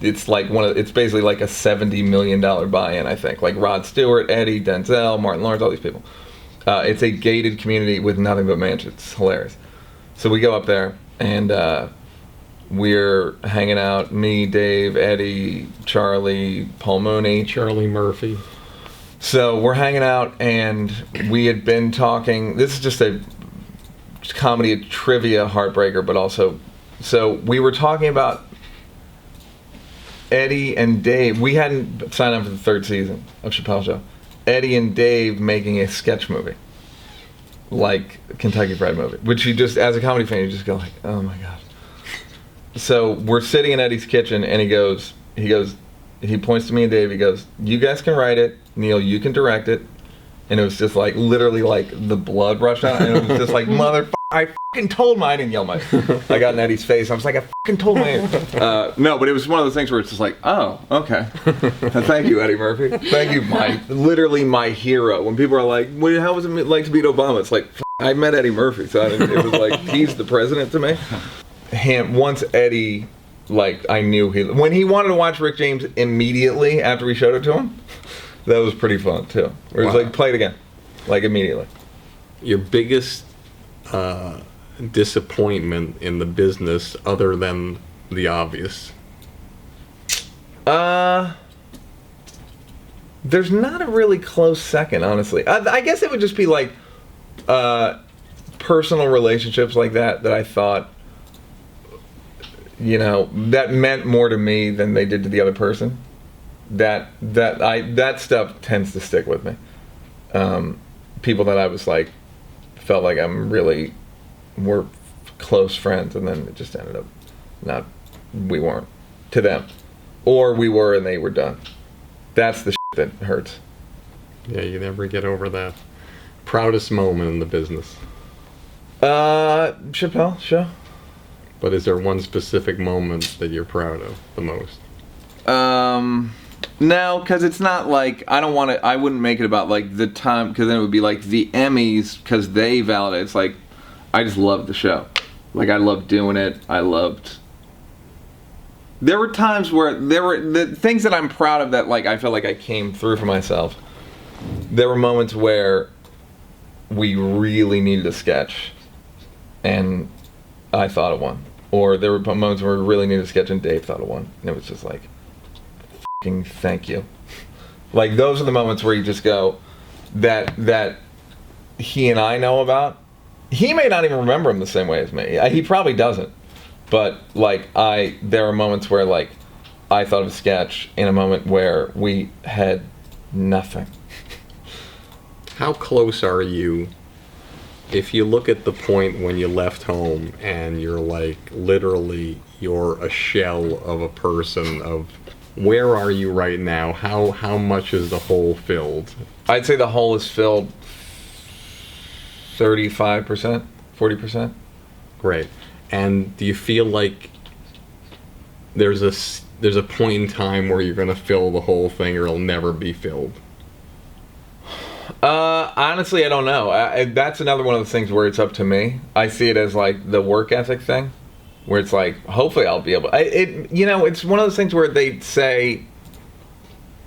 Speaker 7: It's like it's basically like a $70 million buy-in, I think. Like Rod Stewart, Eddie, Denzel, Martin Lawrence, all these people. It's a gated community with nothing but mansions. It's hilarious. So we go up there, and we're hanging out. Me, Dave, Eddie, Charlie, Paul Mooney.
Speaker 4: Charlie Murphy.
Speaker 7: So we're hanging out, and we had been talking. This is just a comedy, a trivia heartbreaker, but also, so we were talking about Eddie and Dave. We hadn't signed up for the 3rd season of Chappelle Show. Eddie and Dave making a sketch movie, like Kentucky Fried Movie, which you just, as a comedy fan, you just go like, oh my god. So we're sitting in Eddie's kitchen, and he points to me and Dave. He goes, "You guys can write it, Neal. You can direct it." And it was just like, literally, like the blood rushed out, and it was just like, "Motherfucker, I fucking told my." I didn't yell my. I got in Eddie's face. I was like, "I fucking told my." No, but it was one of those things where it's just like, "Oh, okay." Thank you, Eddie Murphy. Thank you, literally my hero. When people are like, "Well, how was it like to beat Obama?" It's like, I met Eddie Murphy, so it was like he's the president to me. Once Eddie, like, I knew when he wanted to watch Rick James immediately after we showed it to him, that was pretty fun too. It was like, play it again, like immediately.
Speaker 4: Your biggest disappointment in the business, other than the obvious?
Speaker 7: There's not a really close second, honestly. I guess it would just be like personal relationships like that I thought, that meant more to me than they did to the other person. That stuff tends to stick with me. People that I was like, felt like we're close friends, and then it just ended up we weren't to them, or we were and they were done. That's the shit that hurts.
Speaker 4: Yeah, you never get over that. Proudest moment in the business?
Speaker 7: Chappelle Show.
Speaker 4: But is there one specific moment that you're proud of the most?
Speaker 7: No, because it's not like, I wouldn't make it about like the time, because then it would be like the Emmys, because they validate. It's like, I just loved the show. Like, I loved doing it. There were times where the things that I'm proud of that, like, I felt like I came through for myself. There were moments where we really needed a sketch, and I thought of one. Or there were moments where we really needed a sketch, and Dave thought of one. And it was just like, fucking thank you. Like, those are the moments where you just go, that he and I know about. He may not even remember him the same way as me. He probably doesn't. But, like, there are moments where, like, I thought of a sketch in a moment where we had nothing.
Speaker 4: How close are you, if you look at the point when you left home and you're like, literally, you're a shell of a person, of where are you right now? How much is the hole filled?
Speaker 7: I'd say the hole is filled 35%, 40%.
Speaker 4: Great. And do you feel like there's a point in time where you're going to fill the whole thing, or it'll never be filled?
Speaker 7: Honestly, I don't know. That's another one of the things where it's up to me. I see it as like the work ethic thing, where it's like, hopefully I'll be able. It's one of those things where they say,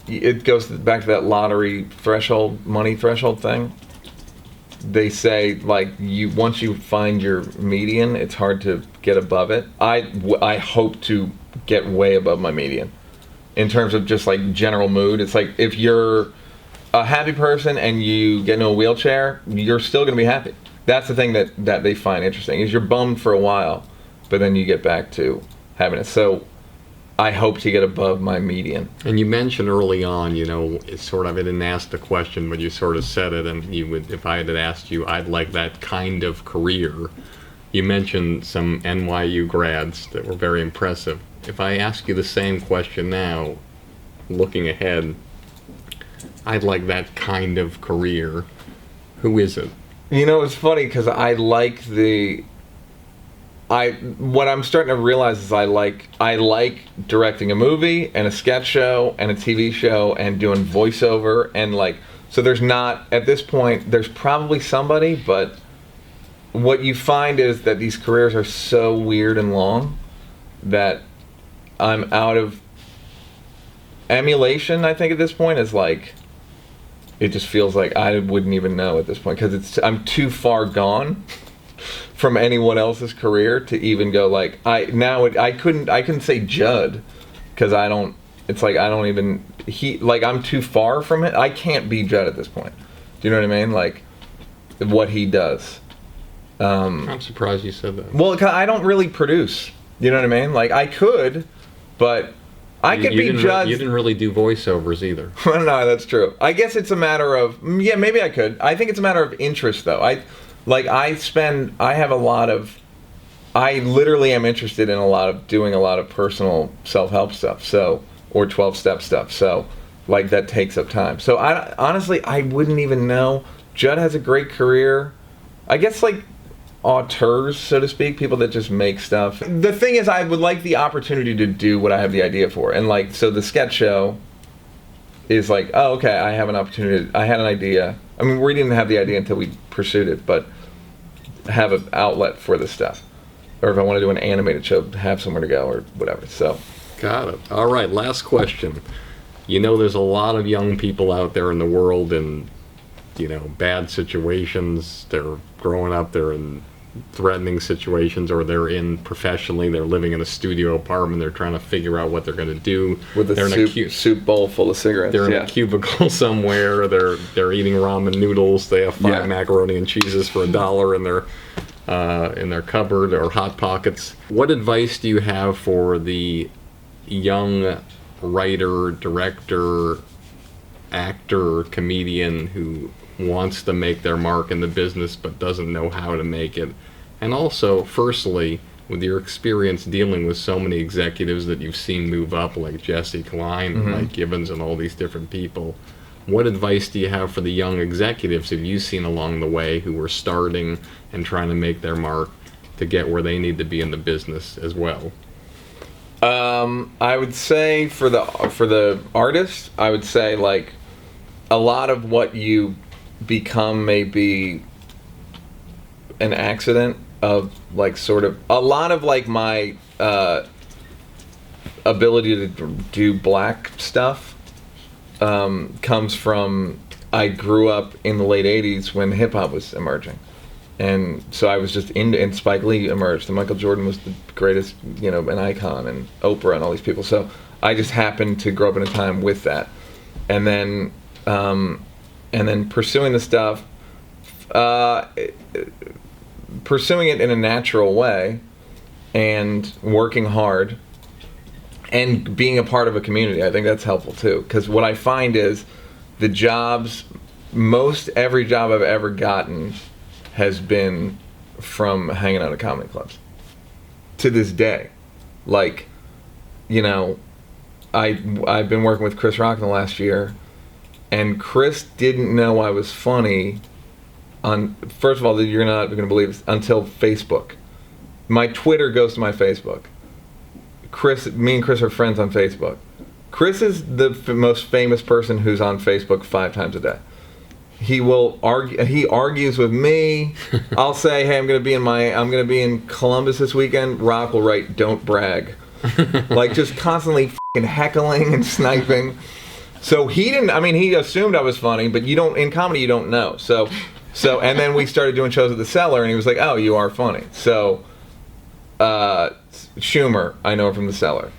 Speaker 7: it goes back to that lottery threshold, money threshold thing. They say, like, once you find your median, it's hard to get above it. I hope to get way above my median in terms of just like general mood. It's like, if you're a happy person and you get into a wheelchair, you're still going to be happy. That's the thing that they find interesting, is you're bummed for a while, but then you get back to happiness. So I hope to get above my median.
Speaker 4: And you mentioned early on, it's sort of, I didn't ask the question, but you sort of said it, and you would, if I had asked you, I'd like that kind of career. You mentioned some NYU grads that were very impressive. If I ask you the same question now, looking ahead, I'd like that kind of career. Who is it?
Speaker 7: It's funny, because what I'm starting to realize is I like directing a movie and a sketch show and a TV show and doing voiceover, and like, so there's not, at this point, there's probably somebody, but what you find is that these careers are so weird and long that I'm out of emulation. I think at this point is like, it just feels like I wouldn't even know at this point, because I'm too far gone from anyone else's career to even go like, I couldn't say Judd, because I don't it's like I don't even I'm too far from it. I can't be Judd at this point. Do you know what I mean? Like what he does.
Speaker 4: I'm surprised you said that.
Speaker 7: Well, 'cause I don't really produce. You know what I mean? Like I could, but I could be Judd.
Speaker 4: You didn't really do voiceovers either.
Speaker 7: No, that's true. I guess it's a matter of maybe I could. I think it's a matter of interest though. I literally am interested in doing a lot of personal self-help stuff. So, or 12-step stuff. So, like that takes up time. So honestly, I wouldn't even know. Judd has a great career. I guess like auteurs, so to speak, people that just make stuff. The thing is, I would like the opportunity to do what I have the idea for. And like, so the sketch show is like, oh, okay, I have an opportunity. I had an idea. I mean, we didn't have the idea until we pursued it, but have an outlet for this stuff. Or if I want to do an animated show, have somewhere to go or whatever. So,
Speaker 4: got it. All right, last question. You know, there's a lot of young people out there in the world in, bad situations. They're growing up, they're in threatening situations, or they're in professionally, they're living in a studio apartment, they're trying to figure out what they're going to do.
Speaker 7: With a soup bowl full of cigarettes.
Speaker 4: They're in a cubicle somewhere, they're eating ramen noodles, they have 5 macaroni and cheeses for $1 in their cupboard, or Hot Pockets. What advice do you have for the young writer, director, actor, comedian who wants to make their mark in the business but doesn't know how to make it? And also, firstly, with your experience dealing with so many executives that you've seen move up, like Jesse Klein, and Mike Gibbons, and all these different people, what advice do you have for the young executives have you seen along the way who were starting and trying to make their mark to get where they need to be in the business as well?
Speaker 7: I would say for the artist, I would say like a lot of what you become may be an accident of like sort of a lot of like my ability to do black stuff comes from I grew up in the late 80s when hip hop was emerging. And so I was just and Spike Lee emerged, and Michael Jordan was the greatest, an icon, and Oprah and all these people. So I just happened to grow up in a time with that. And then pursuing the stuff, pursuing it in a natural way, and working hard, and being a part of a community. I think that's helpful too. Because what I find is the jobs, every job I've ever gotten has been from hanging out at comedy clubs. To this day. Like, I've been working with Chris Rock in the last year, and Chris didn't know I was funny first of all, you're not going to believe this, until Facebook. My Twitter goes to my Facebook. Me and Chris are friends on Facebook. Chris is the most famous person who's on Facebook 5 times a day. He will argue. He argues with me. I'll say, "Hey, I'm going to be in Columbus this weekend." Rock will write, "Don't brag," like just constantly f***ing heckling and sniping. So he didn't. I mean, he assumed I was funny, but in comedy you don't know. So, and then we started doing shows at the Cellar, and he was like, "Oh, you are funny." So, Schumer, I know her from the Cellar.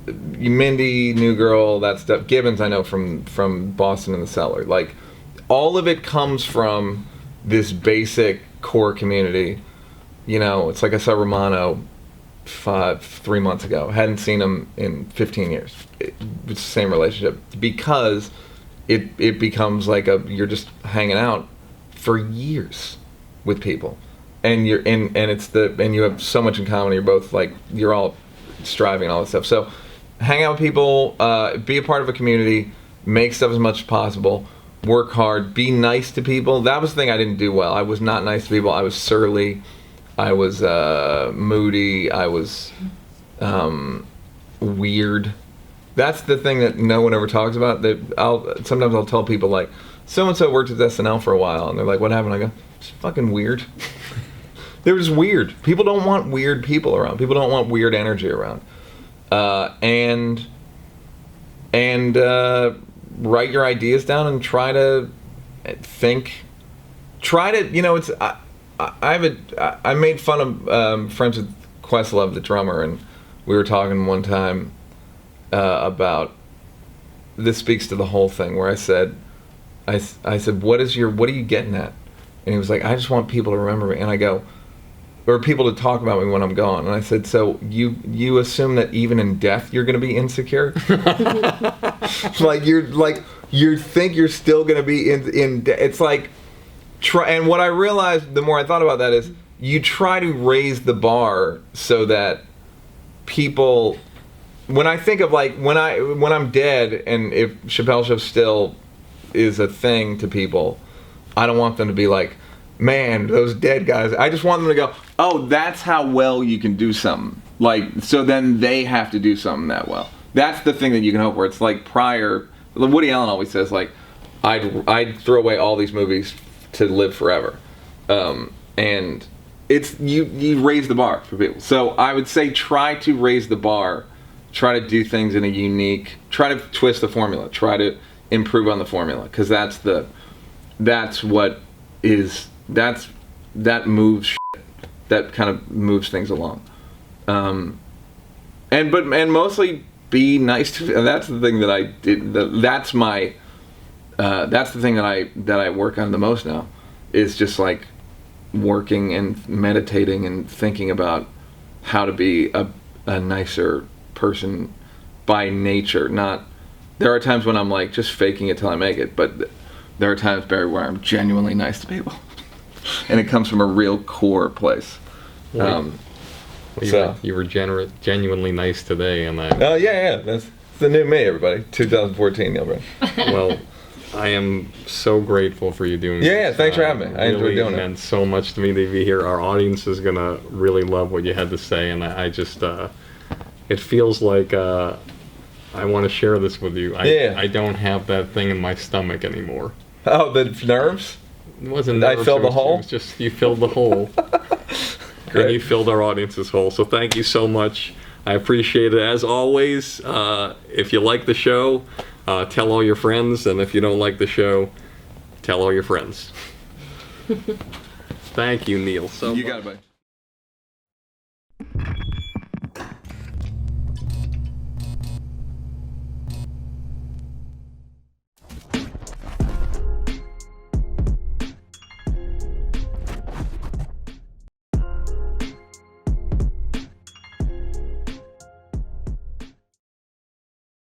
Speaker 7: Mindy, New Girl, that stuff. Gibbons, I know from Boston and the Cellar. Like, all of it comes from this basic core community. It's like I saw Romano 3 months ago. Hadn't seen him in 15 years. It's the same relationship, because it becomes like you're just hanging out for years with people, and you have so much in common. You're both like, you're all striving and all that stuff. So hang out with people, be a part of a community, make stuff as much as possible, work hard, be nice to people. That was the thing I didn't do well. I was not nice to people. I was surly. I was moody. I was weird. That's the thing that no one ever talks about. Sometimes I'll tell people like, so-and-so worked at SNL for a while, and they're like, "What happened?" I go, "It's fucking weird." They're just weird. People don't want weird people around. People don't want weird energy around. And write your ideas down and try to think. Try to, I made fun of friends with Questlove, the drummer, and we were talking one time, about, this speaks to the whole thing, where I said, what are you getting at? And he was like, I just want people to remember me. And I go, or people to talk about me when I'm gone. And I said, so you assume that even in death you're going to be insecure? You think you're still going to be it's like, and what I realized the more I thought about that is, you try to raise the bar so that people, when I think of like, when I'm dead, and if Chappelle Show still is a thing to people, I don't want them to be like, man, those dead guys. I just want them to go, oh, that's how well you can do something. Like, so then they have to do something that well. That's the thing that you can hope for. It's like prior, Woody Allen always says, like, I'd throw away all these movies to live forever. And it's, you raise the bar for people. So I would say try to raise the bar. Try to do things in a unique, try to twist the formula. Try to improve on the formula. Because that moves shit. That kind of moves things along. And mostly be nice to, and that's the thing that I did, that's the thing that I work on the most now, is just like working and meditating and thinking about how to be a nicer person by nature. There are times when I'm like just faking it till I make it, but there are times, Barry, where I'm genuinely nice to people. And it comes from a real core place.
Speaker 4: You were genuinely nice today, and I...
Speaker 7: Oh, yeah. That's the new me, everybody. 2014, Neal Brennan.
Speaker 4: Well, I am so grateful for you doing this.
Speaker 7: Yeah, thanks for having me. I enjoyed doing it.
Speaker 4: It meant so much to me to be here. Our audience is going to really love what you had to say, and I just... it feels like I want to share this with you. I don't have that thing in my stomach anymore.
Speaker 7: Oh, the nerves?
Speaker 4: It wasn't nerves.
Speaker 7: I filled the hole?
Speaker 4: It was just, you filled the hole. And you filled our audience's hole. So thank you so much. I appreciate it. As always, if you like the show, tell all your friends. And if you don't like the show, tell all your friends. Thank you, Neal. So
Speaker 7: you got it, buddy.